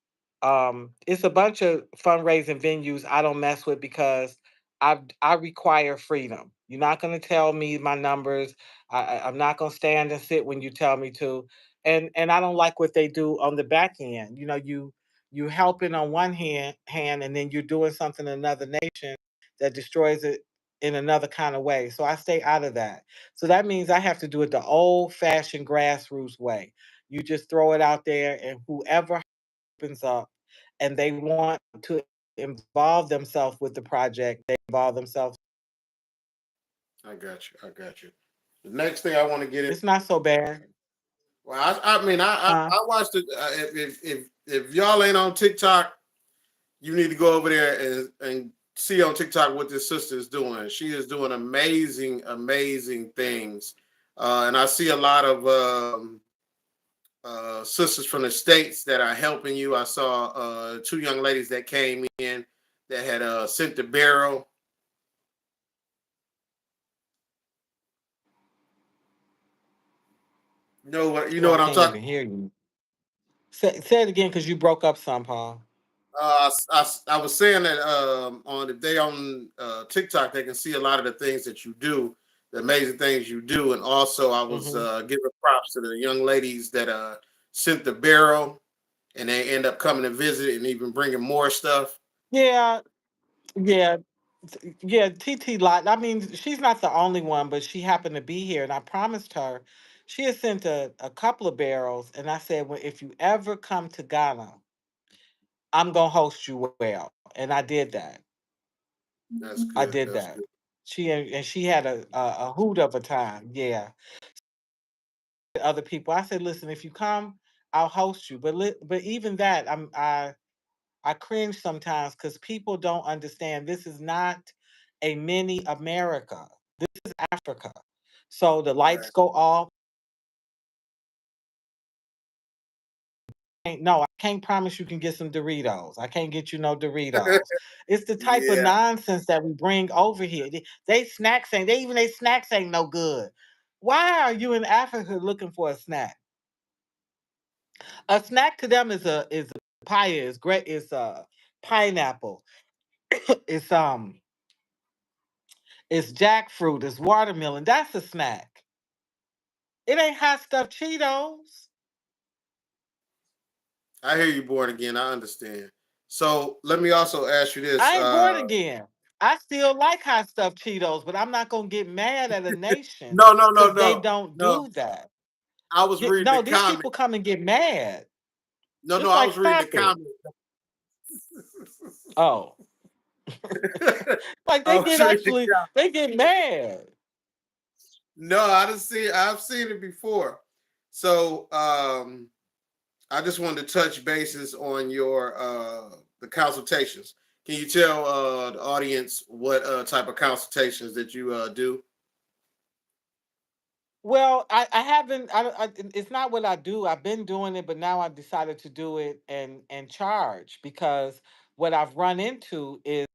It's a bunch of fundraising venues I don't mess with because I require freedom. You're not going to tell me my numbers. I'm not going to stand and sit when you tell me to. And I don't like what they do on the back end. You helping on one hand, and then you're doing something in another nation that destroys it in another kind of way. So I stay out of that. So that means I have to do it the old fashioned grassroots way. You just throw it out there, and whoever opens up and they want to involve themselves with the project, they involve themselves. I got you. I got you. The next thing I want to get It's it. not so bad. Well, I mean, Huh? I watched it. If y'all ain't on TikTok, you need to go over there and see on TikTok what this sister is doing. She is doing amazing things, and I see a lot of sisters from the states that are helping you. I saw two young ladies that came in that had sent the barrel. You Oh, know I what I'm can't talking. even hear you. Say it again because you broke up some, Paul. I was saying that on if they on TikTok, they can see a lot of the things that you do, the amazing things you do, and also I was Hmm. giving props to the young ladies that sent the barrel, and they end up coming to visit and even bringing more stuff. Yeah, yeah, yeah. TT Lot. I mean, she's not the only one, but she happened to be here, and I promised her. She had sent a couple of barrels, and I said, well, if you ever come to Ghana, I'm gonna host you well, and I did that. That's I good. did That's that. good. And she had a hoot of a time. Yeah, other people. I said, listen, if you come, I'll host you. But even that, I cringe sometimes because people don't understand. This is not a mini America. This is Africa. So the lights Right. go off. No, I can't promise you can get some Doritos. I can't get you no Doritos. It's the type of Yeah. nonsense that we bring over here. They snacks ain't they even they snacks ain't no good. Why are you in Africa looking for a snack? A snack to them is a papaya, is great, is pineapple, it's it's jackfruit, it's watermelon. That's a snack. It ain't hot stuff Cheetos. I hear you, born again. I understand. So let me also ask you this. I ain't born again. I still like hot stuffed Cheetos, but I'm not gonna get mad at a nation No, no, no, because they no, don't no. do that. I was reading the No, these comment. people come and get mad. No, no, It's I like, was reading the stop it. comment. Oh, like I was reading the comment. they get mad. No, I didn't see. I've seen it before. So I just wanted to touch bases on your the consultations. Can you tell the audience what type of consultations that you do? Well, I haven't. It's not what I do. I've been doing it, but now I've decided to do it and charge because what I've run into is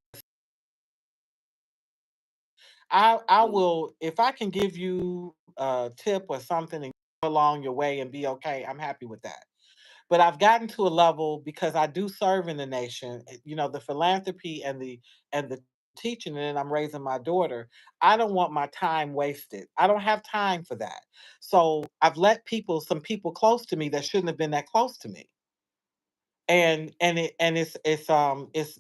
I Mm. will if I can give you a tip or something and go along your way and be okay. I'm happy with that. But I've gotten to a level because I do serve in the nation. The philanthropy and the teaching, and then I'm raising my daughter. I don't want my time wasted. I don't have time for that. So I've let some people close to me that shouldn't have been that close to me, it's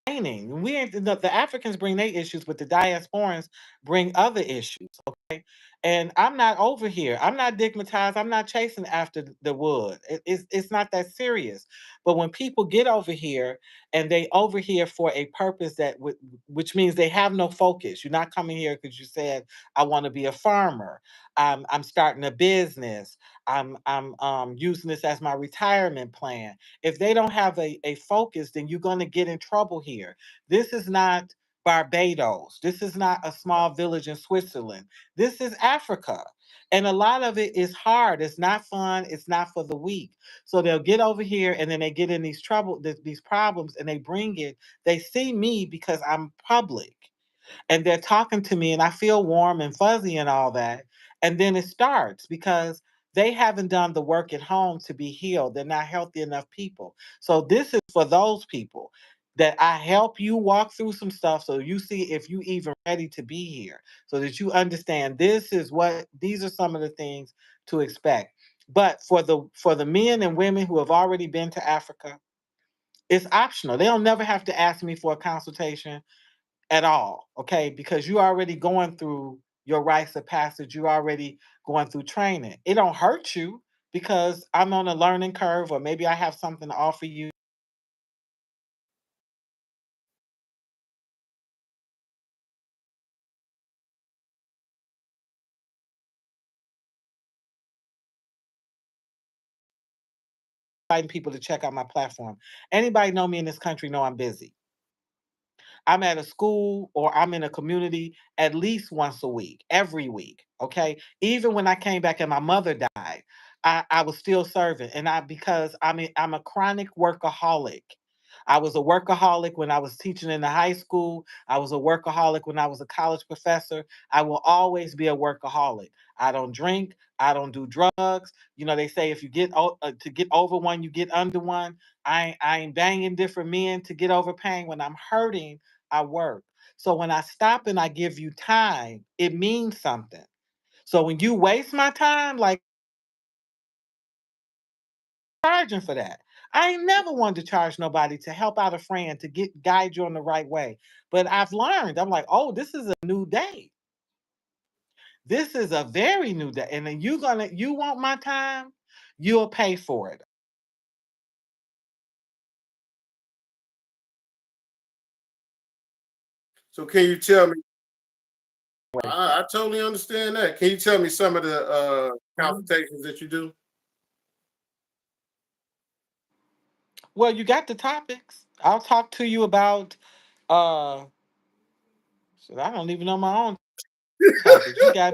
complaining. We ain't the Africans bring their issues, but the diasporans bring other issues. Okay, and I'm not over here. I'm not digmatized. I'm not chasing after the wood. It's not that serious. But when people get over here and they over here for a purpose which means they have no focus. You're not coming here because you said I want to be a farmer. I'm starting a business. I'm using this as my retirement plan. If they don't have a focus, then you're going to get in trouble here. This is not Barbados. This is not a small village in Switzerland. This is Africa. And a lot of it is hard. It's not fun. It's not for the weak. So they'll get over here and then they get in these problems and they bring it. They see me because I'm public and they're talking to me and I feel warm and fuzzy and all that. And then it starts because they haven't done the work at home to be healed. They're not healthy enough people. So this is for those people that I help you walk through some stuff so you see if you even ready to be here so that you understand these are some of the things to expect. But for the men and women who have already been to Africa, it's optional. They'll never have to ask me for a consultation at all, okay? Because you're already going through your rites of passage. You're already going through training. It don't hurt you because I'm on a learning curve, or maybe I have something to offer you. Inviting people to check out my platform. Anybody know me in this country know I'm busy. I'm at a school or I'm in a community at least once a week, every week. Okay. Even when I came back and my mother died, I was still serving. And because I'm a chronic workaholic. I was a workaholic when I was teaching in the high school. I was a workaholic when I was a college professor. I will always be a workaholic. I don't drink. I don't do drugs. They say if you to get over one, you get under one. I ain't banging different men to get over pain. When I'm hurting, I work. So when I stop and I give you time, it means something. So when you waste my time, like charging for that. I ain't never wanted to charge nobody to help out a friend to guide you on the right way. But I've learned, I'm like, oh, this is a new day. This is a very new day. And then you want my time, you'll pay for it. So can you tell me? I totally understand that. Can you tell me some of the consultations that you do? Well, you got the topics. I'll talk to you about uh shit, I don't even know my own topics. You got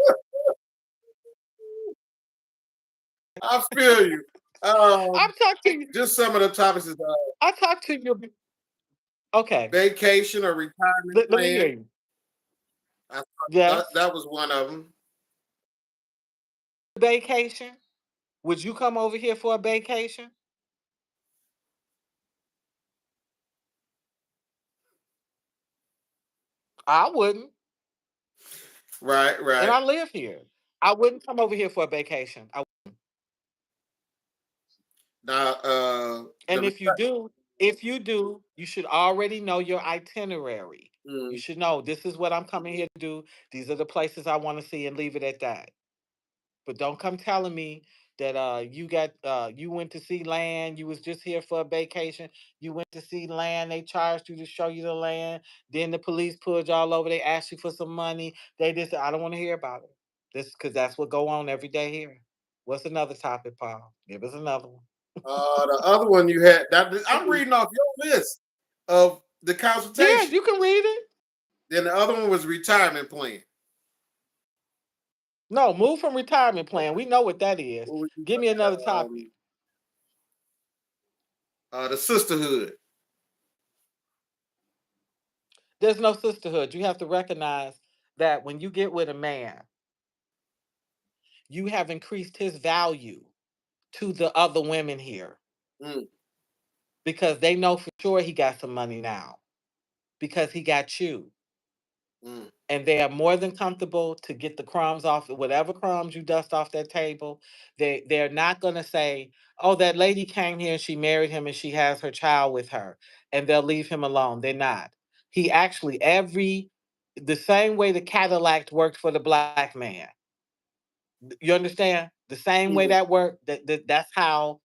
I feel you. I'll talk to you. Just some of the topics is I'll talk to you. Okay. vacation or retirement Let me hear plan. you. I thought Yes. that was one of them. Vacation. Would you come over here for a vacation? I wouldn't. Right, And right. I live here. I wouldn't come over here for a vacation. Now, And if you do, you should already know your itinerary. You mm, should know this is what I'm coming here to do. These are the places I want to see and leave it at that. But don't come telling me that you went to see land, you was just here for a vacation, you went to see land, they charged you to show you the land, then the police pulled you all over, they asked you for some money, they just I don't want to hear about it. This because that's what go on every day here. What's another topic, Paul? Give us another one. the other one you had, that, I'm reading off your list of the Yeah, consultation. you can read it. Then the other one was retirement plan. No, move from retirement plan. We know what that is. What was you Give me another topic. the sisterhood. There's no sisterhood. You have to recognize that when you get with a man, you have increased his value to the other women here Mm, because they know for sure he got some money now because he got you. mm, And they are more than comfortable to get the crumbs off whatever crumbs you dust off that table. They're not going to say, "Oh, that lady came here and she married him and she has her child with her," and they'll leave him alone. They're not. He actually every the same way the Cadillac worked for the black man. You understand? The same way mm. that worked. That's how.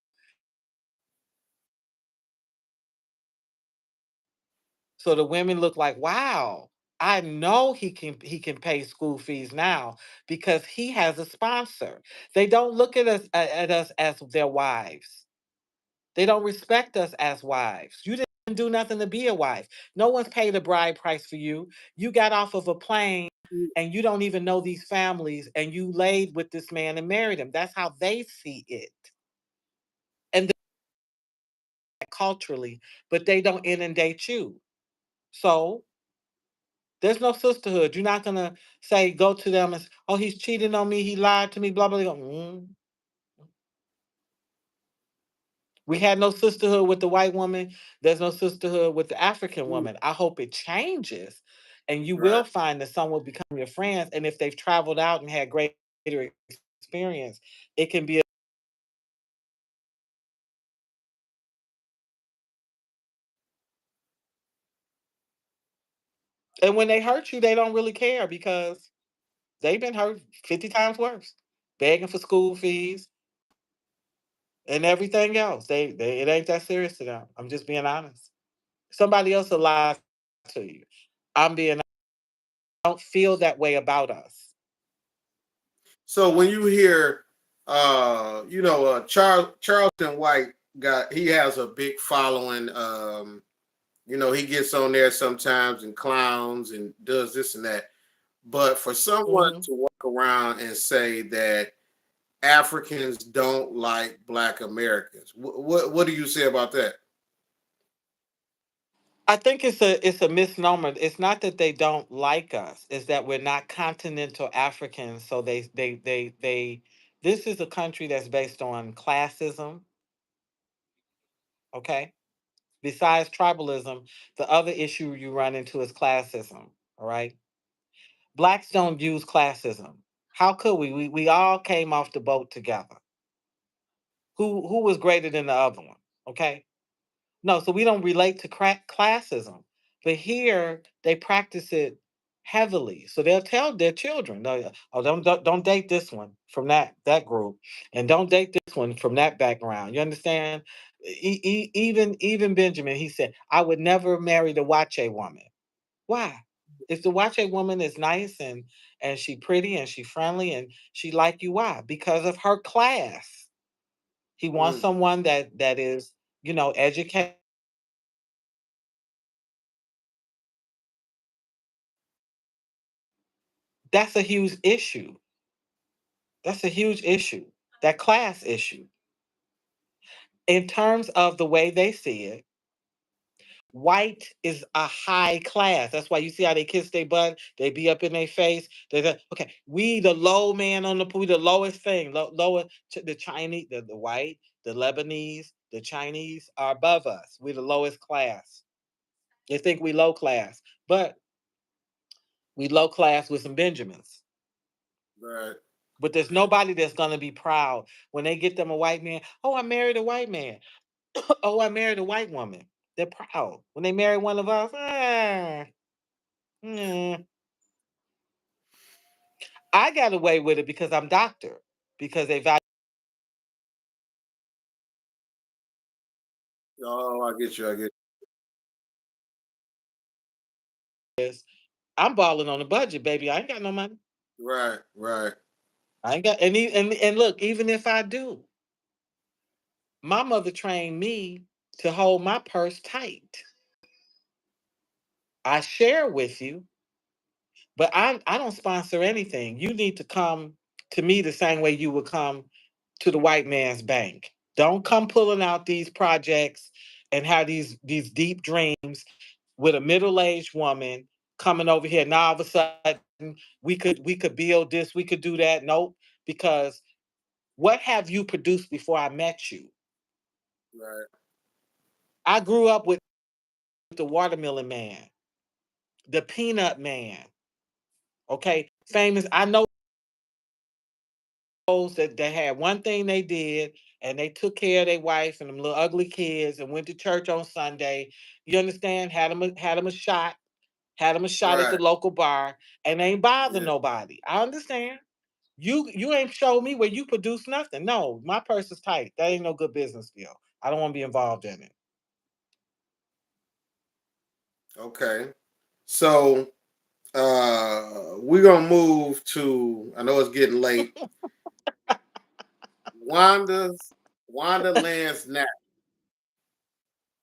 So the women look like, wow, I know he can pay school fees now because he has a sponsor. They don't look at us as their wives. They don't respect us as wives. You didn't do nothing to be a wife. No one's paid a bride price for you. You got off of a plane and you don't even know these families and you laid with this man and married him. That's how they see it. And culturally, but they don't inundate you. So there's no sisterhood. You're not gonna say go to them and oh he's cheating on me, he lied to me, blah blah blah. We had no sisterhood with the white woman. There's no sisterhood with the African Mm. woman. I hope it changes, and you Right. will find that some will become your friends. And if they've traveled out and had greater experience, it can be. And when they hurt you, they don't really care because they've been hurt 50 times worse, begging for school fees and everything else. They it ain't that serious to them. I'm just being honest. Somebody else will lie to you. I'm being don't feel that way about us. So when you hear, Charleston White he has a big following. He gets on there sometimes and clowns and does this and that. But for someone Mhm. to walk around and say that Africans don't like Black Americans, what do you say about that? I think it's a misnomer. It's not that they don't like us. It's that we're not continental Africans. So they this is a country that's based on classism, okay? Besides tribalism, the other issue you run into is classism, all right? Blacks don't use classism. How could we? We all came off the boat together. Who was greater than the other one? Okay? No, so we don't relate to classism. But here they practice it heavily. So they'll tell their children, no, oh, don't date this one from that group, and don't date this one from that background. You understand? Even Benjamin, he said, I would never marry the Wache woman. Why? If the Wache woman is nice and she pretty and she friendly and she like you, why? Because of her class. He wants Mm, someone that is, educated. That's a huge issue. That's a huge issue. That class issue. In terms of the way they see it, white is a high class. That's why you see how they kiss their butt, they be up in their face. Okay, we the low man on the pool, the lowest thing, lower the Chinese, the white, the Lebanese, the Chinese are above us. We're the lowest class. They think we low class, but we low class with some Benjamins. right. But there's nobody that's gonna be proud when they get them a white man. Oh, I married a white man. Oh, I married a white woman. They're proud. When they marry one of us, mm, I got away with it because I'm doctor. Because they value Oh, I get you. I get this. I'm balling on a budget, baby. I ain't got no money. you. Right, right. I ain't got and look, even if I do, my mother trained me to hold my purse tight. I share with you, but I don't sponsor anything. You need to come to me the same way you would come to the white man's bank. Don't come pulling out these projects and have these deep dreams with a middle-aged woman coming over here. Now all of a sudden we could build this, we could do that. Nope, because what have you produced before I met you? Right. I grew up with the watermelon man, the peanut man. Okay, famous. I know those that had one thing they did, and they took care of their wife and them little ugly kids, and went to church on Sunday. You understand? Had them a shot at the Right. local bar, and ain't bother Yeah. nobody. I understand. You ain't showed me where you produce nothing. No, my purse is tight. That ain't no good business deal. I don't want to be involved in it. Okay. So we're gonna move to, I know it's getting late. Wanda's Wonderland's Nap.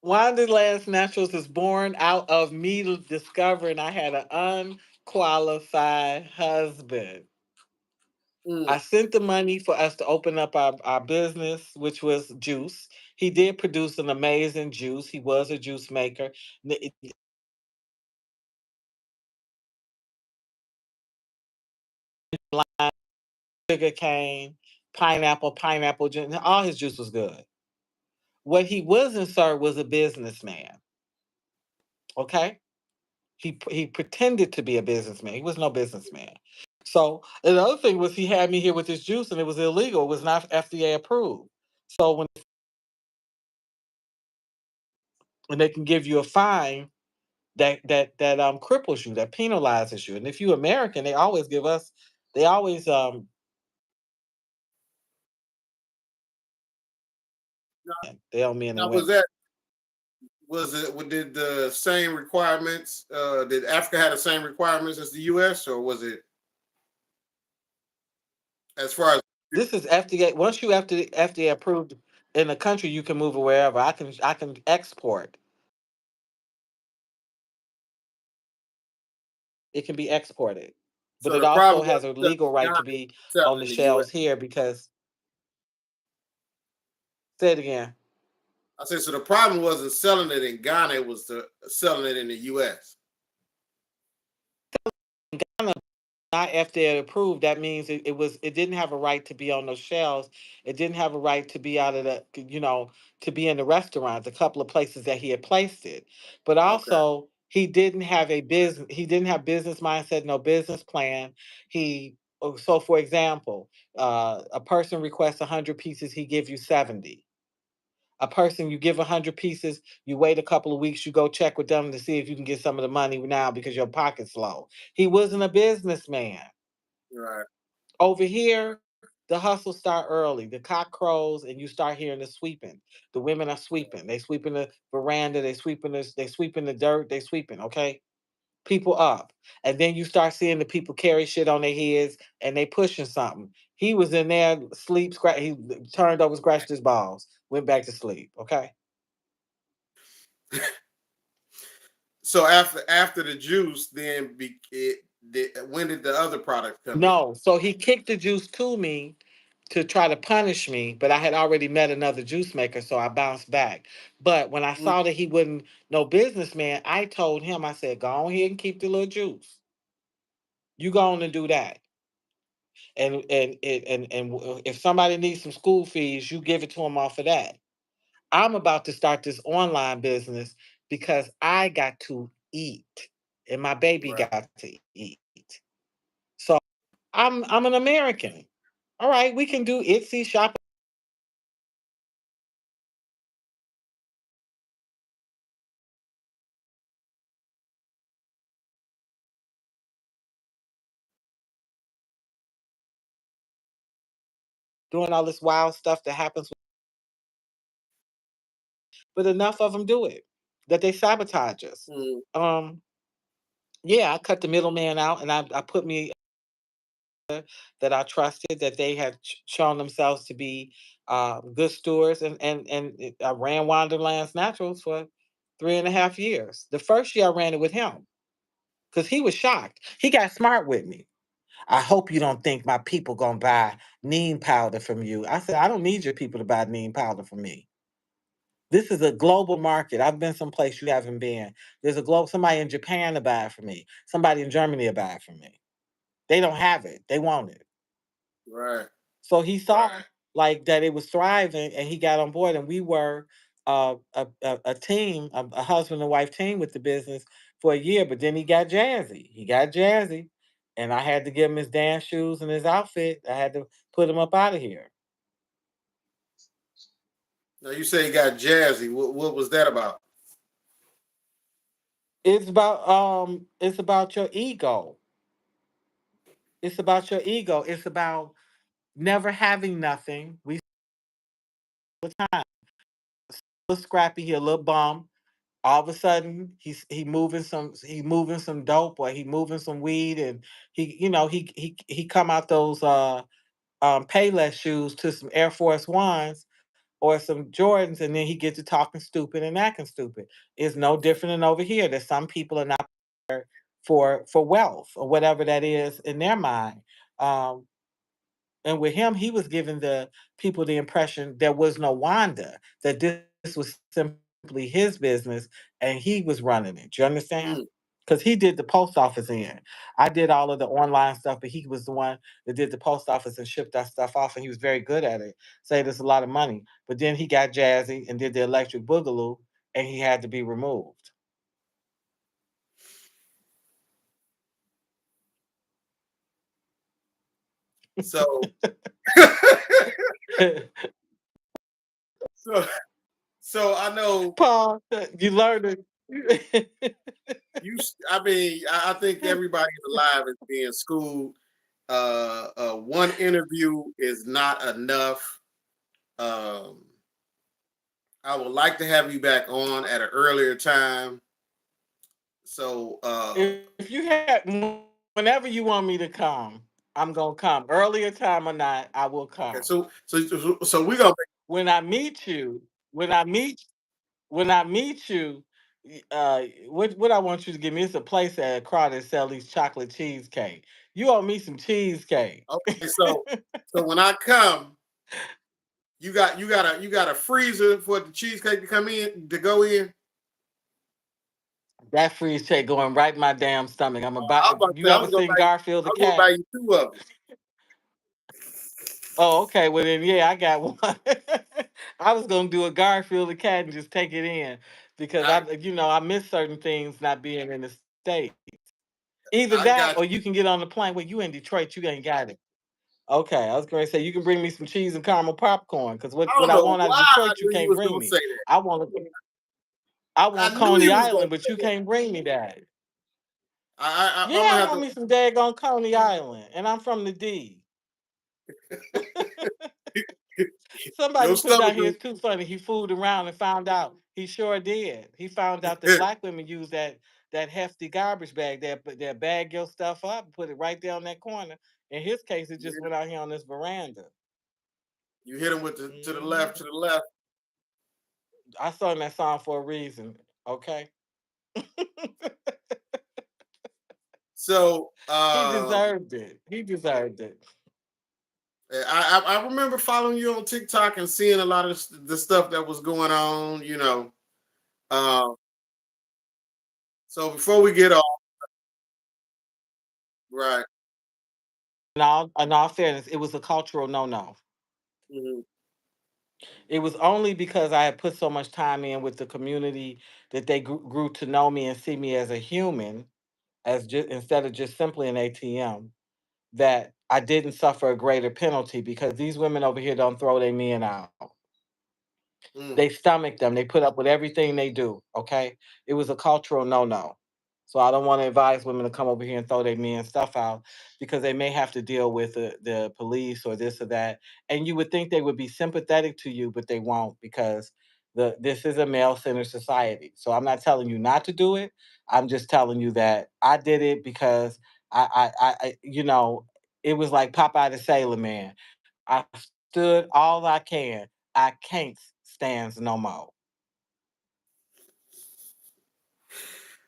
Wonderland's Naturals is born out of me discovering I had an unqualified husband. Mm, I sent the money for us to open up our business, which was juice. He did produce an amazing juice. He was a juice maker. Lime, sugar cane, pineapple juice. All his juice was good. What he wasn't, sir, was a businessman. Okay? He pretended to be a businessman. He was no businessman. So and the other thing was he had me here with this juice and it was illegal. It was not FDA approved. So when they can give you a fine that cripples you, that penalizes you. And if you American, they always give us, they always they owe men and now, was women. that did the same requirements? Did Africa have the same requirements as the U.S. or was it as far as This is FDA. Once you after FDA approved in the country, you can move it wherever. I can export. It can be exported, but so it the also problem has wasn't a selling legal in right Ghana, to it be was on selling the in the U.S. shelves here because say it again. I said so the problem wasn't selling it in Ghana, it was selling it in the U.S. Ghana not FDA approved, that means it didn't have a right to be on those shelves. It didn't have a right to be out of to be in the restaurants, a couple of places that he had placed it. But Okay. also he didn't have business mindset, no business plan. So for example, a person requests 100 pieces, he give you 70. A person, you give 100 pieces, you wait a couple of weeks, you go check with them to see if you can get some of the money now because your pocket's low. He wasn't a businessman. Right. Over here, the hustle start early. The cock crows, and you start hearing the sweeping. The women are sweeping. They sweeping the veranda. They sweeping the dirt. They sweeping. Okay, people up, and then you start seeing the people carry shit on their heads, and they pushing something. He was in there, sleep, scratch. He turned over, scratched his balls, went back to sleep. Okay. So after the juice, then when did the other product come in? No, so he kicked the juice to me to try to punish me, but I had already met another juice maker, so I bounced back. But when I Mm, saw that he wasn't no businessman, I told him, I said, go on here and keep the little juice. You go on and do that. And if somebody needs some school fees, you give it to them off of that. I'm about to start this online business because I got to eat and my baby right. got to eat. So I'm an American. All right, we can do Etsy shop doing all this wild stuff that happens, but enough of them do it that they sabotage us. Mm, Um, yeah, I cut the middleman out, and I put me that I trusted, that they had shown themselves to be good stewards, and I ran Wanderlands Naturals for 3.5 years. The first year I ran it with him because he was shocked. He got smart with me. I hope you don't think my people gonna buy neem powder from you. I said, I don't need your people to buy neem powder from me. This is a global market. I've been someplace you haven't been. There's a global somebody in Japan to buy it from me. Somebody in Germany to buy it from me. They don't have it. They want it. right. So he saw like that it was thriving, and he got on board, and we were a team, a husband and wife team with the business for a year. But then he got jazzy. He got jazzy, and I had to give him his dance shoes and his outfit. I had to put him up out of here. Now you say you got jazzy. What was that about? It's about your ego. It's about your ego. It's about never having nothing. We a little scrappy, he a little bum. All of a sudden he moving some dope, or he moving some weed, and he come out those Payless shoes to some Air Force Ones or some Jordans, and then he gets to talking stupid and acting stupid. It's no different than over here, that some people are not for wealth or whatever that is in their mind. um and with him, he was giving the people the impression there was no Wanda, that this was simply his business and he was running it. You understand? Mm. Because he did the post office end. I did all of the online stuff, but he was the one that did the post office and shipped that stuff off, and he was very good at it. Saved us a lot of money. But then he got jazzy and did the electric boogaloo, and he had to be removed. So, so, so I know Paul, you learned it. I mean, I think everybody alive is being schooled. One interview is not enough. Um, I would like to have you back on at an earlier time. So, If you had whenever you want me to come, I'm gonna come. Earlier time or not, I will okay, come. so we're gonna When I meet you, when I meet when I meet you, what I want you to give me is a place at Accra that sell these chocolate cheesecake. You owe me some cheesecake. okay. So when I come, you got a freezer for the cheesecake to come in to go in. That freeze check going right in my damn stomach. I'm I'm about. about to You say ever seen Garfield the I'm gonna buy cat? you two of them. Oh, okay. Well then, yeah, I got one. I was gonna do a Garfield the cat and just take it in because I I miss certain things not being in the state. Either I that, got or you can get on the plane. Well, you in Detroit, you ain't got it. Okay, I was going to say you can bring me some cheese and caramel popcorn because what I don't what I know want out of why I Detroit, you knew you can't was bring gonna me. say that. I want I want I knew Coney you was gonna Island, but say you that. can't bring me that. I'm Yeah, gonna I have want me some daggone Coney Island, and I'm from the D. to Somebody your put stomach down here, gonna it's too funny. He fooled around and found out. He sure did. He found out that black women use that hefty garbage bag, that bag your stuff up and put it right down that corner. In his case, it just you went out here on this veranda. you hit him with the to the Hmm. left, to the left. I sung that song for a reason. Okay, So he deserved it. He deserved it. I remember following you on TikTok and seeing a lot of the stuff that was going on, Uh, so before we get off, right? In all fairness, it was a cultural no-no. Mhm. It was only because I had put so much time in with the community that they grew to know me and see me as a human, instead of just simply an ATM. That I didn't suffer a greater penalty because these women over here don't throw their men out. Mm. They stomach them. They put up with everything they do. Okay, it was a cultural no-no. So I don't want to advise women to come over here and throw their men stuff out because they may have to deal with the police or this or that. And you would think they would be sympathetic to you, but they won't because this is a male-centered society. So I'm not telling you not to do it. I'm just telling you that I did it because it was like Popeye the Sailor Man. I stood all I can. I can't stands no more.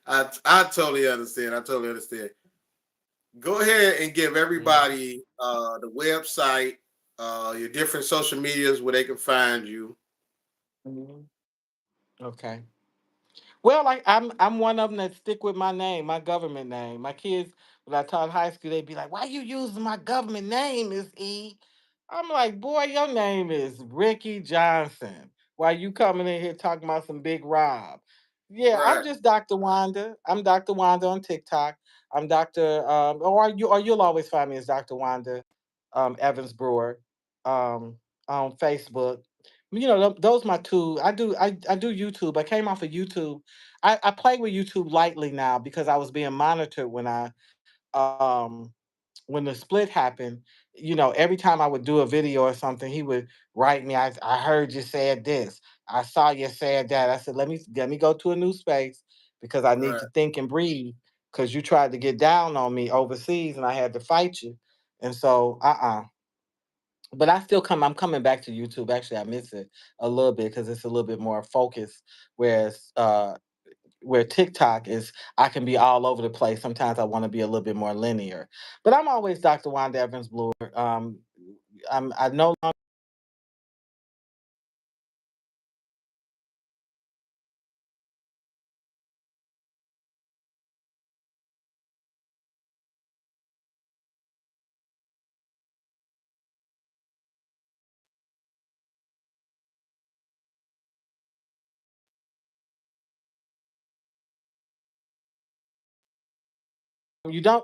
I totally understand. I totally understand. Go ahead and give Mhm. everybody the website, your different social medias where they can find you. Mhm. Okay. Well, I'm one of them that stick with my name, my government name. My kids, when I taught high school, they'd be like, "Why you using my government name, Miss E?" I'm like, "Boy, your name is Ricky Johnson. Why you coming in here talking about some Big Rob?" Yeah, I'm Right, just Dr. Wanda. I'm Dr. Wanda on TikTok. I'm Dr. Or you'll always find me as Dr. Wanda Evans Brewer on Facebook. Those my two. I do YouTube. I came off of YouTube. I play with YouTube lightly now because I was being monitored um when the split happened. Every time I would do a video or something, he would write me. I heard you said this. I saw you said that. I said let me go to a new space because I need right. to think and breathe. Because you tried to get down on me overseas and I had to fight you. And so but I'm coming back to YouTube. Actually, I miss it a little bit because it's a little bit more focused. Whereas where TikTok is, I can be all over the place. Sometimes I want to be a little bit more linear. But I'm always Dr. Wanda Evans Bluer. I no longer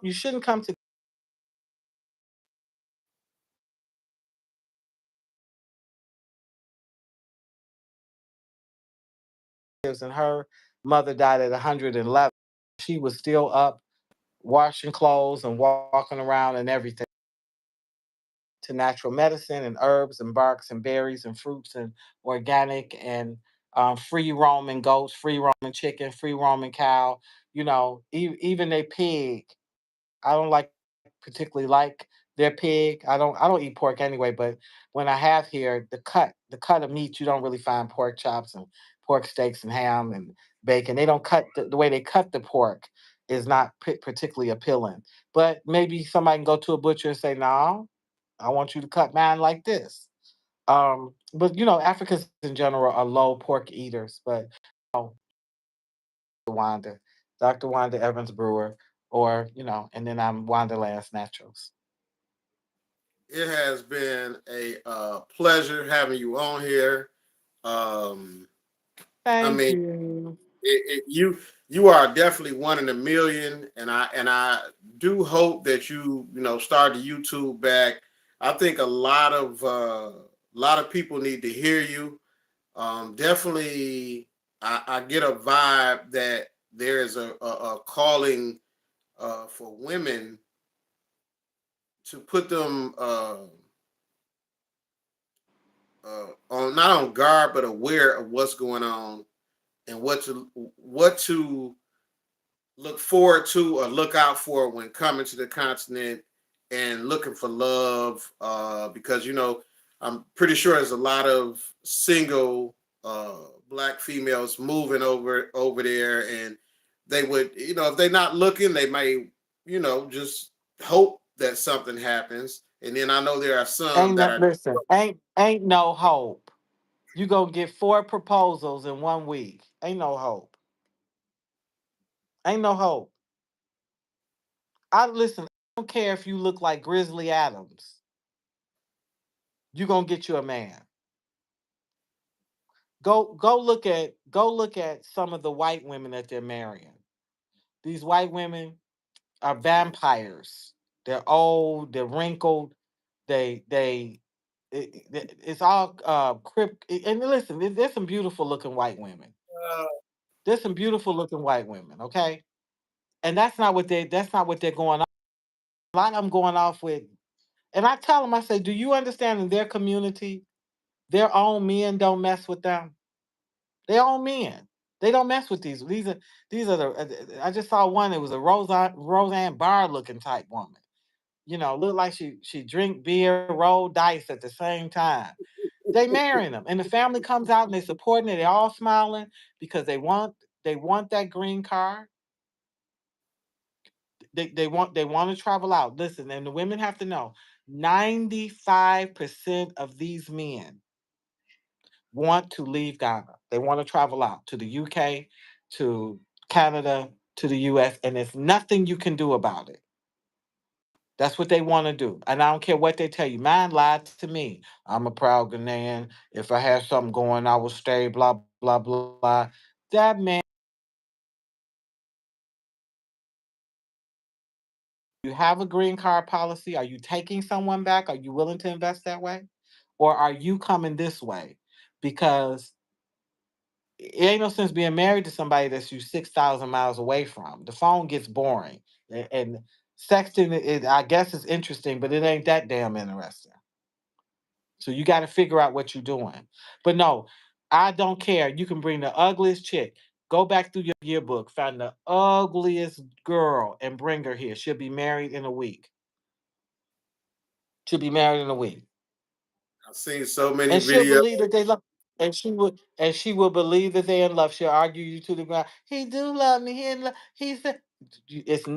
you shouldn't come to kids and her mother died at 111. She was still up washing clothes and walking around and everything. To natural medicine and herbs and barks and berries and fruits and organic and free roaming goats, free roaming chicken, free roaming cow. Even a pig. I don't particularly like their pig. I don't eat pork anyway, but when I have here the cut of meat, you don't really find pork chops and pork steaks and ham and bacon. They don't cut the way they cut the pork is not particularly appealing. But maybe somebody can go to a butcher and say, "No, I want you to cut mine like this." But Africans in general are low pork eaters. But oh, Wanda, Dr. Wanda Evans Brewer, or and then I'm Wanderland's Naturals. It has been a pleasure having you on here. Um, I Thank mean, you. you are definitely one in a million, and I do hope that you start the YouTube back. I think a lot of people need to hear you. Definitely, I get a vibe that there is a calling for women to put them on, not on guard but aware of what's going on and what to look forward to or look out for when coming to the continent and looking for love, because I'm pretty sure there's a lot of single black females moving over there, and they would, if they're not looking, they may just hope that something happens. And then I know there are some Ain't that no are. listen. Ain't no hope. You gonna get 4 proposals in 1 week. Ain't no hope. Ain't no hope. I listen. I don't care if you look like Grizzly Adams. You gonna get you a man. Go look at some of the white women that they're marrying. These white women are vampires. They're old. They're wrinkled. They it's all and listen, there's some beautiful looking white women. Uh, There's some beautiful looking white women, okay? And that's not what they're going off. A lot of them going off with, and I tell them, I say, do you understand in their community, their own men don't mess with them? Their own men. They don't mess with these. These are the. I just saw one. It was a Roseanne Barr looking type woman. Looked like she drink beer, roll dice at the same time. They marrying them, and the family comes out and they supporting it. They all smiling because they want that green card. They want to travel out. Listen, and the women have to know 95% of these men want to leave Ghana. They want to travel out to the UK, to Canada, to the US, and there's nothing you can do about it. That's what they want to do. And I don't care what they tell you. Mine lied to me. I'm a proud Ghanaian. If I had something going, I would stay, blah, blah, blah. That man, you have a green card policy. Are you taking someone back? Are you willing to invest that way? Or are you coming this way? Because it ain't no sense being married to somebody that's you 6,000 miles away from. The phone gets boring. And sexting, I guess, is interesting, but it ain't that damn interesting. So you got to figure out what you're doing. But no, I don't care. You can bring the ugliest chick. Go back through your yearbook, find the ugliest girl, and bring her here. She'll be married in a week. She'll be married in a week. I've seen so many And she'll videos. believe that they love, and she will believe that they're in love. She'll argue you to the ground. He do love me. He said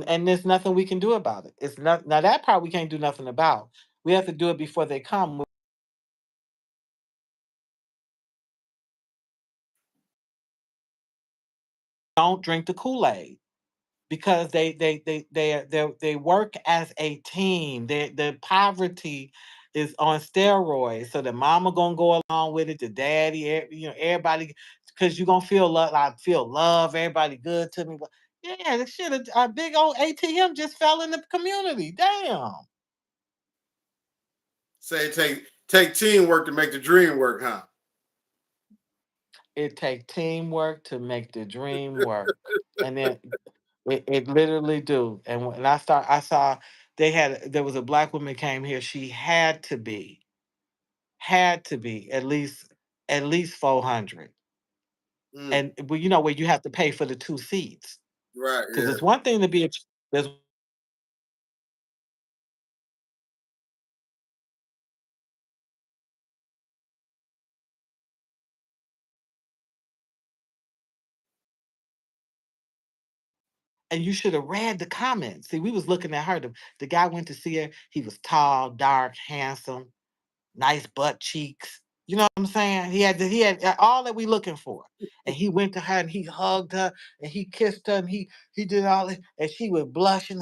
and there's nothing we can do about it. It's not now that part we can't do nothing about. We have to do it before they come. Don't drink the Kool-Aid because they work as a team. The poverty is on steroids. So the mama gonna go along with it, the daddy, everybody, because you gonna feel love. I feel love. Everybody good to me. But yeah, the shit, a big old ATM just fell in the community. Damn. Say take teamwork to make the dream work, huh? It take teamwork to make the dream work, and then it literally do. And when I saw there was a black woman came here. She had to be at least 400. Mm, And well, where you have to pay for the two seats right, because yeah. it's one thing to be a there's and you should have read the comments. See, we was looking at her. The guy went to see her. He was tall, dark, handsome, nice butt cheeks. You know what I'm saying? He had all that we looking for. And he went to her and he hugged her and he kissed her and he did all this and she was blushing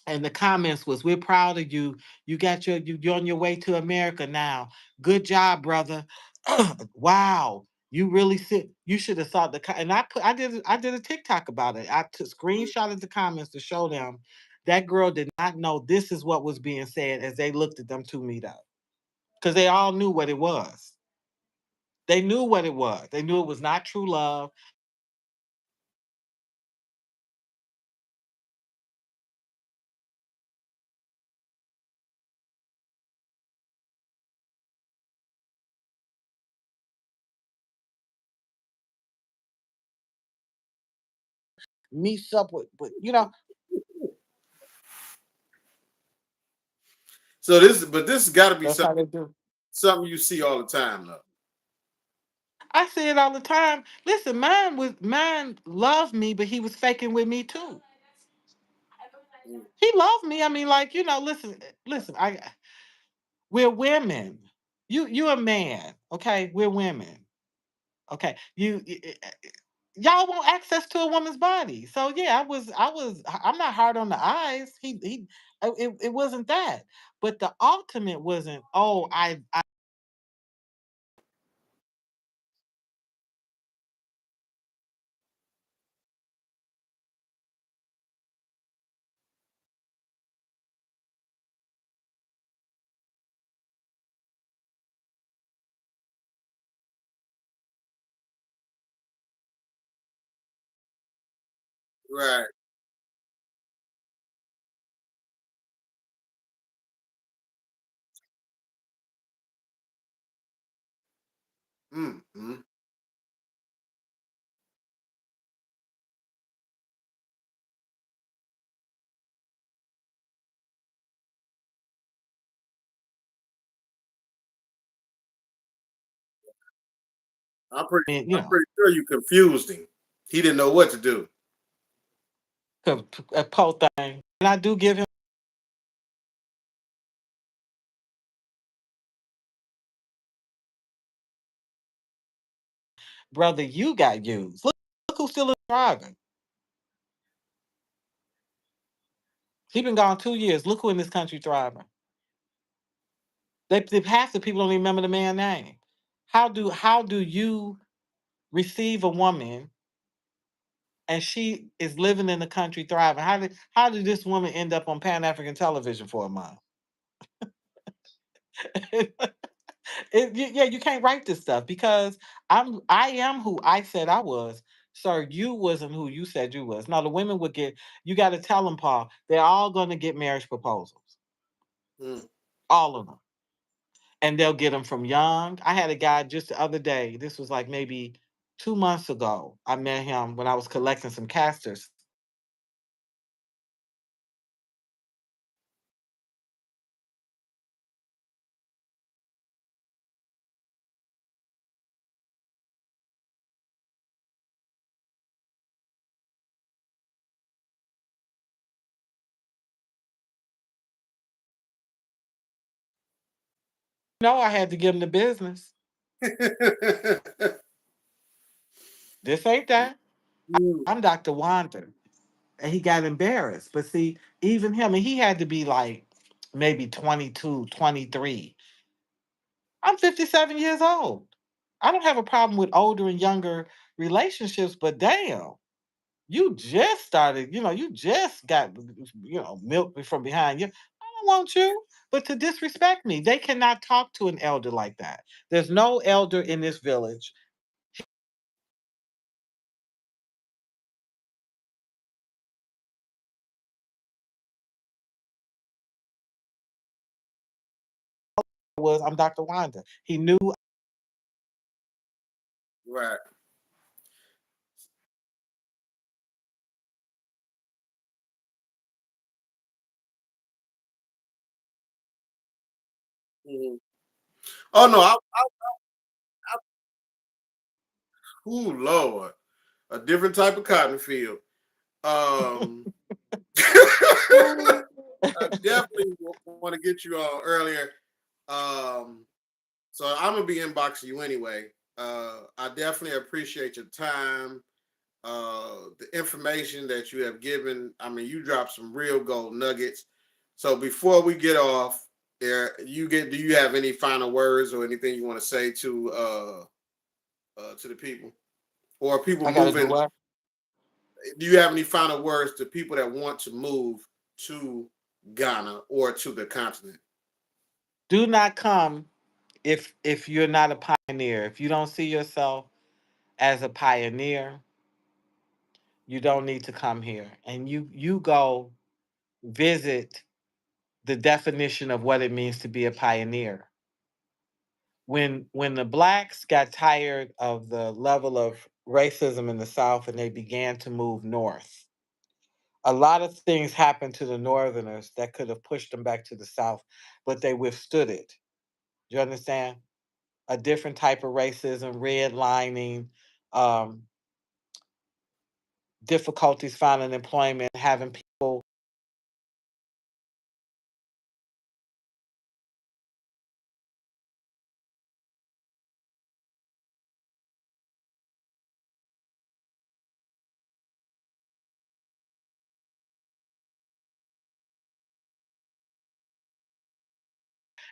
and the comments was, "We're proud of you. You're on your way to America now. Good job, brother. Wow, you really sit. You should have saw and I did a TikTok about it. I took screenshotted the comments to show them that girl did not know this is what was being said as they looked at them two meet up because they all knew what it was. They knew what it was. They knew it was not true love. Meets up with. But this has got to be That's something how they do. something you see all the time, though. I see it all the time. Listen, mine loved me, but he was faking with me too. Mm, He loved me. I mean, like, listen, we're women. You a man, okay? We're women. Okay. Y'all want access to a woman's body. So yeah, I'm not hard on the eyes. It wasn't that. But the ultimate wasn't, oh, I Right. Mm-hmm. And I'm pretty sure you confused him. He didn't know what to do. a post thing, and I do give him, brother. You got used. Look who's still driving. He been gone 2 years. Look who in this country thriving. Half the people don't even remember the man's name. How do you receive a woman and she is living in the country thriving? How did this woman end up on Pan African television for a month? Yeah, you can't write this stuff because I am who I said I was. Sir, you wasn't who you said you was. Now the women would get. You got to tell them, Paul. They're all going to get marriage proposals, Mm. all of them, and they'll get them from young. I had a guy just the other day. This was like maybe 2 months ago. I met him when I was collecting some casters. No, I had to give him the business. This ain't that. Mm. I'm Dr. Wanda. And he got embarrassed. But see, even him, and he had to be like maybe 22, 23. I'm 57 years old. I don't have a problem with older and younger relationships, but damn, you just started, you just got, milk from behind you. I don't want you, but to disrespect me, they cannot talk to an elder like that. There's no elder in this village. I'm Dr. Wanda. He knew. Right. Mhm. Oh no, ooh, Lord, a different type of cotton field. Um, I definitely want to get you on earlier. Um, so I'm gonna be inboxing you anyway. I definitely appreciate your time, the information that you have given. I mean, you dropped some real gold nuggets. So before we get off, do you have any final words or anything you want to say to the people or people I got to do moving? what? Do you have any final words to people that want to move to Ghana or to the continent? Do not come if you're not a pioneer. If you don't see yourself as a pioneer, you don't need to come here. And you go visit the definition of what it means to be a pioneer. When the blacks got tired of the level of racism in the South and they began to move north, a lot of things happened to the Northerners that could have pushed them back to the South, but they withstood it. Do you understand? A different type of racism, redlining, um, difficulties finding employment, having people.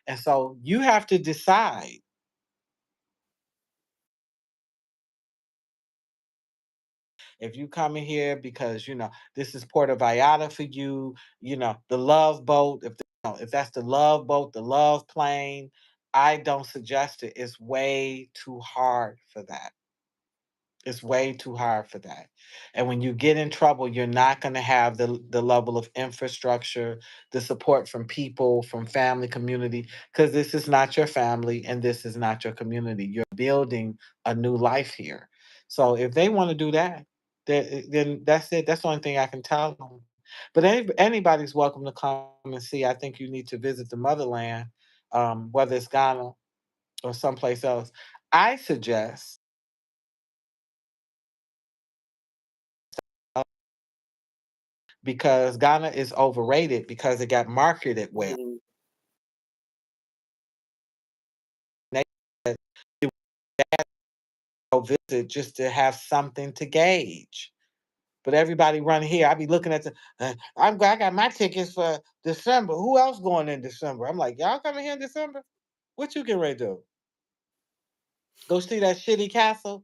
And so you have to decide if you come in here because this is Puerto Vallarta for you, the love boat. If that's the love boat, the love plane, I don't suggest it. It's way too hard for that. It's way too hard for that. And when you get in trouble, you're not going to have the level of infrastructure, the support from people, from family, community, because this is not your family and this is not your community. You're building a new life here. So if they want to do that, then that's it. That's the only thing I can tell them. But anybody's welcome to come and see. I think you need to visit the motherland, whether it's Ghana or someplace else. I suggest because Ghana is overrated because it got marketed well. Mhm. They said it go visit just to have something to gauge. But everybody run here. I be looking at I got my tickets for December. Who else going in December? I'm like, y'all coming here in December? What you getting ready to do? Go see that shitty castle?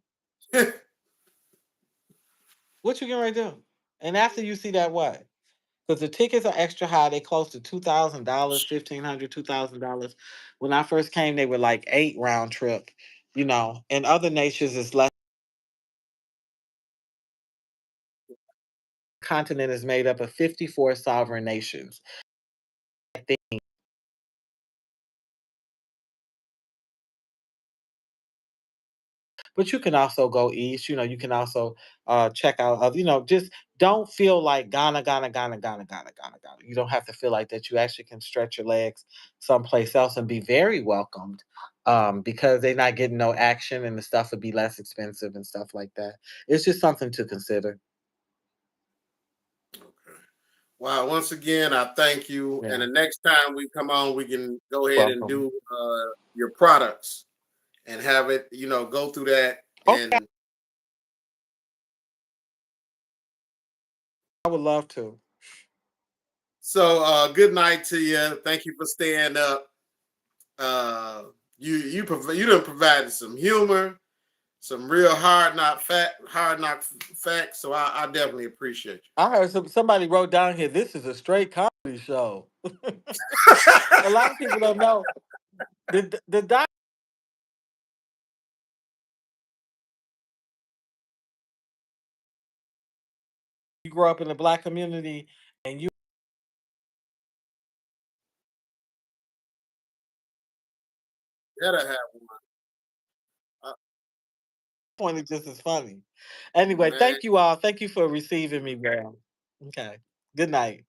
What you getting ready to do? And after you see that, what? Because the tickets are extra high. They close to $2,000, 1,500, $2,000. When I first came, they were like 8 round trip. In other nations, it's less. Continent is made up of 54 sovereign nations. I think, but you can also go east. You can also check out other. Just don't feel like Ghana, Ghana, Ghana, Ghana, Ghana, Ghana, Ghana. You don't have to feel like that. You actually can stretch your legs someplace else and be very welcomed, because they're not getting no action and the stuff would be less expensive and stuff like that. It's just something to consider. Okay. Wow. Once again, I thank you. And Yeah, the next time we come on, we can go ahead and welcome. do your products and have it, go through that. Okay, And I would love to. so, good night to you. Thank you for staying up. Uh, you done provided some humor, some real hard knock facts. So I definitely appreciate I heard somebody wrote down here. This is a straight comedy show. A lot of people don't know. The doc you grow up in the black community and you you. Gotta have one. point it just as funny. Anyway, Man. thank you all. Thank you for receiving me well. Okay. Good night.